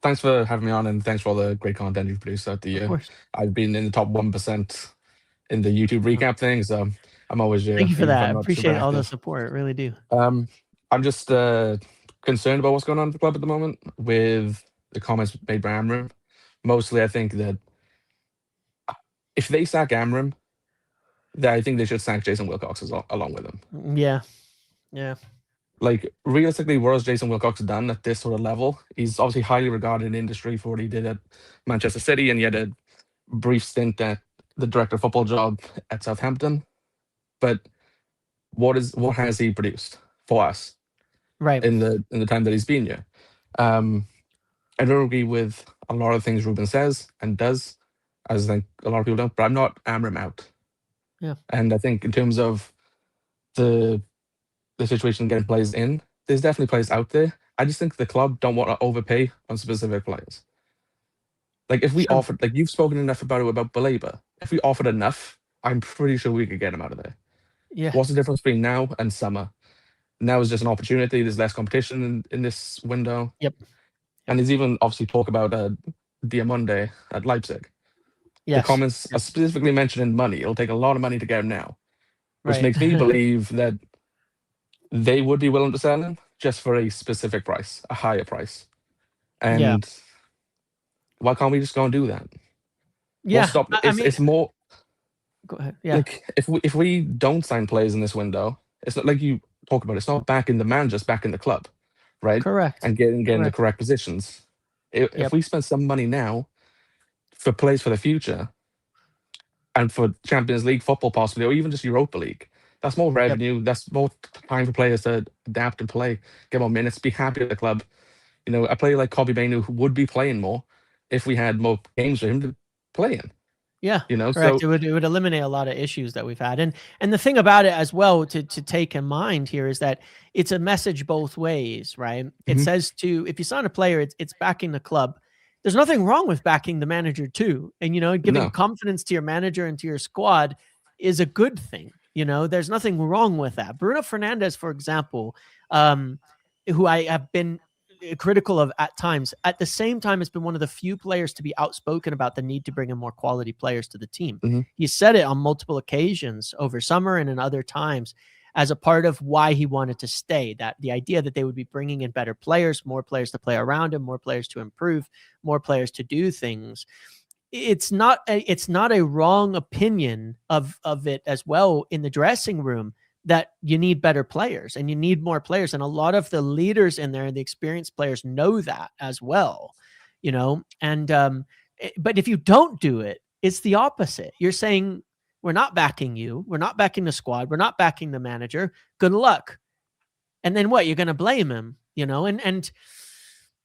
Thanks for having me on, and thanks for all the great content you've produced throughout the year. Of course. I've been in the top 1% in the YouTube recap thing, so I'm always Thank you for that. I appreciate all the support. Really do. I'm just concerned about what's going on at the club at the moment with the comments made by Amram. Mostly, I think that if they sack Amram, then I think they should sack Jason Wilcox along with him. Yeah. Like, realistically, what has Jason Wilcox done at this sort of level? He's obviously highly regarded in the industry for what he did at Manchester City, and he had a brief stint at the director of football job at Southampton. But what has he produced for us? Right. In the time that he's been here. I don't agree with a lot of things Ruben says and does, as I think a lot of people don't, but I'm not Amram out. Yeah. And I think in terms of the situation getting players in, there's definitely players out there. I just think the club don't want to overpay on specific players. Like, if we offered, like you've spoken enough about Baleba, if we offered enough, I'm pretty sure we could get him out of there. Yeah. What's the difference between now and summer? Now is just an opportunity. There's less competition in this window. Yep. And there's even obviously talk about Diamonde at Leipzig. Yes. The comments are specifically mentioning money. It'll take a lot of money to get him now, which makes me believe that they would be willing to sell him just for a specific price, a higher price. And why can't we just go and do that? Yeah. It's more. Go ahead. Yeah. Like, if we don't sign players in this window, it's not like you talk about. It's not back in the manager, it's back in the club, right? Correct. And getting the correct positions. If we spend some money now for players for the future, and for Champions League football possibly, or even just Europa League, that's more revenue. That's more time for players to adapt and play, get more minutes, be happy at the club. A player like Kobe Mainu would be playing more if we had more games for him to play in. Yeah, correct. So it would eliminate a lot of issues that we've had, and the thing about it as well to take in mind here is that it's a message both ways, right? It says if you sign a player, it's backing the club. There's nothing wrong with backing the manager too, and giving confidence to your manager and to your squad is a good thing. You know, there's nothing wrong with that. Bruno Fernandes, for example, who I have been critical of at times, at the same time has been one of the few players to be outspoken about the need to bring in more quality players to the team. He said it on multiple occasions over summer and in other times as a part of why he wanted to stay, that the idea that they would be bringing in better players, more players to play around him, more players to improve, more players to do things. It's not a wrong opinion of it as well in the dressing room, that you need better players and you need more players. And a lot of the leaders in there and the experienced players know that as well, you know, and, but if you don't do it, it's the opposite. You're saying, we're not backing you. We're not backing the squad. We're not backing the manager. Good luck. And then what? You're going to blame him, you know, and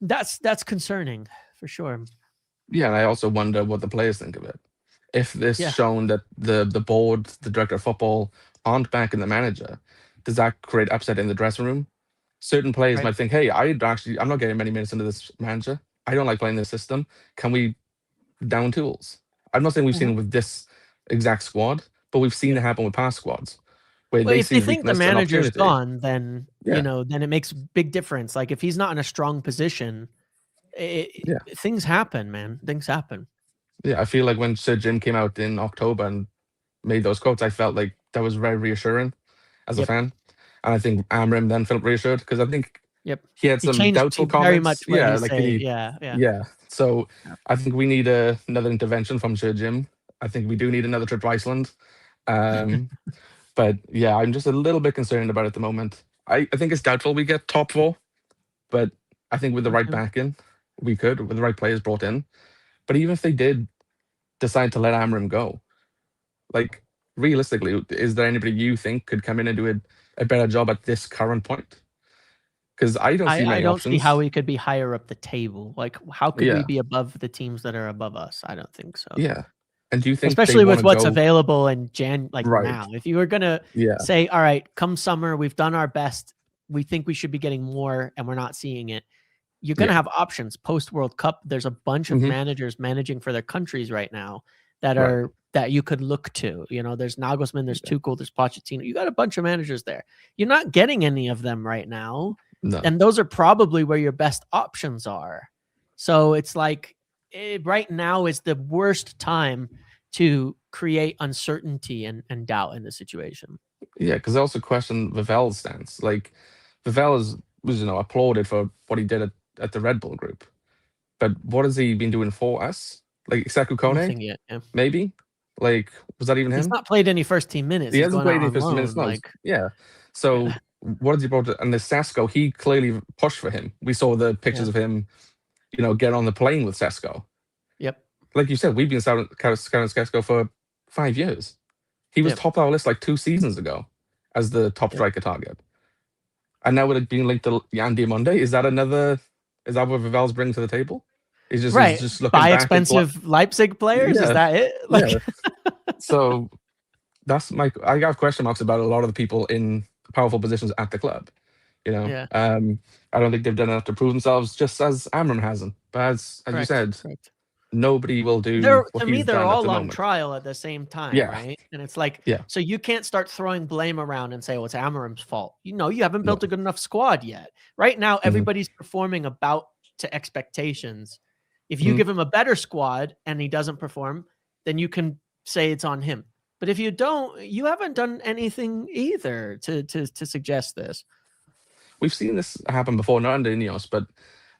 that's concerning for sure. Yeah. And I also wonder what the players think of it. If this shown that the board, the director of football aren't backing the manager, does that create upset in the dressing room? Certain players might think, hey, I'm not getting many minutes into this manager. I don't like playing this system. Can we down tools? I'm not saying we've seen it with this exact squad, but we've seen it happen with past squads where they if see they think the weakness and manager's opportunity. gone, then you know, then it makes a big difference. Like if he's not in a strong position, things happen, man. Things happen. Yeah, I feel like when Sir Jim came out in October and made those quotes, I felt like that was very reassuring as a fan. And I think Amram then felt reassured because I think he had some doubtful comments. Very much yeah, like yeah. So I think we need another intervention from Sir Jim. I think we do need another trip to Iceland. But yeah, I'm just a little bit concerned about it at the moment. I think it's doubtful we get top 4, but I think with the right backing, we could, with the right players brought in. But even if they did decide to let Amram go, like realistically, is there anybody you think could come in and do a better job at this current point? Because I don't see many options. See how we could be higher up the table. Like, how could we be above the teams that are above us? I don't think so. Yeah. And do you think, especially with what's available in now, if you were gonna say, all right, come summer, we've done our best, we think we should be getting more, and we're not seeing it, you're going to have options post World Cup. There's a bunch of managers managing for their countries right now that are that you could look to. You know, there's Nagelsmann, there's Tuchel, there's Pochettino. You got a bunch of managers there. You're not getting any of them right now, and those are probably where your best options are. So it's like right now is the worst time to create uncertainty and doubt in the situation. Yeah, because I also question Vivel's stance. Like Vivel was applauded for what he did at the Red Bull Group, but what has he been doing for us? Like Sekou Kone, maybe. Like, was that even him? He's not played any first team minutes. He hasn't played any first team minutes. No. So what has he brought? And the Sesko, he clearly pushed for him. We saw the pictures of him, get on the plane with Sesko. Yep. Like you said, we've been scouting Sesko for 5 years. He was top of our list like 2 seasons ago as the top striker target. And now with it being linked to Andy Monday, is that what Vivel's bringing to the table? He's just looking buy back expensive Leipzig players? Is that it? Like So that's I have question marks about a lot of the people in powerful positions at the club. I don't think they've done enough to prove themselves, just as Amram hasn't. But as you said, nobody will do what he's they're done all at the on moment. trial at the same time, right? And it's like, so you can't start throwing blame around and say, well, it's Amram's fault. You haven't built a good enough squad yet. Right now, everybody's performing about to expectations. If you give him a better squad and he doesn't perform, then you can say it's on him. But if you don't, you haven't done anything either to suggest this. We've seen this happen before, not under Ineos, but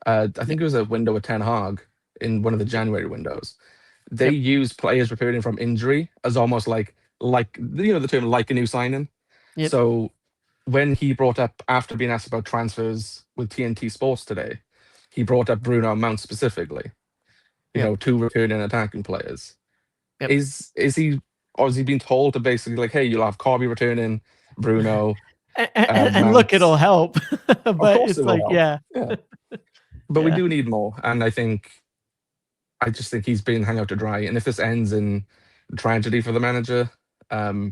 I think it was a window with Ten Hag in one of the January windows. They use players returning from injury as almost like the term like a new signing. So when he brought up, after being asked about transfers with TNT Sports today, he brought up Bruno Mount specifically. 2 returning attacking players. Is he, or has he been told to basically like, hey, you'll have Corby returning, Bruno, and look, it'll help. But it's like, But we do need more, and I just think he's been hung out to dry. And if this ends in tragedy for the manager, I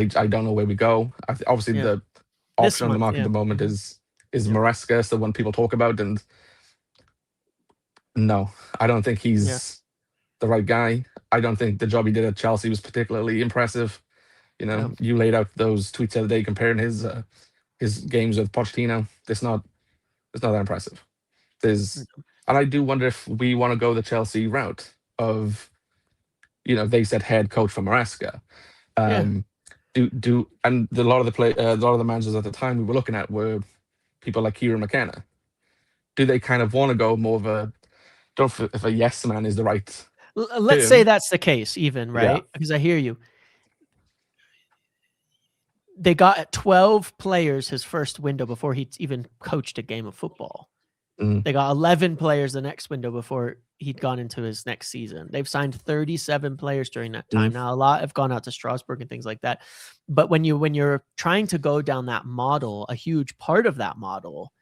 don't know where we go. Obviously, the option on the market at the moment is Maresca, the one people talk about, and no, I don't think he's the right guy. I don't think the job he did at Chelsea was particularly impressive. You know, you laid out those tweets the other day comparing his games with Pochettino. It's not that impressive. And I do wonder if we want to go the Chelsea route of, you know, they said head coach for Maresca. And a lot of the managers at the time we were looking at were people like Kieran McKenna. Do they kind of want to go more of a, don't know if a yes man is the right let's say that's the case, even, right? Yeah. Because I hear you. They got 12 players his first window before he even coached a game of football. They got 11 players the next window before he'd gone into his next season. They've signed 37 players during that time. Now, a lot have gone out to Strasbourg and things like that. But when you're trying to go down that model, a huge part of that model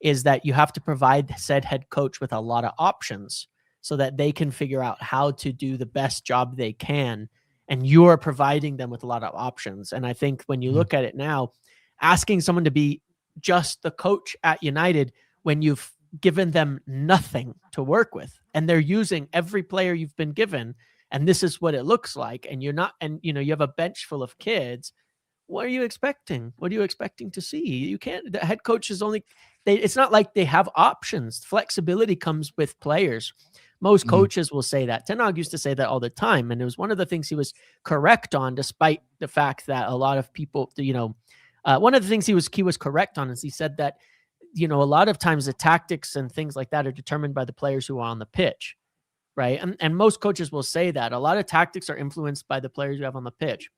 is that you have to provide said head coach with a lot of options so that they can figure out how to do the best job they can. And you're providing them with a lot of options. And I think when you look at it now, asking someone to be just the coach at United when you've given them nothing to work with and they're using every player you've been given, and this is what it looks like, and you're not, and you know, you have a bench full of kids. What are you expecting? What are you expecting to see? You can't, the head coach is only, it's not like they have options. Flexibility comes with players. Most coaches will say that. Ten Hag used to say that all the time. And it was one of the things he was correct on, despite the fact that a lot of people, you know, one of the things he was correct on is he said that, you know, a lot of times the tactics and things like that are determined by the players who are on the pitch, right? And most coaches will say that a lot of tactics are influenced by the players you have on the pitch,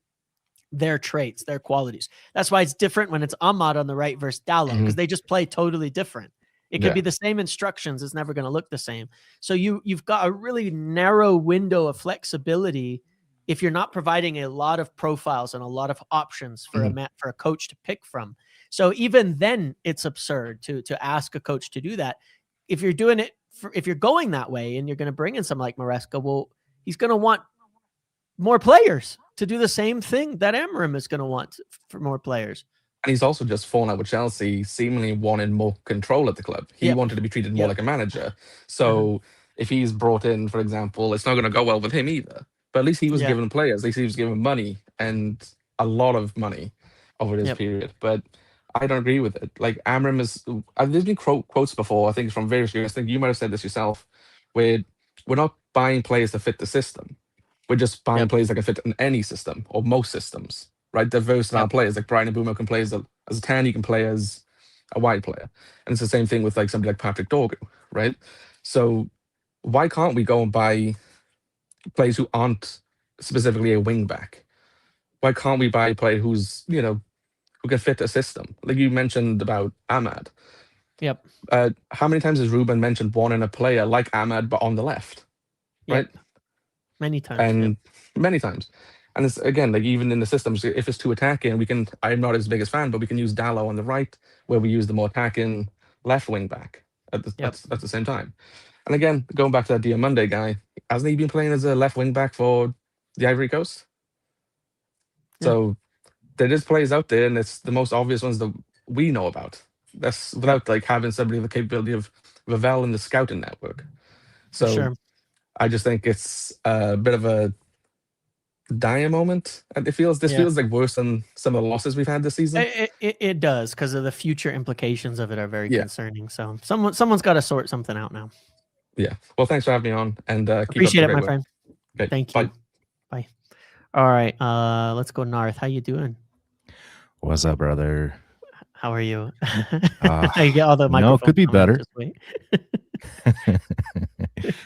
their traits, their qualities. That's why it's different when it's Ahmad on the right versus Dallo, because they just play totally different. It could be the same instructions. It's never going to look the same. So you've got a really narrow window of flexibility if you're not providing a lot of profiles and a lot of options for a coach to pick from. So even then, it's absurd to ask a coach to do that. If you're doing it, if you're going that way and you're going to bring in someone like Maresca, well, he's going to want more players to do the same thing that Amorim is going to want for more players. And he's also just fallen out with Chelsea, seemingly wanting more control at the club. He wanted to be treated more like a manager. So if he's brought in, for example, it's not going to go well with him either. But at least he was given players. At least he was given money, and a lot of money over this period. But I don't agree with it. Like, Amorim is, there's been quotes before, I think from various years. I think you might have said this yourself, where we're not buying players to fit the system. We're just buying players that can fit in any system or most systems, right? They're versatile players. Like Brian Mbumo can play as a 10, he can play as a wide player. And it's the same thing with like somebody like Patrick Dorgu, right? So why can't we go and buy players who aren't specifically a wing back? Why can't we buy a player who's, you know, who can fit a system? Like you mentioned about Ahmad. How many times has Ruben mentioned wanting a player like Ahmad but on the left? Right? Many times. And many times. And it's, again, like even in the systems, if it's too attacking, I'm not his biggest fan, but we can use Dallo on the right, where we use the more attacking left wing back at the same time. And again, going back to that Diomande guy, hasn't he been playing as a left wing back for the Ivory Coast? So there is players out there, and it's the most obvious ones that we know about. That's without like having somebody with the capability of Ravel in the scouting network. So I just think it's a bit of a dire moment, and this feels like worse than some of the losses we've had this season. It does, because of the future implications of it are very concerning. So someone's got to sort something out now. Yeah. Well, thanks for having me on, and appreciate it, my friend. Okay, thank you. Bye. All right, let's go Narth. How you doing? What's up, brother? How are you? You get all the microphones. No, could be better. Just wait.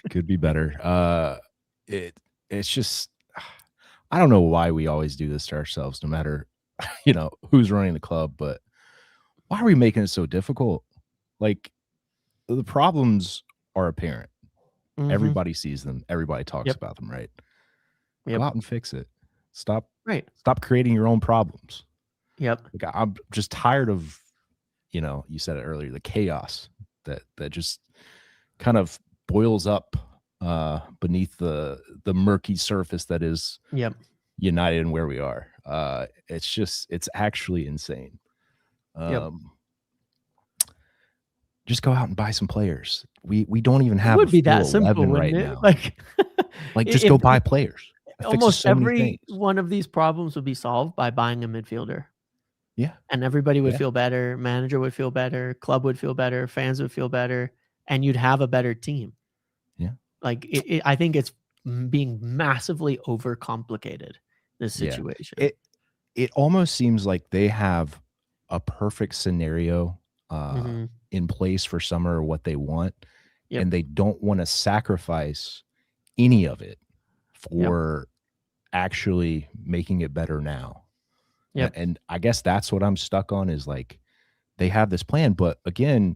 Could be better. It's just, I don't know why we always do this to ourselves, no matter, you know, who's running the club, but why are we making it so difficult? Like, the problems are apparent. Everybody sees them. Everybody talks about them, right? Go out and fix it. Stop creating your own problems. Like, I'm just tired of, you know, you said it earlier, the chaos that just kind of boils up beneath the murky surface that is United and where we are. It's actually insane. just go out and buy some players. We don't even It have a would be full that simple, 11 wouldn't right it? now. Like Just if go buy players. It fixes almost so many every things. one of these problems would be solved by buying a midfielder. Yeah. And everybody would Yeah. feel better, manager would feel better, club would feel better, fans would feel better, and you'd have a better team. Yeah. Like I think it's being massively overcomplicated, this situation. It almost seems like they have a perfect scenario in place for summer or what they want, and they don't want to sacrifice any of it for actually making it better now. And I guess that's what I'm stuck on is like they have this plan, but again,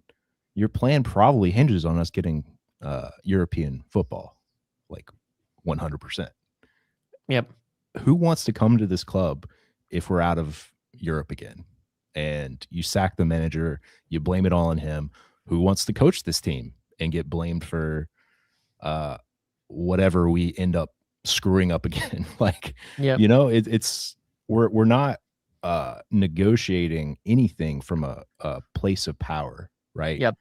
your plan probably hinges on us getting European football, like 100%. Yep. Who wants to come to this club if we're out of Europe again? And you sack the manager, you blame it all on him. Who wants to coach this team and get blamed for whatever we end up screwing up again? Like, you know, it's we're not negotiating anything from a place of power, right? Yep.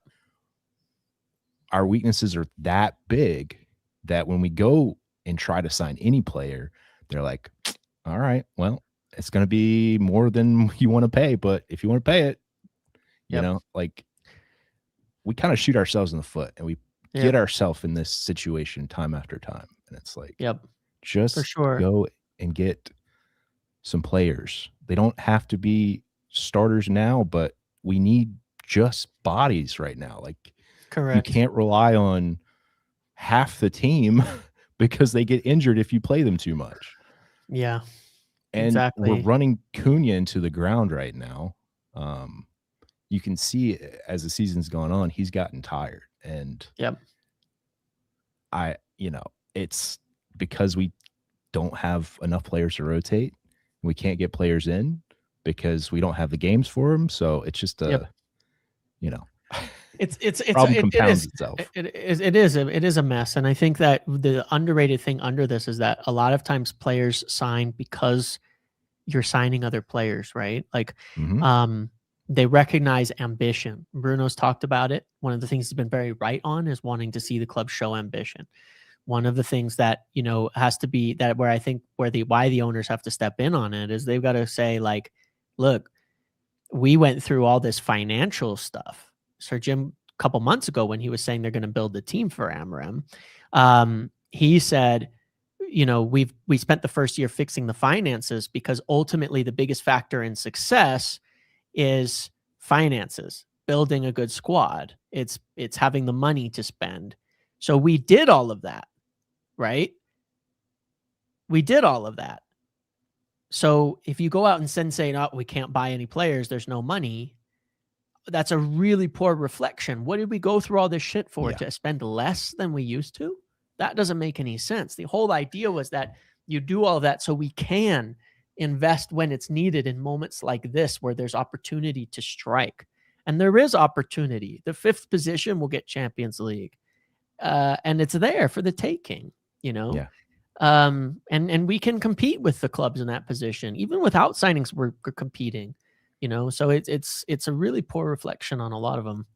Our weaknesses are that big that when we go and try to sign any player, they're like, all right, well, it's going to be more than you want to pay, but if you want to pay it, you know, like we kind of shoot ourselves in the foot and we get ourselves in this situation time after time. And it's like, just for sure. go and get some players. They don't have to be starters now, but we need just bodies right now. Like, correct. You can't rely on half the team because they get injured if you play them too much. Yeah. And exactly. we're running Cunha into the ground right now. You can see as the season's gone on, he's gotten tired. And it's because we don't have enough players to rotate. We can't get players in because we don't have the games for them. So it's just problem compounds itself. It is a mess. And I think that the underrated thing under this is that a lot of times players sign because you're signing other players, right? Like, they recognize ambition. Bruno's talked about it. One of the things he's been very right on is wanting to see the club show ambition. One of the things that, has to be that where I think why the owners have to step in on it is they've got to say like, look, we went through all this financial stuff. Sir Jim, a couple months ago when he was saying they're going to build the team for Amorim, he said, we spent the first year fixing the finances because ultimately the biggest factor in success is finances, building a good squad. It's having the money to spend. So we did all of that, right? We did all of that. So if you go out and say, no, we can't buy any players, there's no money, that's a really poor reflection. What did we go through all this shit for? To spend less than we used to? That doesn't make any sense. The whole idea was that you do all that so we can invest when it's needed in moments like this where there's opportunity to strike. And there is opportunity. The 5th position will get Champions League. And it's there for the taking, and we can compete with the clubs in that position. Even without signings, we're competing, so it's a really poor reflection on a lot of them.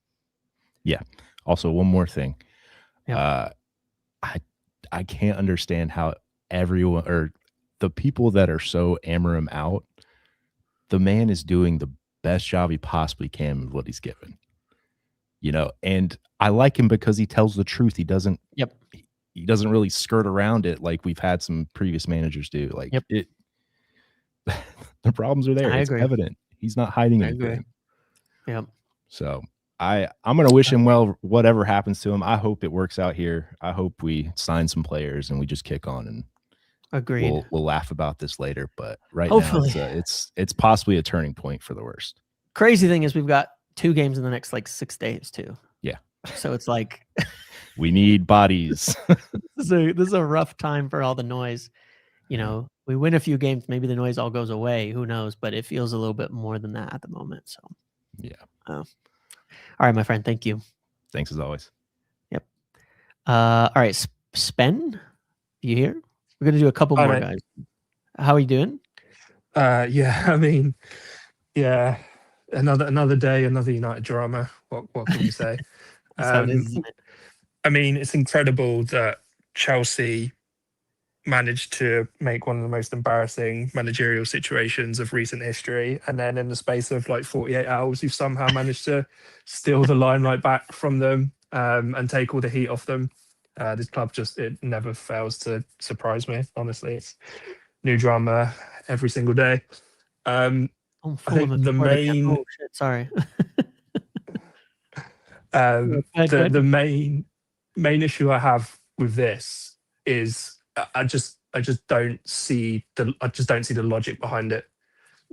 Yeah. Also, one more thing. I can't understand how everyone or the people that are so Amorim out, the man is doing the best job he possibly can with what he's given. And I like him because he tells the truth. He doesn't he doesn't really skirt around it like we've had some previous managers do. Like the problems are there. It's evident. He's not hiding anything. So I'm going to wish him well, whatever happens to him. I hope it works out here. I hope we sign some players and we just kick on and we'll laugh about this later. But hopefully now it's possibly a turning point for the worst. Crazy thing is we've got 2 games in the next 6 days too. Yeah. So it's like we need bodies. This is a rough time for all the noise. We win a few games, maybe the noise all goes away. Who knows? But it feels a little bit more than that at the moment. So all right, my friend. Thank you. Thanks as always. Yep. All right, Spen, you here? We're gonna do a couple more, guys. How are you doing? Yeah, I mean, yeah, another day, another United drama. What can we say? That's how it is, isn't it? I mean, it's incredible that Chelsea managed to make one of the most embarrassing managerial situations of recent history, and then in the space of like 48 hours, you've somehow managed to steal the limelight back from them and take all the heat off them. This club it never fails to surprise me. Honestly, it's new drama every single day. I think the main shit, sorry. the main issue I have with this is I just don't see the logic behind it.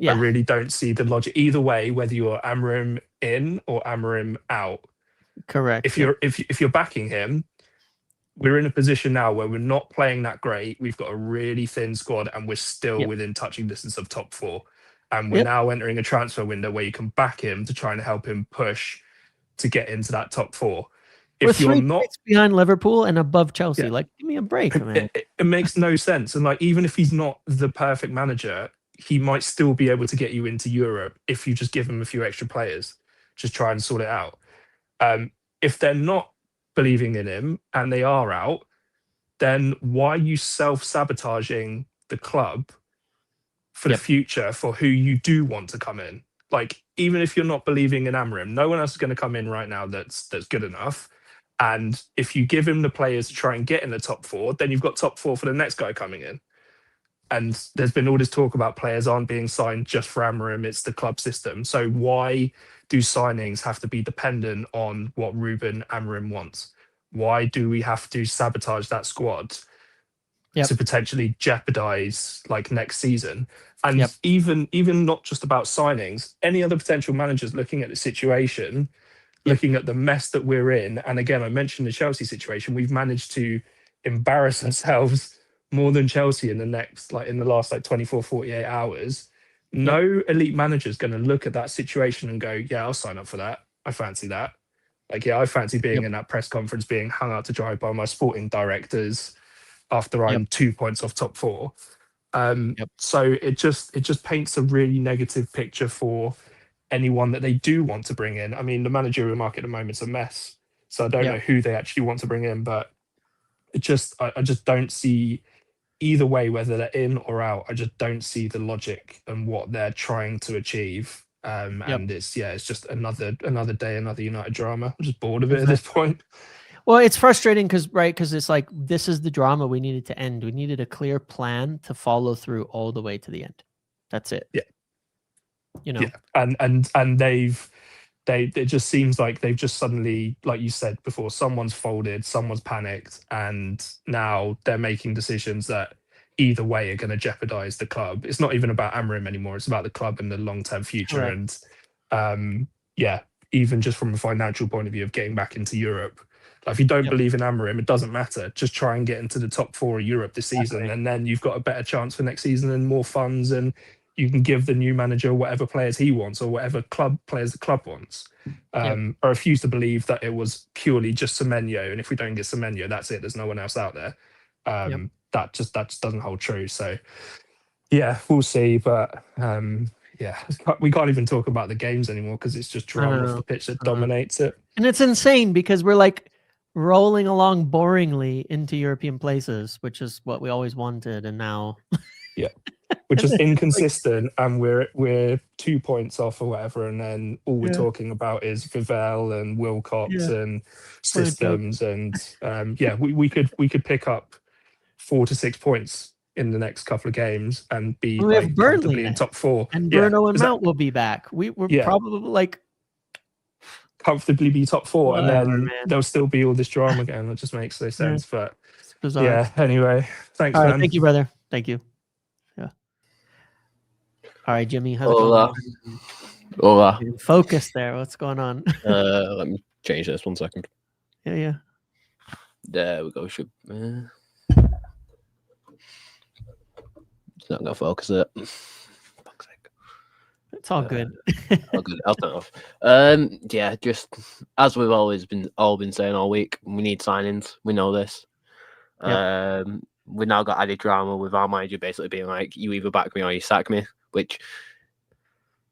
I really don't see the logic either way, whether you're Amorim in or Amorim out. Correct. If you're backing him, we're in a position now where we're not playing that great. We've got a really thin squad, and we're still within touching distance of top 4. And we're now entering a transfer window where you can back him to try and help him push to get into that top 4. If we're 3 points behind Liverpool and above Chelsea, like, give me a break, man. It makes no sense. And like, even if he's not the perfect manager, he might still be able to get you into Europe if you just give him a few extra players. Just try and sort it out. If they're not believing in him and they are out, then why are you self-sabotaging the club for the future for who you do want to come in? Like, even if you're not believing in Amorim, no one else is going to come in right now that's good enough. And if you give him the players to try and get in the top 4, then you've got top 4 for the next guy coming in. And there's been all this talk about players aren't being signed just for Amorim, it's the club system. So why do signings have to be dependent on what Ruben Amorim wants? Why do we have to sabotage that squad to potentially jeopardize like next season? And even not just about signings, any other potential managers looking at the situation, looking at the mess that we're in. And again, I mentioned the Chelsea situation. We've managed to embarrass ourselves more than Chelsea in the last 24, 48 hours. No elite manager is going to look at that situation and go, yeah, I'll sign up for that. I fancy that. Like, yeah, I fancy being in that press conference, being hung out to dry by my sporting directors after I'm 2 points off top 4. So it just paints a really negative picture for anyone that they do want to bring in. I mean, the managerial market at the moment is a mess. So I don't know who they actually want to bring in, but I just don't see either way, whether they're in or out. I just don't see the logic and what they're trying to achieve. And it's just another day, another United drama. I'm just bored of it at this point. Well, it's frustrating because it's like, this is the drama we needed to end. We needed a clear plan to follow through all the way to the end. That's it. Yeah. You know. Yeah. And it just seems like they've just suddenly, like you said before, someone's folded, someone's panicked, and now they're making decisions that either way are going to jeopardize the club. It's not even about Amorim anymore. It's about the club and the long-term future. Correct. And even just from a financial point of view of getting back into Europe, like, if you don't believe in Amorim, it doesn't matter. Just try and get into the top 4 of Europe this season, and then you've got a better chance for next season and more funds, and you can give the new manager whatever players he wants or whatever players the club wants. I refuse to believe that it was purely just Semenyo, and if we don't get Semenyo, that's it. There's no one else out there. That just doesn't hold true. So yeah, we'll see. But we can't even talk about the games anymore because it's just drama off the pitch that dominates it. And it's insane because we're like rolling along boringly into European places, which is what we always wanted, and now which is inconsistent, and we're 2 points off or whatever, and then all we're talking about is Vivell and Wilcox and systems, and we could pick up 4 to 6 points in the next couple of games and be like comfortably in top 4. And Bruno and Mount will be back. We're probably like comfortably be top 4, and then there'll still be all this drama again. That just makes no sense. But anyway, thanks, man. Thank you, brother. Thank you. All right, Jimmy. How's it going? Hola. Focus there. What's going on? Let me change this 1 second. Yeah. There we go. Should it's not gonna focus it. Fuck's sake. It's all good. All good. I'll turn it off. Just as we've all been saying all week, we need signings. We know this. We've now got added drama with our manager basically being like, you either back me or you sack me, which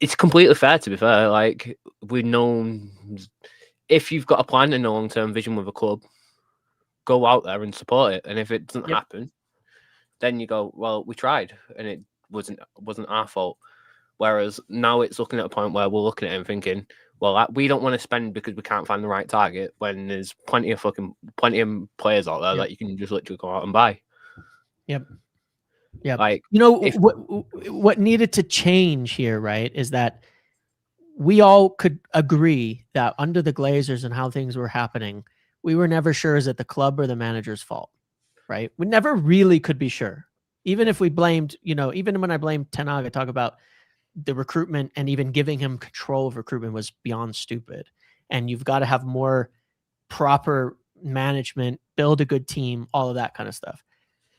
it's completely fair, to be fair. Like, we know if you've got a plan and a long-term vision with a club, go out there and support it. And if it doesn't happen, then you go, well, we tried and it wasn't our fault. Whereas now it's looking at a point where we're looking at it and thinking, well, we don't want to spend because we can't find the right target, when there's plenty of players out there that you can just literally go out and buy. Yep. Yeah. Like, you know, what needed to change here, right, is that we all could agree that under the Glazers and how things were happening, we were never sure is it the club or the manager's fault, right? We never really could be sure. Even if we blamed, you know, even when I blamed Tenag, I talk about the recruitment, and even giving him control of recruitment was beyond stupid. And you've got to have more proper management, build a good team, all of that kind of stuff.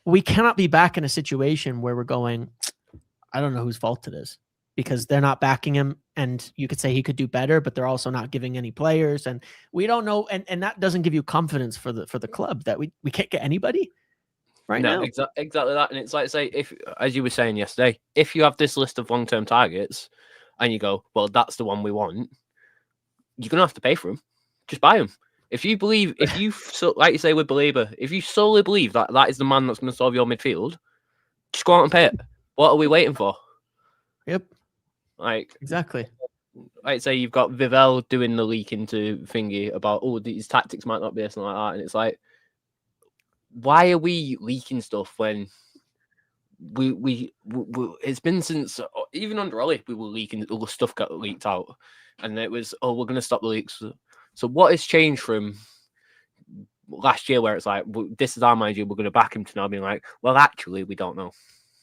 We cannot be back in a situation where we're going, I don't know whose fault it is, because they're not backing him. And you could say he could do better, but they're also not giving any players. And we don't know. And that doesn't give you confidence for the club that we can't get anybody now. Exactly that. And it's like, say, if, as you were saying yesterday, if you have this list of long-term targets and you go, well, that's the one we want, you're going to have to pay for them. Just buy them. If you believe, like you say with Belieber, if you solely believe that that is the man that's going to solve your midfield, just go out and pay it. What are we waiting for? Yep. Like, exactly. Like, say you've got Vivell doing the leak into thingy about, oh, these tactics might not be something like that. And it's like, why are we leaking stuff when we it's been since, even under Ollie, we were leaking, all the stuff got leaked out. And it was, oh, we're going to stop the leaks. So what has changed from last year, where it's like, well, this is our manager, we're going to back him, to now being like, well, actually, we don't know.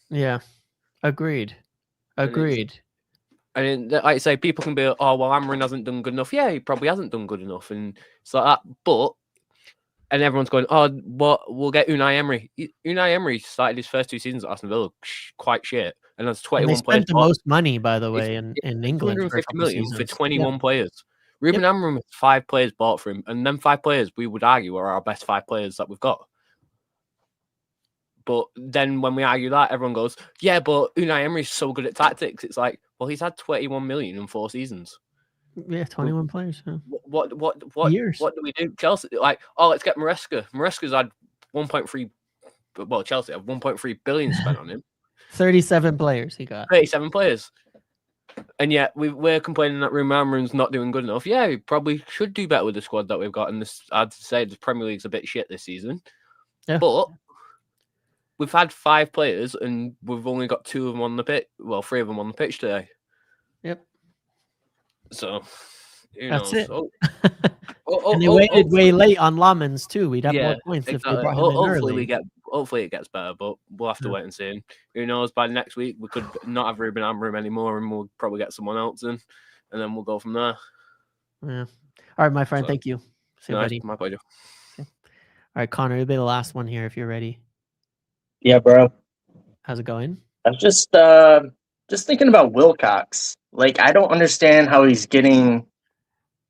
Yeah. Agreed. And like I say, people can be, oh, well, Amarin hasn't done good enough. Yeah, he probably hasn't done good enough. And it's like that. But, and everyone's going, oh, what, we'll get Unai Emery. Unai Emery started his first 2 seasons at Aston Villa quite shit. And that's 21 and they players. spent the most money, by the way, in England. 250 million for 21 players. Ruben Amorim has 5 players bought for him. And them 5 players, we would argue, are our best 5 players that we've got. But then when we argue that, everyone goes, yeah, but Unai Emery's so good at tactics. It's like, well, he's had 21 million in 4 seasons. Yeah, 21 players. Yeah. What years? What do we do? Chelsea, like, oh, let's get Maresca. Maresca's had 1.3. Well, Chelsea have 1.3 billion spent on him. 37 players he got. 37 players. And yet we're complaining that Ruben Amorim's not doing good enough. Yeah, he probably should do better with the squad that we've got. And this, I'd say, the Premier League's a bit shit this season. Yeah. But we've had 5 players and we've only got 2 of them on the pitch. Well, 3 of them on the pitch today. Yep. So, that's it. And they waited way late on Lamans too. We'd have more points if they brought him in early. Hopefully it gets better, but we'll have to wait and see. And who knows? By next week we could not have Ruben Amorim anymore, and we'll probably get someone else in, and then we'll go from there. Yeah. All right, my friend. Thank you. See you, buddy. My pleasure. Okay. All right, Connor, you'll be the last one here if you're ready. Yeah, bro. How's it going? I'm just thinking about Wilcox. Like, I don't understand how he's getting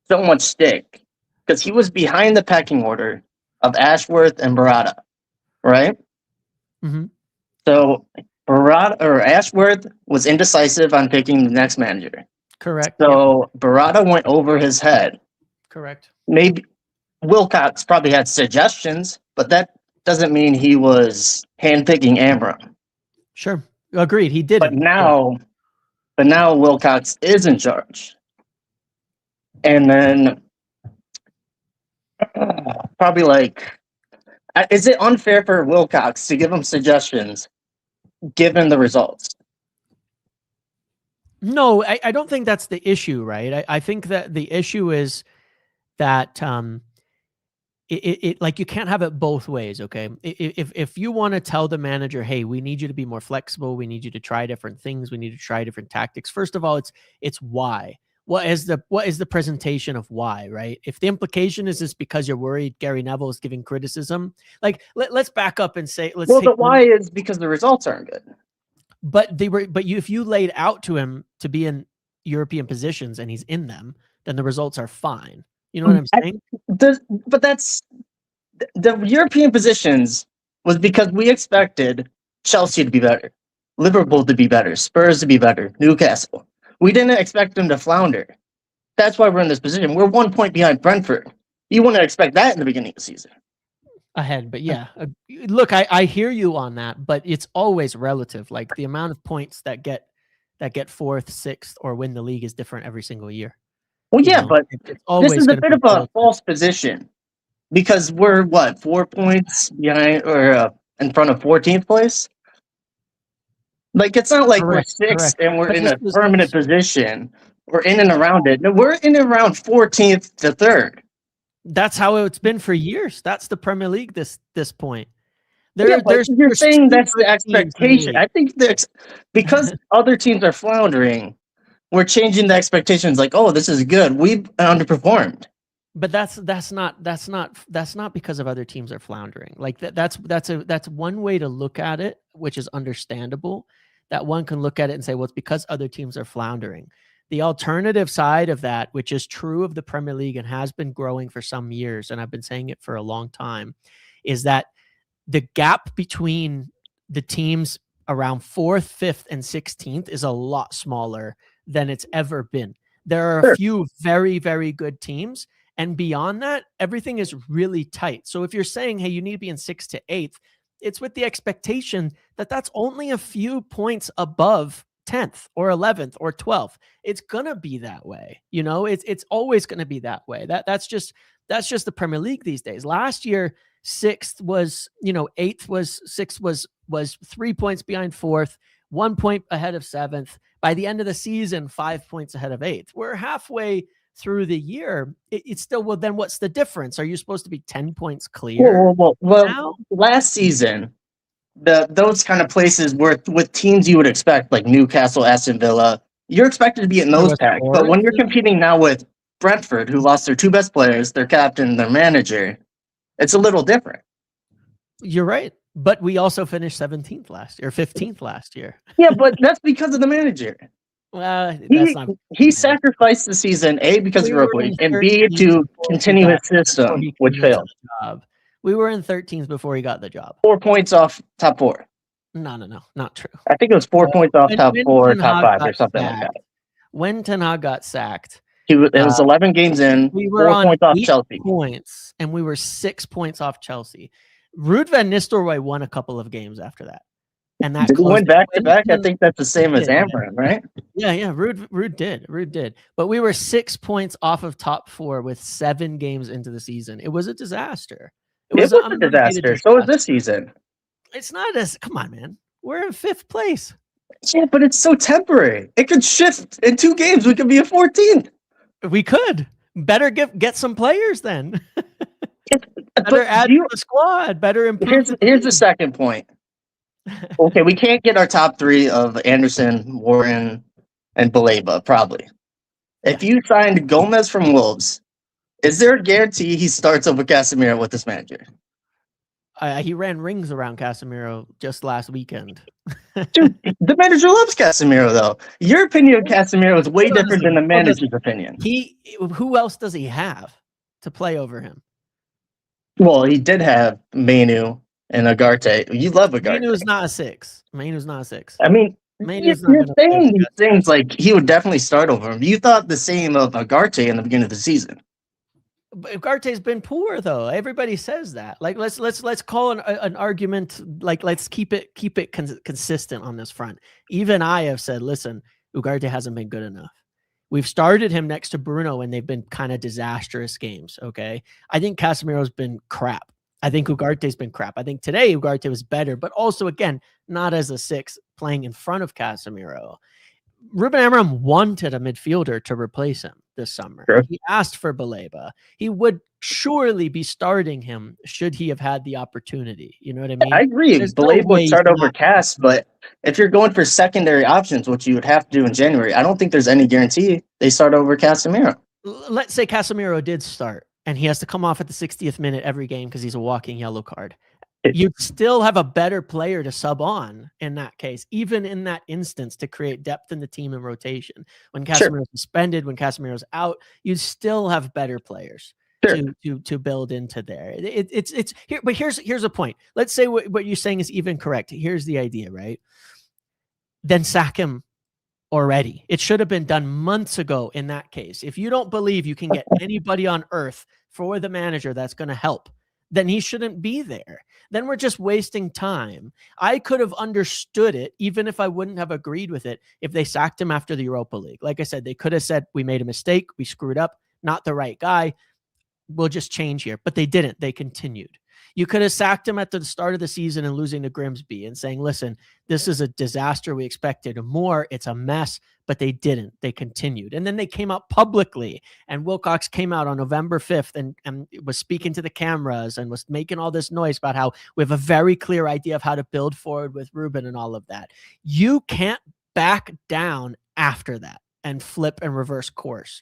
so much stick, because he was behind the pecking order of Ashworth and Barada, right? Mm-hmm. So Ashworth was indecisive on picking the next manager. Correct. So Barada went over his head. Correct. Maybe Wilcox probably had suggestions, but that doesn't mean he was handpicking Amorim. Sure. Agreed. He did. But now Wilcox is in charge. And then probably like, is it unfair for Wilcox to give him suggestions given the results? No, I don't think that's the issue, right? I think that the issue is that it like, you can't have it both ways, okay? If you want to tell the manager, hey, we need you to be more flexible, we need you to try different things, we need to try different tactics. First of all, it's why. What is the presentation of why, right? If the implication is this because you're worried Gary Neville is giving criticism, like let's back up and say, the why is because the results aren't good. But if you laid out to him to be in European positions and he's in them, then the results are fine. You know what I'm saying? But that's the European positions was because we expected Chelsea to be better, Liverpool to be better, Spurs to be better, Newcastle. We didn't expect them to flounder. That's why we're in this position. We're 1 point behind Brentford. You wouldn't expect that in the beginning of the season. Ahead, but yeah, look, I hear you on that, but it's always relative. Like the amount of points that get 4th, 6th, or win the league is different every single year. Well, yeah, but it's always this is a gonna bit be of a relative. false position because we're what 4 points behind or in front of 14th place. Like it's not like Correct, we're 6th correct. and we're But in this a was- permanent position. We're in and around it. No, we're in and around 14th to 3rd. That's how it's been for years. That's the Premier League this point. Yeah, but you're saying that's the two good teams in the expectation. league. I think because other teams are floundering, we're changing the expectations. Like, oh, this is good. We've underperformed. But that's not because of other teams are floundering. Like that's one way to look at it, which is understandable. That one can look at it and say, well, it's because other teams are floundering. The alternative side of that, which is true of the Premier League and has been growing for some years, and I've been saying it for a long time, is that the gap between the teams around 4th, 5th, and 16th is a lot smaller than it's ever been. There are a few very, very good teams, and beyond that, everything is really tight. So if you're saying, hey, you need to be in 6th to 8th, it's with the expectation that that's only a few points above 10th or 11th or 12th. It's gonna be that way. You know, it's always gonna be that way. That's just the Premier League these days. Last year, 6th was, 8th was 6th was 3 points behind 4th, 1 point ahead of 7th. By the end of the season, 5 points ahead of 8th. We're halfway through the year. It's still, well, then what's the difference? Are you supposed to be 10 points clear? Well, last season, those kind of places were with teams you would expect, like Newcastle, Aston Villa. You're expected to be in those packs. But when you're competing now with Brentford, who lost their 2 best players, their captain, their manager, it's a little different. You're right. But we also finished 17th last year, 15th last year. Yeah, but that's because of the manager. Well, he sacrificed the season, A, because of Europa League, and B, to continue his system, which failed. We were in 13th before he got the job. 4 points off top 4. No, not true. I think it was 4 points off top 4, top 5, or something like that. When Ten Hag got sacked, it was 11 games in. We were 4 on points off 8 Chelsea. points, and we were 6 points off Chelsea. Ruud van Nistelrooy won a couple of games after that, and that did he win back to back. I think that's the same as Yeah. Amram, right? Yeah. Ruud did. But we were 6 points off of top 4 with 7 games into the season. It was a disaster. It was a disaster. So was this season. It's not as, come on, man. We're in 5th place. Yeah, but it's so temporary. It could shift in 2 games. We could be a 14th. We could. Better get some players then. Better But add to the squad. Better improve. Here's the second point. Okay, we can't get our top 3 of Anderson, Warren, and Baleba, probably. If you signed Gomez from Wolves, is there a guarantee he starts over Casemiro with this manager? He ran rings around Casemiro just last weekend. Dude, the manager loves Casemiro, though. Your opinion of Casemiro is way different than the manager's opinion. Who else does he have to play over him? Well, he did have Manu and Agarte. You love Agarte. Manu's not a 6. Manu's not a 6. I mean, Manu's you're saying these things like he would definitely start over him. You thought the same of Agarte in the beginning of the season. But Ugarte's been poor though. Everybody says that. Like let's call an argument. Like let's keep it consistent on this front. Even I have said, listen, Ugarte hasn't been good enough. We've started him next to Bruno and they've been kind of disastrous games. Okay. I think Casemiro's been crap. I think Ugarte's been crap. I think today Ugarte was better, but also again, not as a 6 playing in front of Casemiro. Ruben Amorim wanted a midfielder to replace him this summer. Sure. He asked for Baleba. He would surely be starting him should he have had the opportunity. You know what I mean? I agree. Baleba would start over Cass, but if you're going for secondary options, which you would have to do in January, I don't think there's any guarantee they start over Casemiro. Let's say Casemiro did start and he has to come off at the 60th minute every game because he's a walking yellow card. You'd still have a better player to sub on in that case, even in that instance, to create depth in the team and rotation. When Casemiro's suspended, when Casemiro's out, you still have better players to build into there. It's here, but here's a point. Let's say what you're saying is even correct. Here's the idea, right? Then sack him already. It should have been done months ago in that case. If you don't believe you can get anybody on earth for the manager that's going to help, then he shouldn't be there. Then we're just wasting time. I could have understood it, even if I wouldn't have agreed with it, if they sacked him after the Europa League. Like I said, they could have said, we made a mistake, we screwed up, not the right guy, we'll just change here. But they didn't. They continued. You could have sacked him at the start of the season and losing to Grimsby and saying, listen, this is a disaster. We expected more. It's a mess. But they didn't. They continued. And then they came out publicly, and Wilcox came out on November 5th and was speaking to the cameras and was making all this noise about how we have a very clear idea of how to build forward with Ruben and all of that. You can't back down after that and flip and reverse course.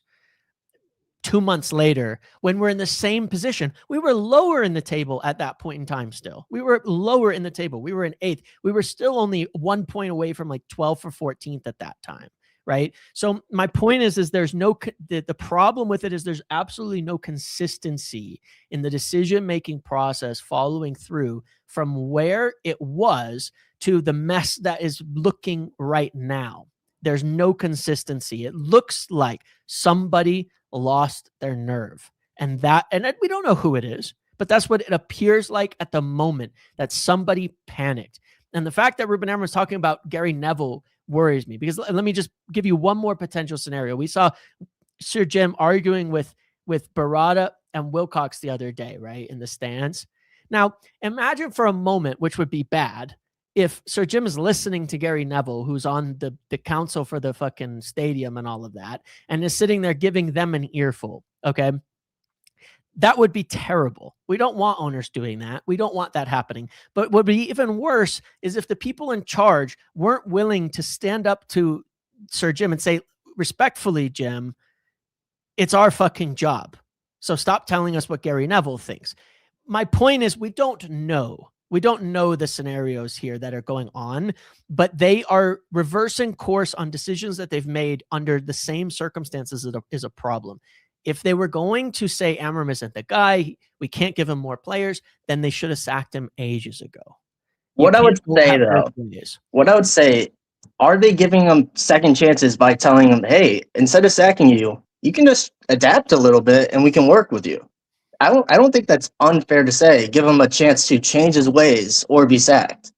2 months later, when we're in the same position, we were lower in the table at that point in time still. We were lower in the table. We were in 8th. We were still only 1 point away from like 12th or 14th at that time, right? So my point is there's no, the problem with it is there's absolutely no consistency in the decision-making process following through from where it was to the mess that is looking right now. There's no consistency. It looks like somebody lost their nerve, and we don't know who it is, but that's what it appears like at the moment, that somebody panicked. And the fact that Ruben Amorim was talking about Gary Neville worries me, because let me just give you one more potential scenario. We saw Sir Jim arguing with Barada and Wilcox the other day, right, in the stands. Now imagine for a moment, which would be bad, if Sir Jim is listening to Gary Neville, who's on the council for the fucking stadium and all of that, and is sitting there giving them an earful, okay? That would be terrible. We don't want owners doing that. We don't want that happening. But what would be even worse is if the people in charge weren't willing to stand up to Sir Jim and say, respectfully, Jim, it's our fucking job. So stop telling us what Gary Neville thinks. My point is, we don't know. We don't know the scenarios here that are going on, but they are reversing course on decisions that they've made under the same circumstances that is a problem. If they were going to say Amorim isn't the guy, we can't give him more players, then they should have sacked him ages ago. What I would say, are they giving him second chances by telling him, hey, instead of sacking you, you can just adapt a little bit and we can work with you? I don't think that's unfair to say. Give him a chance to change his ways or be sacked.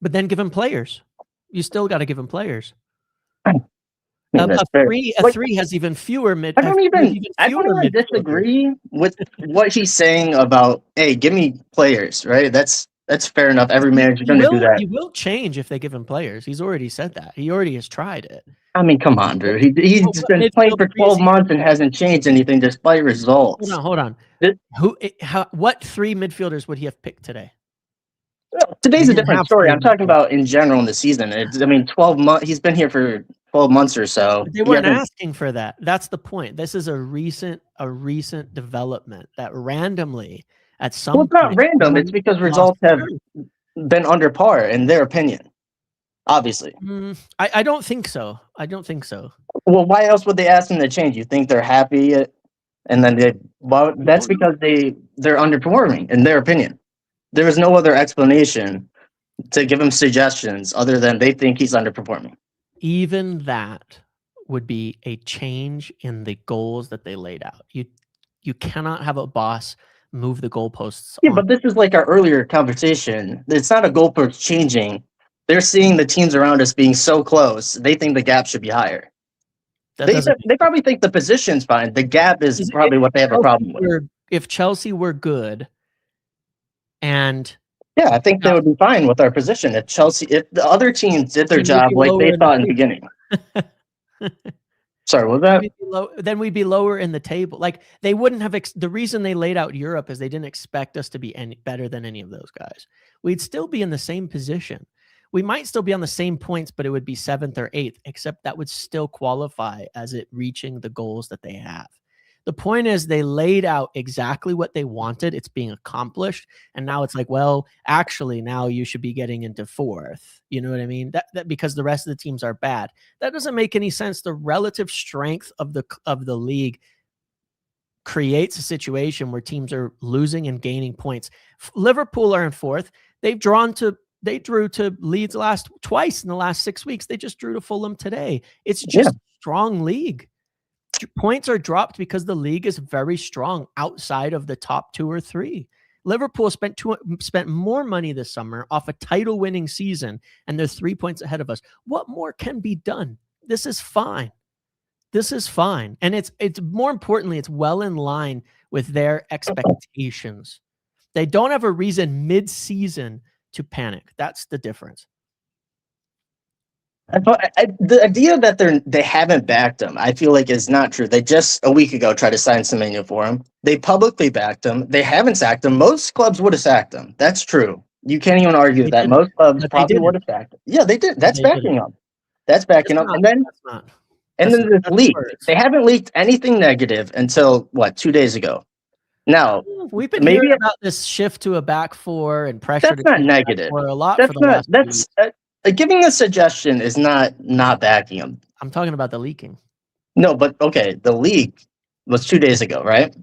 But then give him players. You still got to give him players. I mean, a three has even fewer mid. I don't even disagree with what he's saying about, hey, give me players, right? That's fair enough. Every manager's going to do that. He will change if they give him players. He's already said that. He already has tried it. I mean, come on, dude. He's been playing for 12 months and hasn't changed anything despite results. Hold on. What 3 midfielders would he have picked today? Well, today's a different story. I'm talking about in general in the season. 12 months. He's been here for 12 months or so. They weren't asking for that. That's the point. This is a recent development that randomly at some point. Well, it's not random. It's because results have been under par in their opinion. Obviously. I don't think so. Well, why else would they ask them to change? You think they're happy and then that's because they're underperforming in their opinion. There is no other explanation to give him suggestions other than they think he's underperforming. Even that would be a change in the goals that they laid out. You cannot have a boss move the goalposts. Yeah, but this is like our earlier conversation. It's not a goalpost changing. They're seeing the teams around us being so close. They think the gap should be higher. They probably think the position's fine. The gap is probably what they have a problem with. If Chelsea were good, and yeah, I think they would be fine with our position. If the other teams did their job like they thought in the beginning. Sorry, what was that? Then we'd be lower in the table. Like they wouldn't have. The reason they laid out Europe is they didn't expect us to be any better than any of those guys. We'd still be in the same position. We might still be on the same points, but it would be 7th or 8th, except that would still qualify as it reaching the goals that they have. The point is they laid out exactly what they wanted. It's being accomplished. And now it's like, well, actually, now you should be getting into 4th. You know what I mean? That because the rest of the teams are bad. That doesn't make any sense. The relative strength of the league creates a situation where teams are losing and gaining points. Liverpool are in 4th. They've drawn to They drew to Leeds twice in the last 6 weeks. They just drew to Fulham today. It's just a strong league. Points are dropped because the league is very strong outside of the top 2 or 3. Liverpool spent more money this summer off a title-winning season, and they're 3 points ahead of us. What more can be done? This is fine. This is fine. And it's more importantly, it's well in line with their expectations. They don't have a reason mid-season to panic. That's the difference. The idea that they haven't backed him, I feel like is not true. They just a week ago tried to sign Semenyo for him. They publicly backed him. They haven't sacked him. Most clubs would have sacked him. That's true. You can't even argue that. Most clubs probably would have sacked him. Yeah, they did. That's backing up. That's backing up. And then this leak. They haven't leaked anything negative until 2 days ago. Now we've been hearing about this shift to a back 4 and pressure. That's not negative. A lot for the last that's giving a suggestion is not backing him. I'm talking about the leaking. No, but okay, the leak was 2 days ago, right?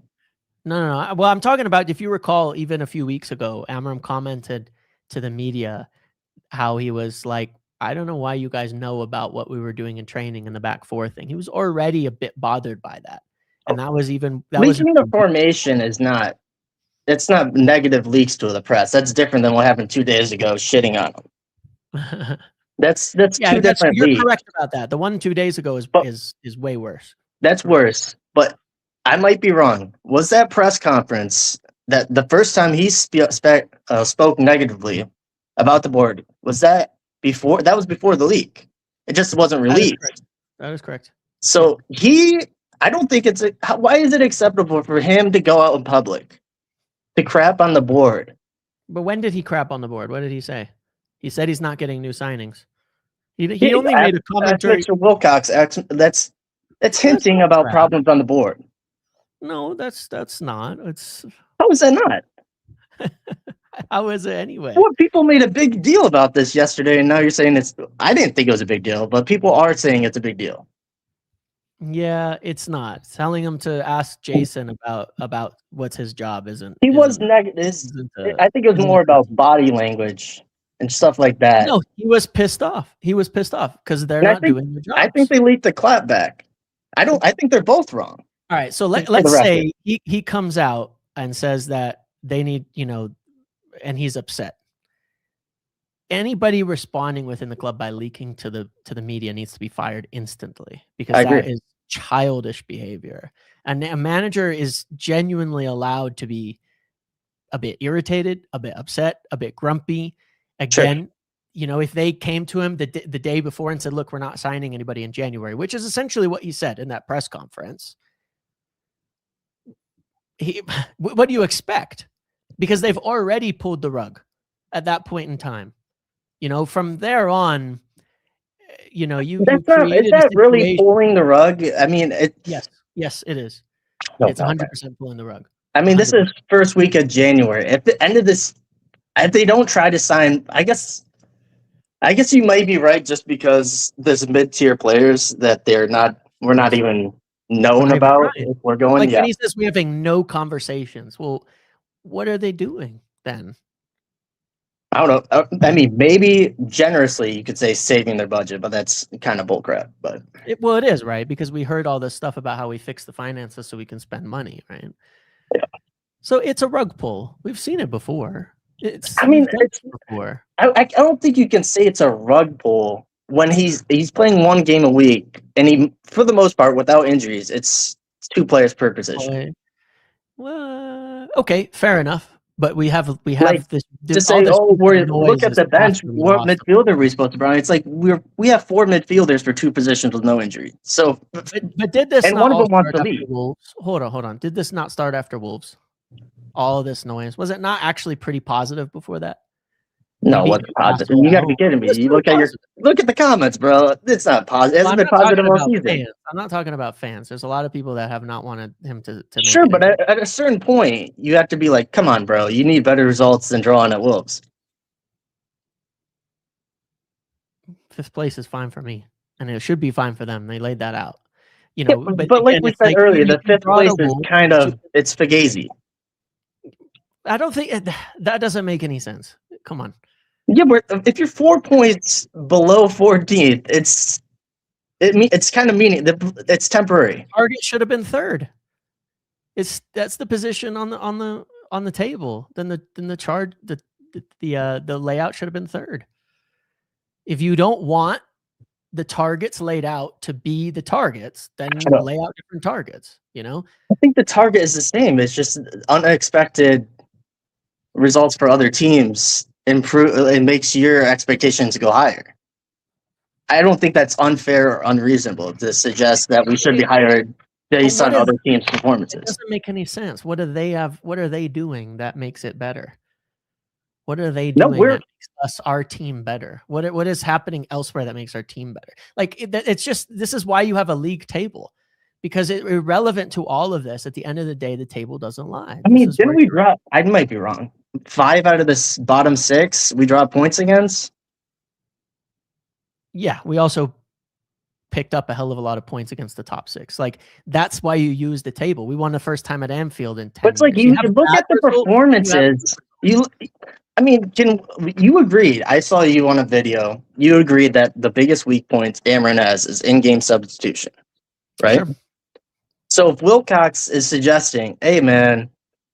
No. Well, I'm talking about, if you recall, even a few weeks ago, Amram commented to the media how he was like, I don't know why you guys know about what we were doing in training in the back 4 thing. He was already a bit bothered by that. And that was leaking the formation is not. It's not negative leaks to the press. That's different than what happened 2 days ago, shitting on them. That's two different You're leaks. correct about that. The one 2 days ago is way worse. That's worse. But I might be wrong. Was that press conference that the first time he spoke negatively about the board? Was that before? That was before the leak. It just wasn't released. That is correct. So I don't think why is it acceptable for him to go out in public to crap on the board? But when did he crap on the board? What did he say? He said he's not getting new signings. He only made a commentary. Mr. Wilcox, that's hinting about problems on the board. No, that's not. How is that not? How is it anyway? Well, people made a big deal about this yesterday, and now you're saying I didn't think it was a big deal, but people are saying it's a big deal. Yeah, it's not. Telling him to ask Jason about what's his job isn't. He was negative. I think it was more about body language and stuff like that. No, he was pissed off. He was pissed off because they're not doing their jobs. I think they leaked the clap back. I think they're both wrong. All right, so let's say he comes out and says that they need, and he's upset. Anybody responding within the club by leaking to the media needs to be fired instantly, because that is childish behavior. And a manager is genuinely allowed to be a bit irritated, a bit upset, a bit grumpy. Again, if they came to him the day before and said, look, we're not signing anybody in January, which is essentially what he said in that press conference. What do you expect? Because they've already pulled the rug at that point in time. From there on, is that really pulling the rug? I mean, yes, it is. No, it's 100% pulling the rug. I mean, 100%. This is first week of January. At the end of this, if they don't try to sign, I guess you might be right, just because there's mid-tier players that we're not even known about. If we're going, when he says we're having no conversations. Well, what are they doing then? I don't know. I mean, maybe generously you could say saving their budget, but that's kind of bullcrap. But it is, right? Because we heard all this stuff about how we fix the finances so we can spend money, right? Yeah. So it's a rug pull. We've seen it before. Before. I don't think you can say it's a rug pull when he's playing one game a week, and he, for the most part, without injuries, it's 2 players per position. Well, okay, fair enough. But we have this to say, look at the bench. What midfielder are we supposed to bring? It's like we have 4 midfielders for 2 positions with no injury. So, but did this? And not one of them start wants to leave. Wolves? Hold on. Did this not start after Wolves? All of this noise, was it not actually pretty positive before that? No, what's positive? You got to be kidding me. You look at the comments, bro. It's not positive. It hasn't been positive all season. I'm not talking about fans. There's a lot of people that have not wanted him to make sure, but at a certain point, you have to be like, come on, bro. You need better results than drawing at Wolves. 5th place is fine for me, and it should be fine for them. They laid that out, but like we said earlier, the 5th place is kind of it's Fugazi. I don't think that doesn't make any sense. Come on. Yeah, but if you're 4 points below 14th, it's kind of meaning that it's temporary. Target should have been third. That's the position on the table. Then the chart the layout should have been third. If you don't want the targets laid out to be the targets, then lay out different targets. I think the target is the same. It's just unexpected results for other teams improve. It makes your expectations go higher. I don't think that's unfair or unreasonable to suggest that we should be hired based on other teams' performances. It doesn't make any sense. What do they have? What are they doing that makes it better? What are they doing that makes our team better? What is happening elsewhere that makes our team better? Like it's just, this is why you have a league table, because it's irrelevant to all of this. At the end of the day, the table doesn't lie. I mean, didn't we drop? I might be wrong. 5 out of this bottom 6 we dropped points against. Yeah, we also picked up a hell of a lot of points against the top 6. Like, that's why you use the table. We won the first time at Anfield in 10 But it's like years. you look at the performances. I mean, you agreed? I saw you on a video. You agreed that the biggest weak points Amron has is in-game substitution, right? Sure. So if Wilcox is suggesting, hey man,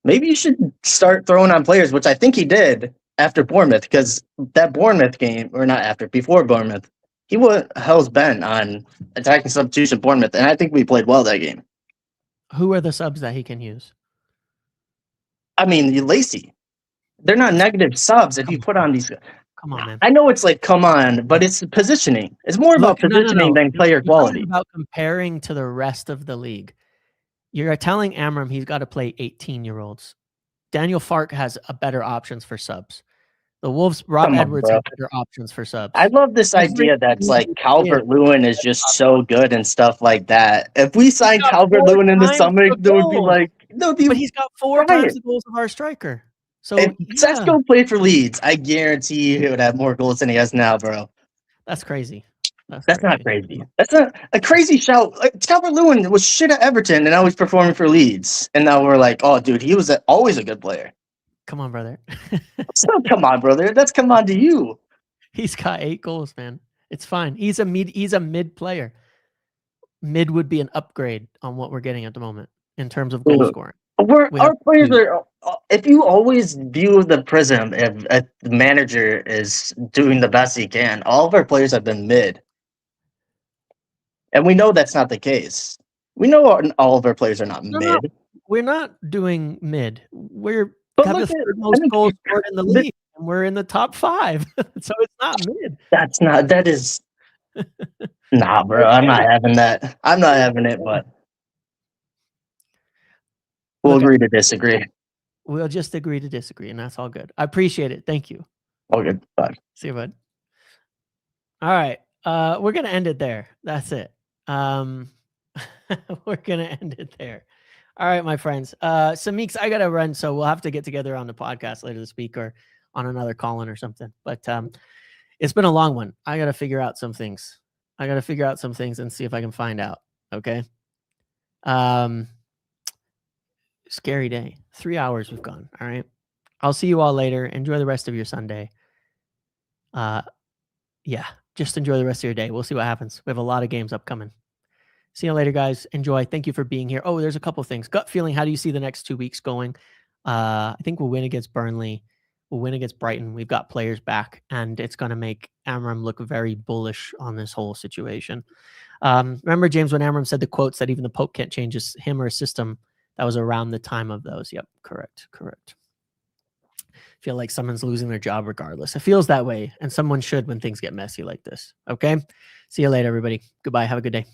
maybe you should start throwing on players, which I think he did after Bournemouth, because that Bournemouth game, or not after, before Bournemouth, he was hell's bent on attacking substitution Bournemouth, and I think we played well that game. Who are the subs that he can use? I mean, Lacey. They're not negative subs if you put on these. Come on, man. I know it's like, come on, but it's positioning. It's more about positioning than player quality. It's about comparing to the rest of the league. You're telling Amram he's got to play 18-year-olds. Daniel Fark has a better options for subs. The Wolves, Rob Edwards have better options for subs. I love this idea that's like Calvert-Lewin is just so good and stuff like that. If we signed Calvert-Lewin in the summer, it would be like, but he's got 4 times the goals of our striker. So if Sesko played for Leeds, I guarantee he would have more goals than he has now, bro. That's crazy. That's not crazy. That's not a crazy shout. Like, Calvert-Lewin was shit at Everton, and now he's performing for Leeds. And now we're like, oh, dude, he was always a good player. Come on, brother. Come on, brother. That's come on to you. He's got 8 goals, man. It's fine. He's a mid player. Mid would be an upgrade on what we're getting at the moment in terms of goal scoring. Our players are. If you always view the prism, if the manager is doing the best he can, all of our players have been mid, and we know that's not the case. We know all of our players are not mid. We're not doing mid. We're have the third most goals scored in the league, and we're in the top 5. So it's not mid. That is. Nah, bro. I'm not having that. I'm not having it, but. We'll agree to disagree. We'll just agree to disagree, and that's all good. I appreciate it. Thank you. All good. Bye. See you, bud. All right. We're going to end it there. That's it. We're going to end it there. All right, my friends. So, Meeks, I got to run, so we'll have to get together on the podcast later this week or on another call-in or something. But it's been a long one. I got to figure out some things. And see if I can find out. Okay? Scary day. 3 hours we've gone. All right. I'll see you all later. Enjoy the rest of your Sunday. Yeah, just enjoy the rest of your day. We'll see what happens. We have a lot of games upcoming. See you later, guys. Enjoy. Thank you for being here. Oh, there's a couple things. Gut feeling. How do you see the next 2 weeks going? I think we'll win against Burnley. We'll win against Brighton. We've got players back, and it's going to make Amram look very bullish on this whole situation. Remember, James, when Amram said the quotes that even the Pope can't change him or his system? That was around the time of those. Yep, correct. Feel like someone's losing their job regardless. It feels that way, and someone should when things get messy like this. Okay? See you later, everybody. Goodbye. Have a good day.